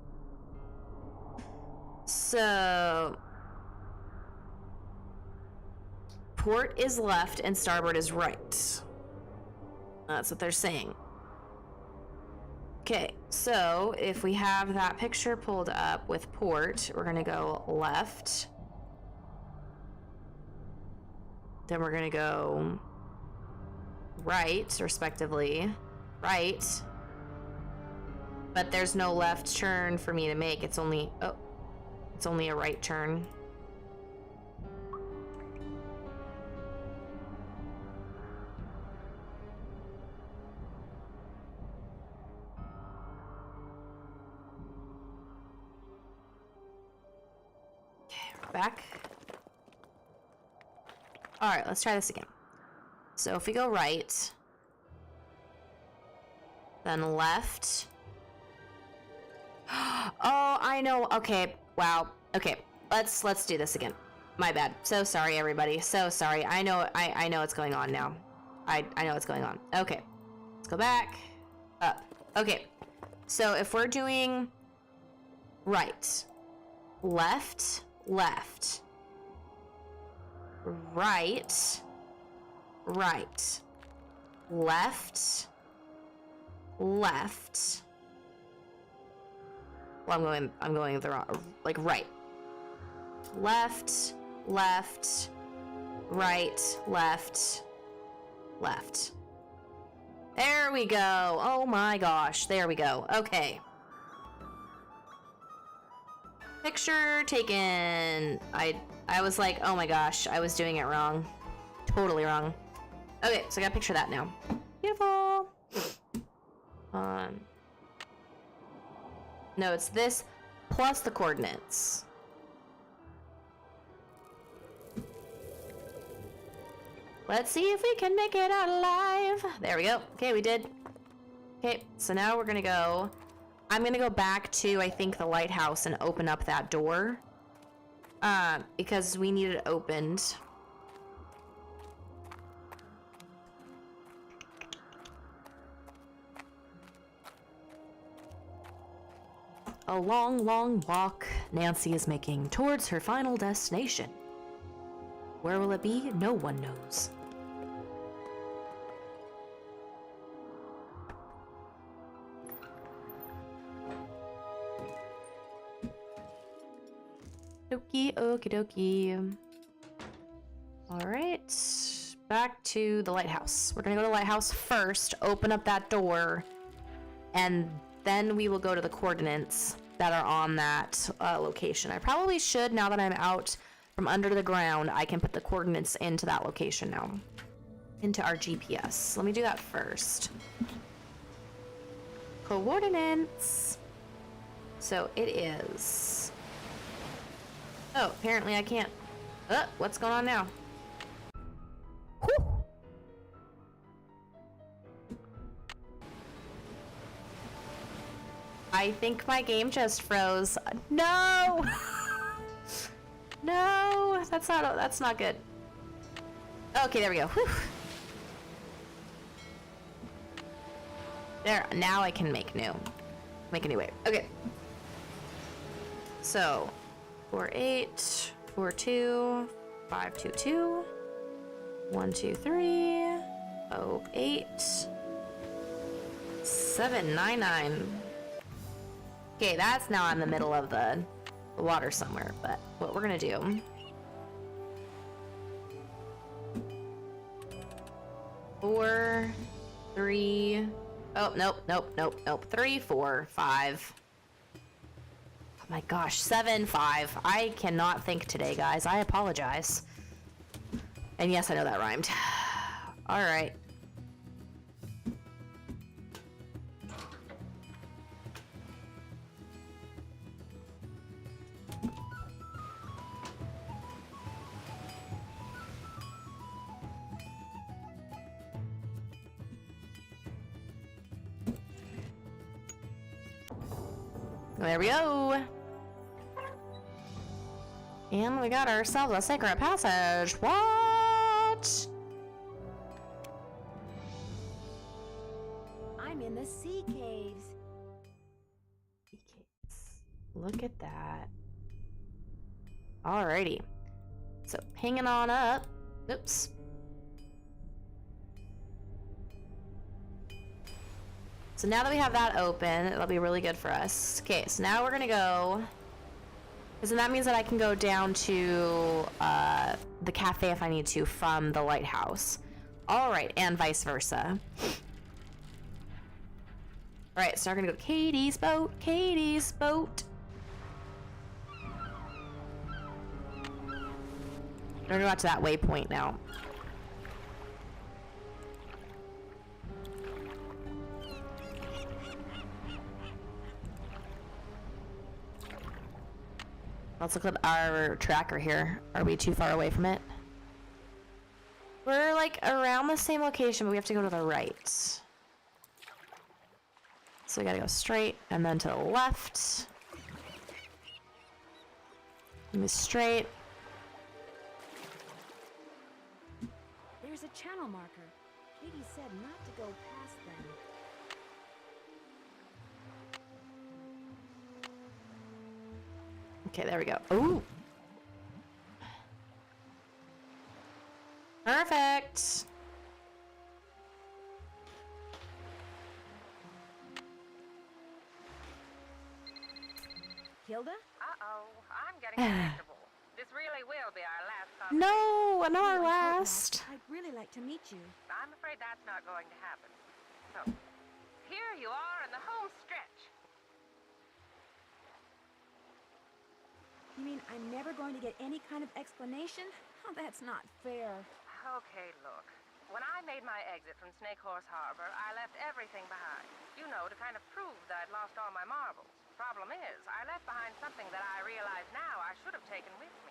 So, port is left and starboard is right. That's what they're saying. Okay, so if we have that picture pulled up with port, we're gonna go left. Then we're gonna go right, respectively. Right. But there's no left turn for me to make. It's only a right turn. Okay, we're back. All right, let's try this again. So if we go right, then left. Oh, I know. Okay. Wow. Okay. Let's do this again. My bad. So sorry, everybody. So sorry. I know what's going on now. I know what's going on. Okay. Let's go back. Up. Okay. So if we're doing right, left, left, right, right, left, left. Well, I'm going the wrong, like right. Left, left, right, left, left. There we go. Oh my gosh, there we go. Okay. Picture taken. I was like, oh my gosh, I was doing it wrong. Totally wrong. Okay, so I gotta picture that now. Beautiful. No, it's this plus the coordinates. Let's see if we can make it out alive. There we go. Okay, we did. Okay, so now we're gonna go. I'm gonna go back to, I think, the lighthouse and open up that door. Because we need it opened. A long, long walk Nancy is making towards her final destination. Where will it be? No one knows. Okie dokie. Alright. Back to the lighthouse. We're gonna go to the lighthouse first, open up that door, and then we will go to the coordinates that are on that location. I probably should, now that I'm out from under the ground, I can put the coordinates into that location now. Into our GPS. Let me do that first. Coordinates. So it is... Oh, apparently I can't. What's going on now? Whew. I think my game just froze. No! No, that's not good. Okay, there we go. Whew. There, now I can make a new wave. Okay. So 48, 42, 522, 123, 08, 799. Okay, that's now in the middle of the water somewhere, but what we're gonna do. Four, three, oh, nope. 3, 4, 5. Oh my gosh, 7, 5. I cannot think today, guys. I apologize. And yes, I know that rhymed. All right. There we go. And we got ourselves a secret passage. What? I'm in the sea caves. Sea caves. Look at that. Alrighty. So pinging on up. Oops. So now that we have that open, it'll be really good for us. Okay, so now we're gonna go, because then that means that I can go down to the cafe if I need to from the lighthouse. All right, and vice versa. All right, so we're gonna go Katie's boat, Katie's boat. We're gonna go out to that waypoint now. Let's look at our tracker here. Are we too far away from it? We're like around the same location, but we have to go to the right. So we gotta go straight and then to the left. Move straight. There's a channel marker. Katie said not to go past them. Okay, there we go. Ooh. Perfect. Hilda? Uh-oh, I'm getting predictable. This really will be our last conversation. No, not our Oh, I hope not. last. I'd really like to meet you. I'm afraid that's not going to happen. So, here you are in the home stretch. You mean I'm never going to get any kind of explanation? Oh, that's not fair. Okay, look. When I made my exit from Snake Horse Harbor, I left everything behind. You know, to kind of prove that I'd lost all my marbles. Problem is, I left behind something that I realize now I should have taken with me.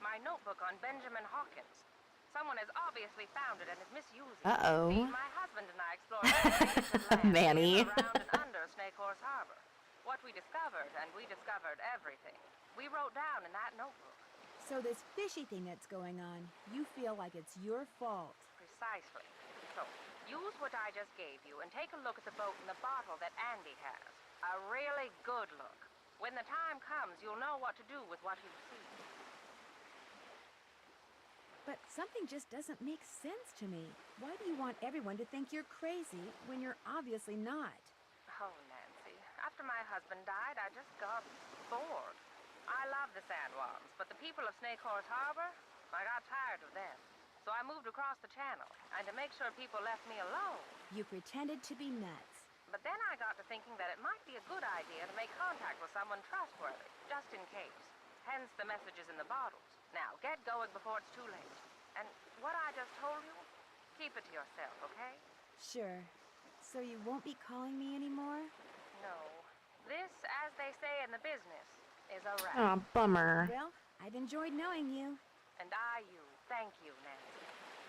My notebook on Benjamin Hawkins. Someone has obviously found it and is misusing it. Uh-oh. See, my husband and I explored every inch of land Manny. in, around, and under Snake Horse Harbor. What we discovered, and we discovered everything, we wrote down in that notebook. So this fishy thing that's going on, you feel like it's your fault. Precisely. So, use what I just gave you and take a look at the boat and the bottle that Andy has. A really good look. When the time comes, you'll know what to do with what you see. But something just doesn't make sense to me. Why do you want everyone to think you're crazy when you're obviously not? Oh, Nancy. After my husband died, I just got bored. I love the San Juans, but the people of Snake Horse Harbor, I got tired of them. So I moved across the channel, and to make sure people left me alone. You pretended to be nuts. But then I got to thinking that it might be a good idea to make contact with someone trustworthy, just in case. Hence the messages in the bottles. Now, get going before it's too late. And what I just told you, keep it to yourself, okay? Sure. So you won't be calling me anymore? No. This, as they say in the business, is a wrap. Aw, bummer. Well, I've enjoyed knowing you. And I you. Thank you, Nancy.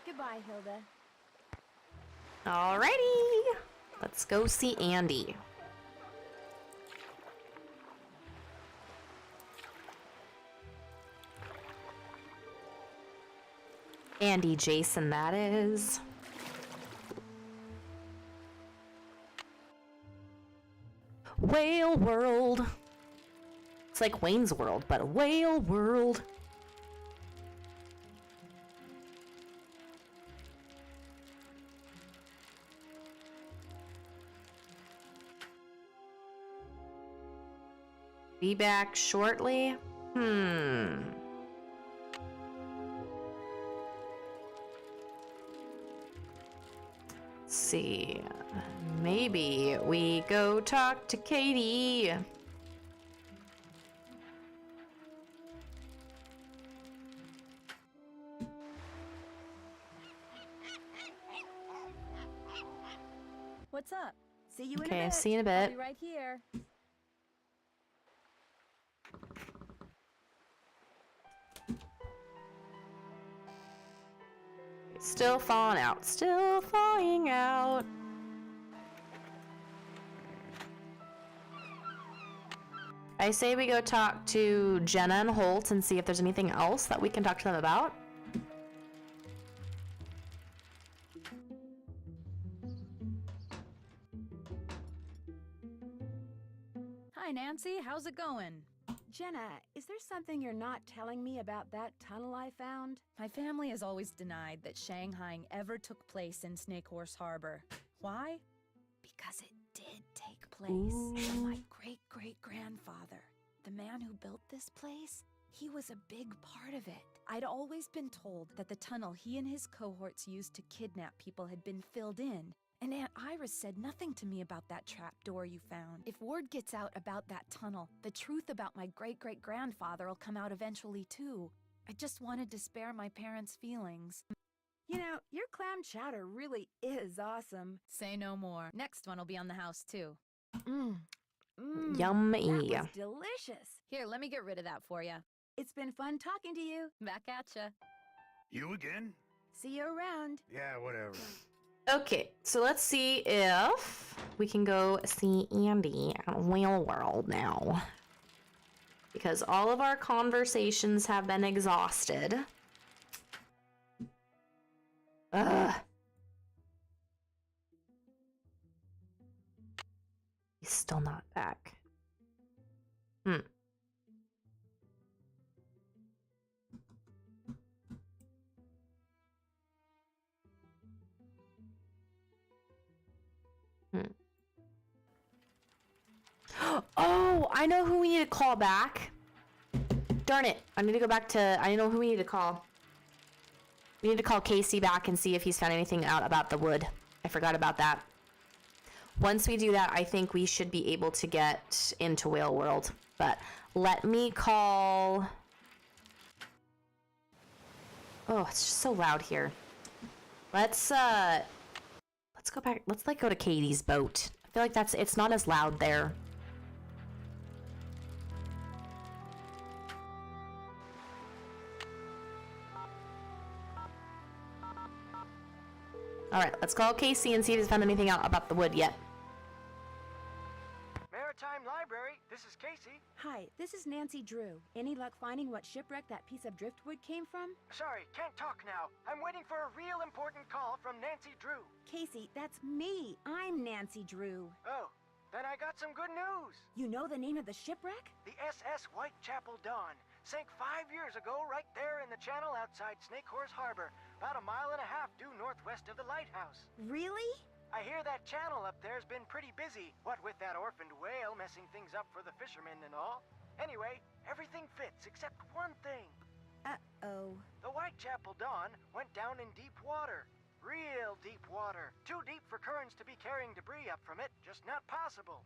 Goodbye, Hilda. Alrighty. Let's go see Andy. Andy Jason, that is. Whale World. It's like Wayne's World, but a whale world. Be back shortly? Let's see. Maybe we go talk to Katie. What's up? See you in a Okay, bit. see you in a I'll bit. be right here. Still falling out. Still falling out. I say we go talk to Jenna and Holt and see if there's anything else that we can talk to them about. Hi, Nancy. How's it going? Jenna, is there something you're not telling me about that tunnel I found? My family has always denied that Shanghaiing ever took place in Snake Horse Harbor. Why? Because it did take place. And my great-great-grandfather, the man who built this place, he was a big part of it. I'd always been told that the tunnel he and his cohorts used to kidnap people had been filled in. And Aunt Iris said nothing to me about that trap door you found. If word gets out about that tunnel, the truth about my great-great-grandfather will come out eventually too. I just wanted to spare my parents' feelings. You know, your clam chowder really is awesome. Say no more. Next one will be on the house too. Yummy. That was delicious. Here, let me get rid of that for you. It's been fun talking to you. Back at ya. You again? See you around. Yeah, whatever. Okay, so let's see if we can go see Andy at Whale World now. Because all of our conversations have been exhausted. Ugh. He's still not back. Oh, I know who we need to call back. Darn it. I need to go back to... I know who we need to call. We need to call Casey back and see if he's found anything out about the wood. I forgot about that. Once we do that, I think we should be able to get into Whale World. But let me call... Oh, it's just so loud here. Let's go back. Let's like go to Katie's boat. I feel like it's not as loud there. All right, let's call Casey and see if he's found anything out about the wood yet. Maritime Library, this is Casey. Hi, this is Nancy Drew. Any luck finding what shipwreck that piece of driftwood came from? Sorry, can't talk now. I'm waiting for a real important call from Nancy Drew. Casey, that's me. I'm Nancy Drew. Oh, then I got some good news. You know the name of the shipwreck? The SS Whitechapel Dawn sank 5 years ago right there in the channel outside Snake Horse Harbor, about a mile and a half due northwest of the lighthouse. Really? I hear that channel up there's been pretty busy, what with that orphaned whale messing things up for the fishermen and all. Anyway, everything fits except one thing. Uh-oh. The Whitechapel Dawn went down in deep water. Real deep water. Too deep for currents to be carrying debris up from it. Just not possible.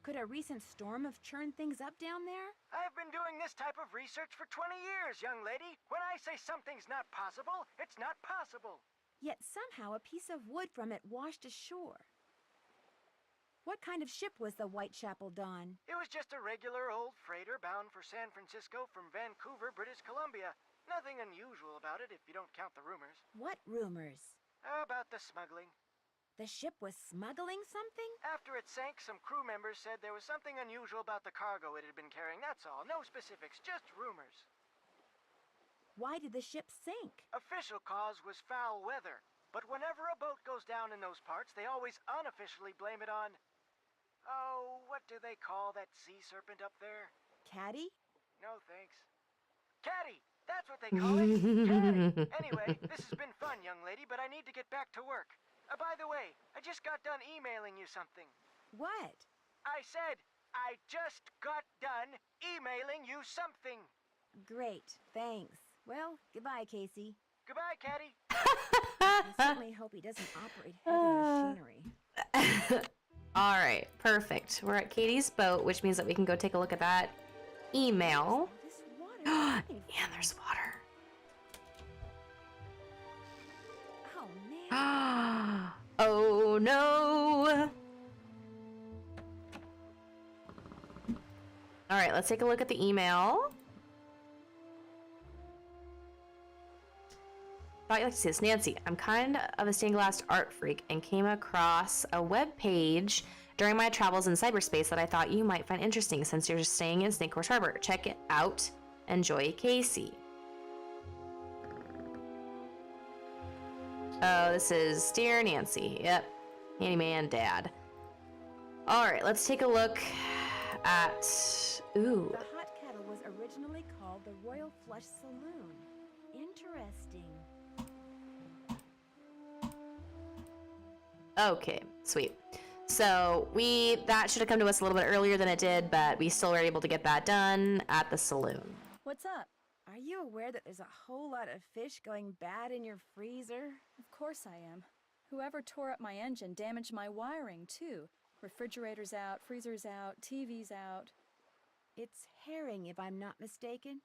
Could a recent storm have churned things up down there? I've been doing this type of research for 20 years, young lady. When I say something's not possible, it's not possible. Yet somehow a piece of wood from it washed ashore. What kind of ship was the Whitechapel Dawn? It was just a regular old freighter bound for San Francisco from Vancouver, British Columbia. Nothing unusual about it if you don't count the rumors. What rumors? About the smuggling. The ship was smuggling something? After it sank, some crew members said there was something unusual about the cargo it had been carrying, that's all. No specifics, just rumors. Why did the ship sink? Official cause was foul weather. But whenever a boat goes down in those parts, they always unofficially blame it on... Oh, what do they call that sea serpent up there? Caddy? No, thanks. Caddy! That's what they call it! Caddy! Anyway, this has been fun, young lady, but I need to get back to work. By the way, I just got done emailing you something. What? I said, I just got done emailing you something. Great, thanks. Well, goodbye, Casey. Goodbye, Caddy. I certainly hope he doesn't operate heavy machinery. All right, perfect. We're at Katie's boat, which means that we can go take a look at that email. This water. And there's water. Oh, man. Oh, no. All right, let's take a look at the email. Thought you'd like to see this. Nancy, I'm kind of a stained glass art freak and came across a web page during my travels in cyberspace that I thought you might find interesting since you're staying in Snake Horse Harbor. Check it out. Enjoy, Casey. Oh, this is Dear Nancy. Yep. Handyman Dad. All right, let's take a look at... Ooh. The Hot Kettle was originally called the Royal Flush Saloon. Interesting. Okay, sweet. So that should have come to us a little bit earlier than it did, but we still were able to get that done at the saloon. What's up? Are you aware that there's a whole lot of fish going bad in your freezer? Of course I am. Whoever tore up my engine damaged my wiring, too. Refrigerators out, freezers out, TVs out. It's herring, if I'm not mistaken.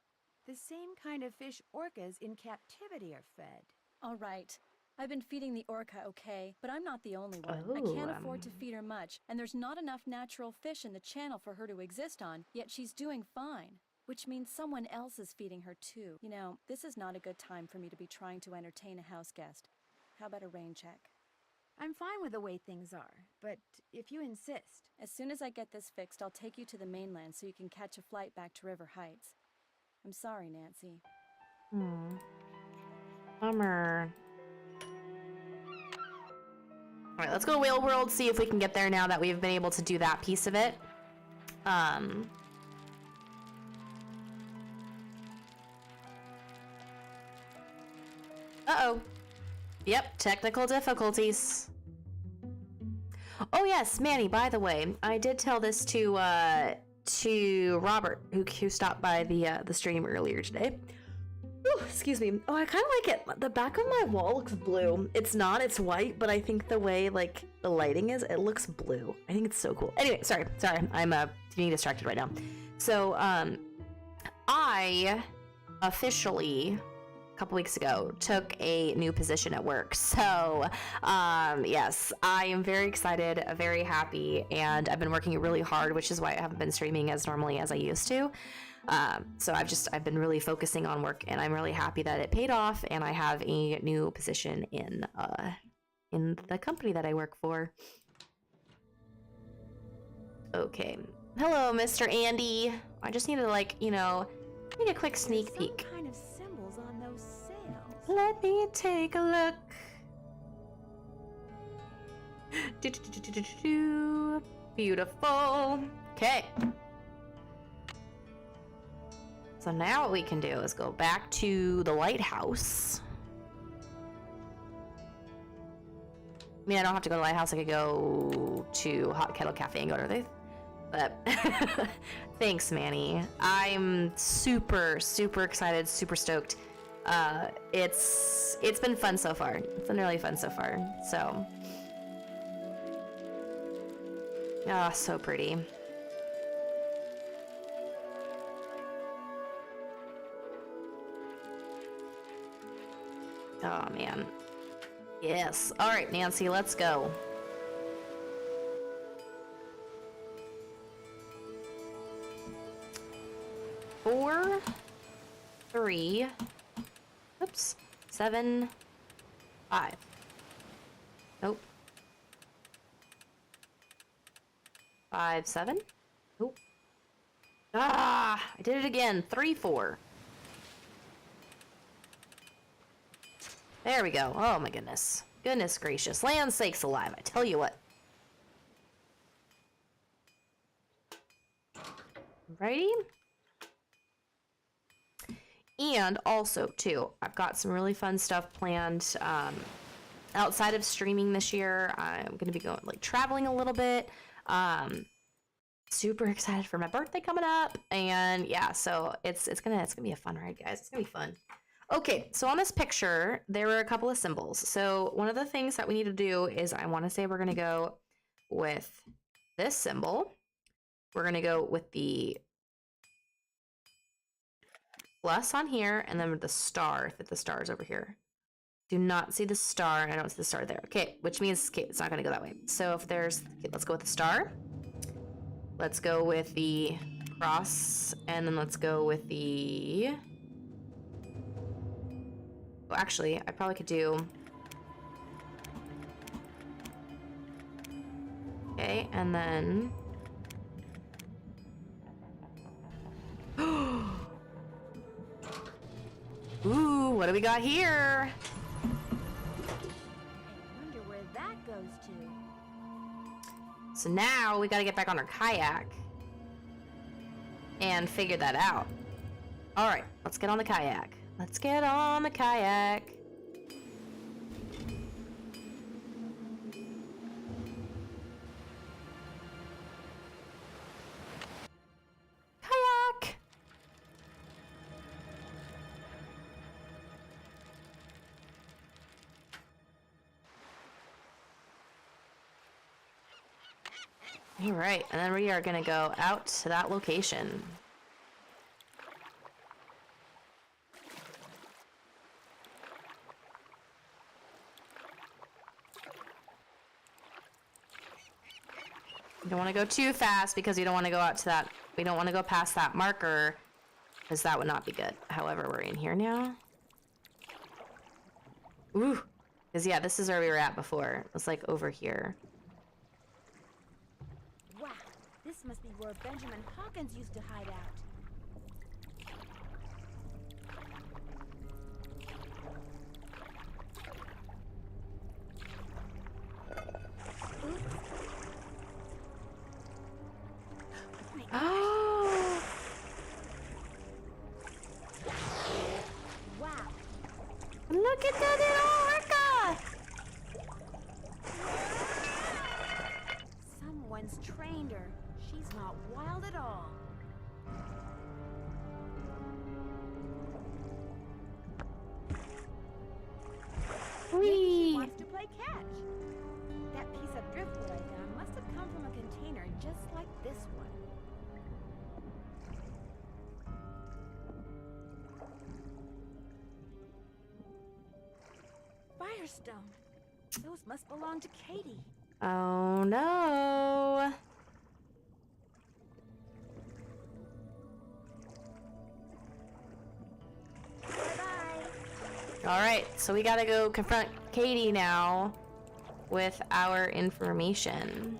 The same kind of fish orcas in captivity are fed. All right. I've been feeding the orca okay, but I'm not the only one. I can't afford to feed her much, and there's not enough natural fish in the channel for her to exist on, yet she's doing fine. Which means someone else is feeding her too. You know, this is not a good time for me to be trying to entertain a house guest. How about a rain check? I'm fine with the way things are, but if you insist... As soon as I get this fixed, I'll take you to the mainland so you can catch a flight back to River Heights. I'm sorry, Nancy. Bummer. Alright, let's go to Whale World, see if we can get there now that we've been able to do that piece of it. Uh-oh. Yep, technical difficulties. Oh yes, Manny, by the way, I did tell this to Robert, who stopped by the stream earlier today. Ooh, excuse me. Oh, I kind of like it. The back of my wall looks blue. It's not, it's white, but I think the way, like, the lighting is, it looks blue. I think it's so cool. Anyway, sorry. I'm being distracted right now. So, I officially, a couple weeks ago, took a new position at work. So, yes, I am very excited, very happy, and I've been working really hard, which is why I haven't been streaming as normally as I used to. So I've been really focusing on work, and I'm really happy that it paid off, and I have a new position in the company that I work for. Okay. Hello, Mr. Andy. I just need to, like, you know, take a quick sneak peek. Some kind of symbols on those sails. Let me take a look. Beautiful. Okay. So now what we can do is go back to the lighthouse. I mean, I don't have to go to the lighthouse. I could go to Hot Kettle Cafe and go to this. But thanks, Manny. I'm super, super excited, super stoked. It's been fun so far. It's been really fun so far. So, so pretty. Oh, man. Yes. All right, Nancy, let's go. Four, 3, oops, 7, 5. Nope. 5, 7. Nope. Ah, I did it again. 3, 4. There we go. Oh my goodness. Goodness gracious. Land sakes alive, I tell you what. Righty. And also, too, I've got some really fun stuff planned outside of streaming this year. I'm going to be going, like, traveling a little bit. Super excited for my birthday coming up. And yeah, so it's gonna be a fun ride, guys. It's gonna be fun. Okay, so on this picture, there were a couple of symbols. So one of the things that we need to do is I want to say we're going to go with this symbol. We're going to go with the plus on here, and then with the star, if the star is over here. Do not see the star, and I don't see the star there. Okay, which means, okay, it's not going to go that way. So if there's, okay, let's go with the star. Let's go with the cross, and then let's go with the... Well, actually, I probably could do... Okay, and then... Ooh, what do we got here? I wonder where that goes to. So now we gotta get back on our kayak and figure that out. All right, let's get on the kayak. Let's get on the kayak. Kayak! All right, and then we are gonna go out to that location. You don't want to go too fast because you don't want to go out to that, we don't want to go past that marker because that would not be good. However, we're in here now. Ooh, because yeah, this is where we were at before. It was like over here. Wow, this must be where Benjamin Hawkins used to hide out. Oh! Wow. Look at that little orca! one's trained her. She's not wild at all. Maybe she Whee! wants to play catch. That piece of driftwood I found must have come from a container just like this one. Firestone. Those must belong to Katie. Oh no. Bye-bye. All right, so we gotta go confront Katie now with our information.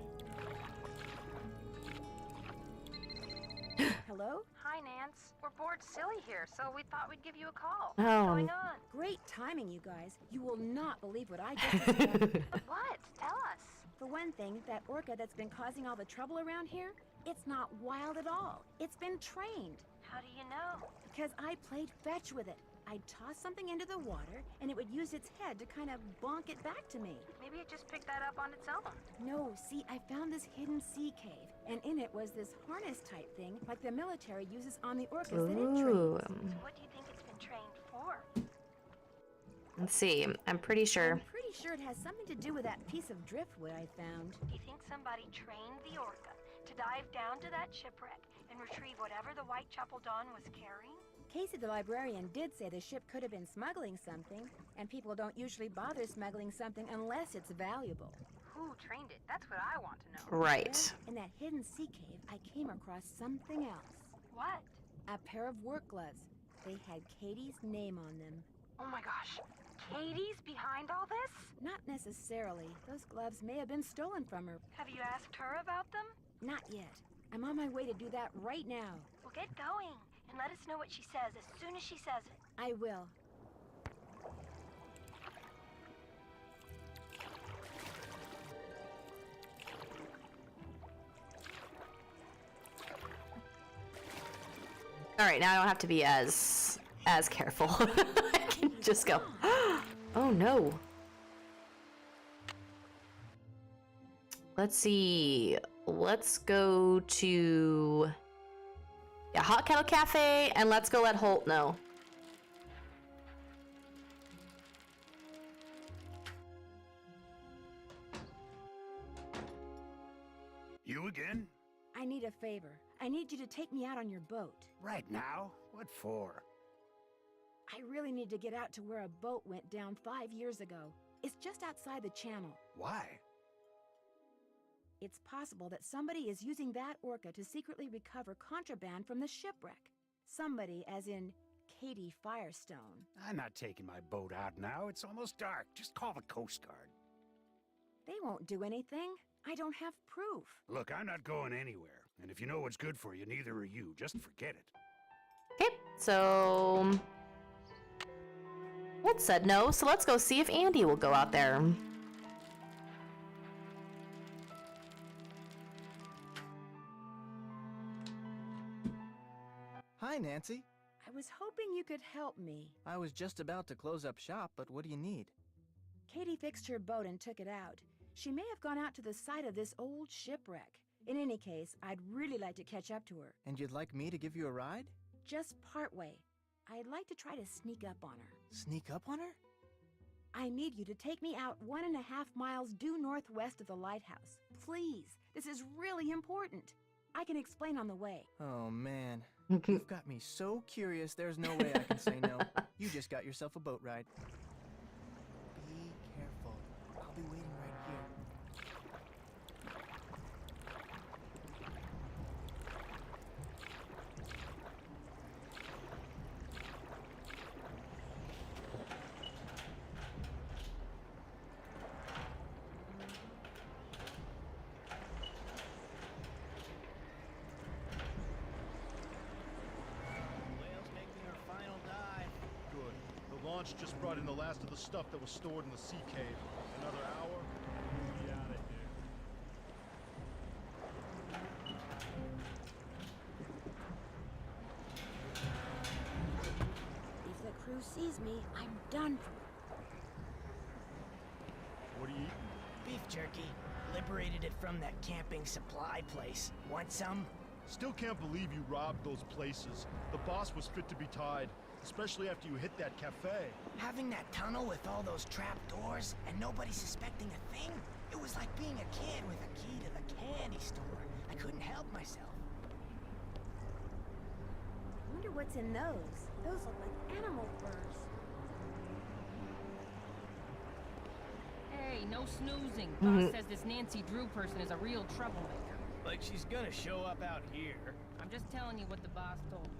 Hello? Hi, Nance. We're bored silly here, so we thought we'd give you a call. Oh. What's going on? Great timing, you guys. You will not believe what I just discovered. What? Tell us. For one thing, that orca that's been causing all the trouble around here, it's not wild at all. It's been trained. How do you know? Because I played fetch with it. I'd toss something into the water, and it would use its head to kind of bonk it back to me. Maybe it just picked that up on its own. No, see, I found this hidden sea cave, and in it was this harness-type thing like the military uses on the orcas that it Ooh. trains. So what do you think it's been trained for? Let's see. I'm pretty sure. I'm pretty sure it has something to do with that piece of driftwood I found. Do you think somebody trained the orca to dive down to that shipwreck and retrieve whatever the Whitechapel Dawn was carrying? Casey the librarian did say the ship could have been smuggling something, and people don't usually bother smuggling something unless it's valuable. Who trained it? That's what I want to know. Right. Well, in that hidden sea cave, I came across something else. What? A pair of work gloves. They had Katie's name on them. Oh my gosh. Katie's behind all this? Not necessarily. Those gloves may have been stolen from her. Have you asked her about them? Not yet. I'm on my way to do that right now. Well, get going and let us know what she says as soon as she says it. I will. All right, now I don't have to be as careful. I can just go. Oh no. Let's see. Let's go to Hot Kettle Cafe, and let's go let Holt know. You again? I need a favor. I need you to take me out on your boat. Right now? What for? I really need to get out to where a boat went down 5 years ago. It's just outside the channel. Why? It's possible that somebody is using that orca to secretly recover contraband from the shipwreck. Somebody, as in Katie Firestone. I'm not taking my boat out now. It's almost dark. Just call the Coast Guard. They won't do anything. I don't have proof. Look, I'm not going anywhere. And if you know what's good for you, neither are you. Just forget it. Okay, so Holt said no, so let's go see if Andy will go out there. Hi, Nancy. I was hoping you could help me. I was just about to close up shop, but what do you need? Katie fixed her boat and took it out. She may have gone out to the site of this old shipwreck. In any case, I'd really like to catch up to her. And you'd like me to give you a ride? Just partway. I'd like to try to sneak up on her. Sneak up on her? I need you to take me out 1.5 miles due northwest of the lighthouse. Please, this is really important. I can explain on the way. Oh, man. You've got me so curious, there's no way I can say no. You just got yourself a boat ride. Be careful. I'll be waiting right here. Whale's making her final dive. Good. The launch just brought in the last of the stuff that was stored in the sea cave. Another hour, we'll be out of here. If the crew sees me, I'm done for. What are you eating? Beef jerky, liberated it from that camping supply place. Want some? Still can't believe you robbed those places. The boss was fit to be tied, especially after you hit that cafe. Having that tunnel with all those trap doors and nobody suspecting a thing? It was like being a kid with a key to the candy store. I couldn't help myself. I wonder what's in those. Those look like animal furs. Hey, no snoozing. Boss says this Nancy Drew person is a real troublemaker. Like she's gonna show up out here. I'm just telling you what the boss told me.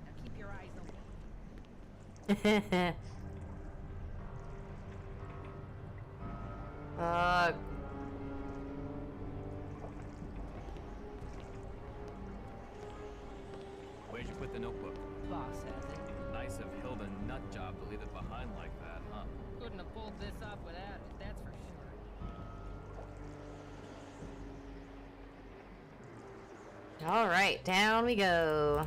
Now keep your eyes open. Where'd you put the notebook? Boss has it. Nice of Hilda nut job to leave it behind like that, huh? Couldn't have pulled this off without it, that's for sure. All right, down we go.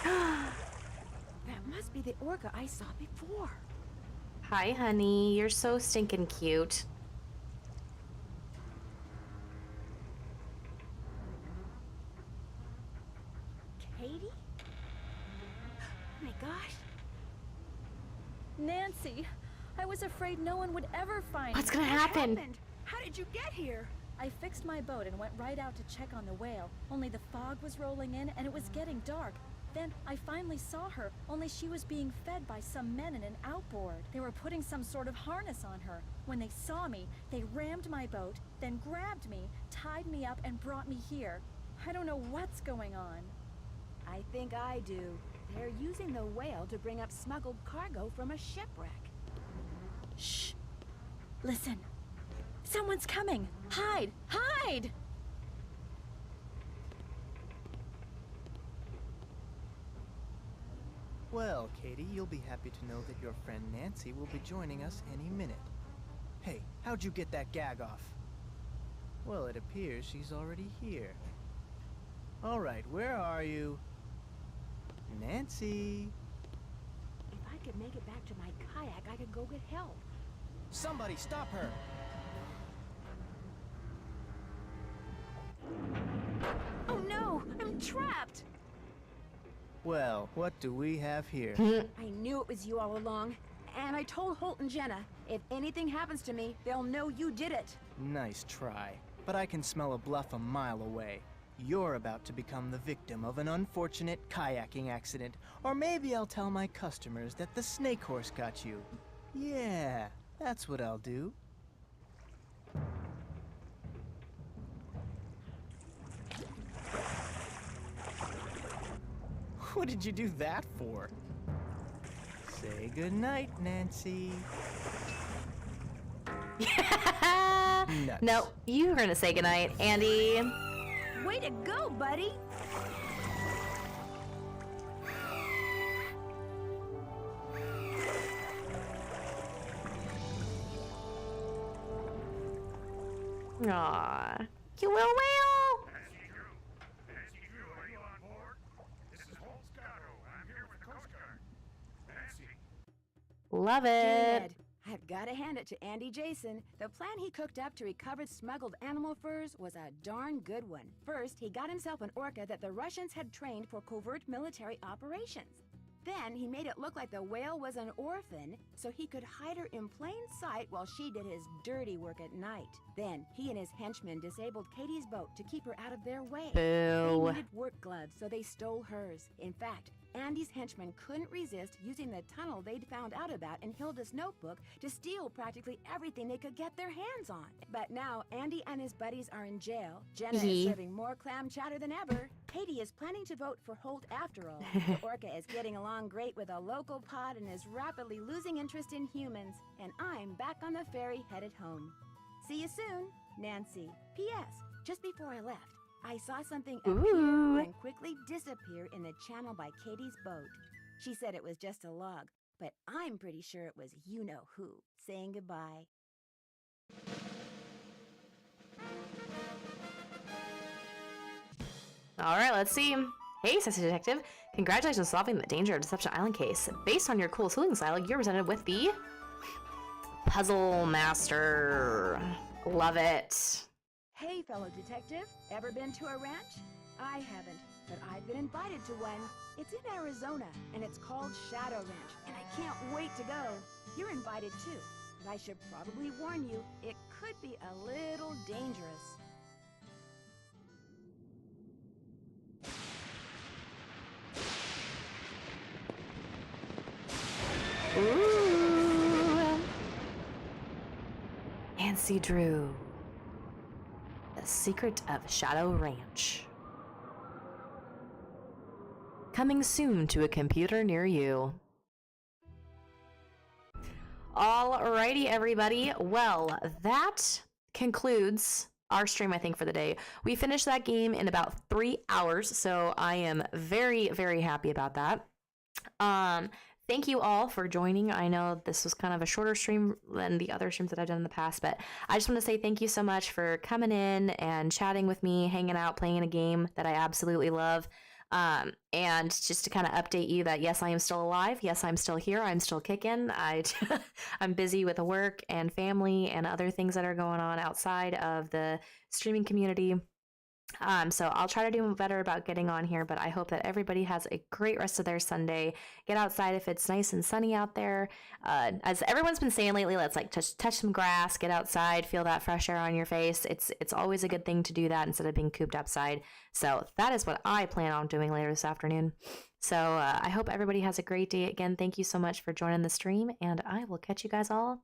That must be the orca I saw before. Hi, honey. You're so stinking cute. Katie? Oh my gosh. Nancy, I was afraid no one would ever find What's me. gonna happen? How did you get here? I fixed my boat and went right out to check on the whale. Only the fog was rolling in and it was getting dark. Then I finally saw her, only she was being fed by some men in an outboard. They were putting some sort of harness on her. When they saw me, they rammed my boat, then grabbed me, tied me up, and brought me here. I don't know what's going on. I think I do. They're using the whale to bring up smuggled cargo from a shipwreck. Shh! Listen. Someone's coming! Hide! Hide! Well, Katie, you'll be happy to know that your friend Nancy will be joining us any minute. Hey, how'd you get that gag off? Well, it appears she's already here. All right, where are you? Nancy? If I could make it back to my kayak, I could go get help. Somebody stop her! Oh no! I'm trapped! Well, what do we have here? I knew it was you all along. And I told Holt and Jenna, if anything happens to me, they'll know you did it. Nice try. But I can smell a bluff a mile away. You're about to become the victim of an unfortunate kayaking accident. Or maybe I'll tell my customers that the snake horse got you. Yeah, that's what I'll do. What did you do that for? Say goodnight, Nancy. Nuts. No, you were gonna say goodnight, Andy. Way to go, buddy! Aww. Cute little whale! Nancy Drew, are you on board? This is Holt Scotto. I'm here with the Coast Guard. Nancy. Love it. Good. I've got to hand it to Andy Jason. The plan he cooked up to recover smuggled animal furs was a darn good one. First, he got himself an orca that the Russians had trained for covert military operations. Then he made it look like the whale was an orphan, so he could hide her in plain sight while she did his dirty work at night. Then he and his henchmen disabled Katie's boat to keep her out of their way. Boo. They needed work gloves, so they stole hers. In fact, Andy's henchmen couldn't resist using the tunnel they'd found out about in Hilda's notebook to steal practically everything they could get their hands on. But now Andy and his buddies are in jail. Jenna is serving more clam chowder than ever. Katie is planning to vote for Holt after all. The orca is getting along great with a local pod and is rapidly losing interest in humans. And I'm back on the ferry headed home. See you soon, Nancy. P.S. Just before I left, I saw something appear and quickly disappear in the channel by Katie's boat. She said it was just a log, but I'm pretty sure it was you-know-who saying goodbye. All right, let's see. Hey, Sexy Detective. Congratulations on solving the Danger of Deception Island case. Based on your cool sleuthing style, you're presented with the puzzle master. Love it. Hey, fellow detective, ever been to a ranch? I haven't, but I've been invited to one. It's in Arizona, and it's called Shadow Ranch, and I can't wait to go. You're invited too, but I should probably warn you, it could be a little dangerous. Ooh. Nancy Drew. The Secret of Shadow Ranch. Coming soon to a computer near you. Alrighty, everybody. Well, that concludes our stream, I think, for the day. We finished that game in about 3 hours, so I am very, very happy about that. Thank you all for joining. I know this was kind of a shorter stream than the other streams that I've done in the past, but I just want to say thank you so much for coming in and chatting with me, hanging out, playing a game that I absolutely love. And just to kind of update you that yes, I am still alive. Yes, I'm still here. I'm still kicking. I'm busy with work and family and other things that are going on outside of the streaming community. So I'll try to do better about getting on here, but I hope that everybody has a great rest of their Sunday. Get outside if it's nice and sunny out there. As everyone's been saying lately, let's like touch some grass, get outside, feel that fresh air on your face. It's always a good thing to do that instead of being cooped outside. So that is what I plan on doing later this afternoon. So I hope everybody has a great day. Again, thank you so much for joining the stream, and I will catch you guys all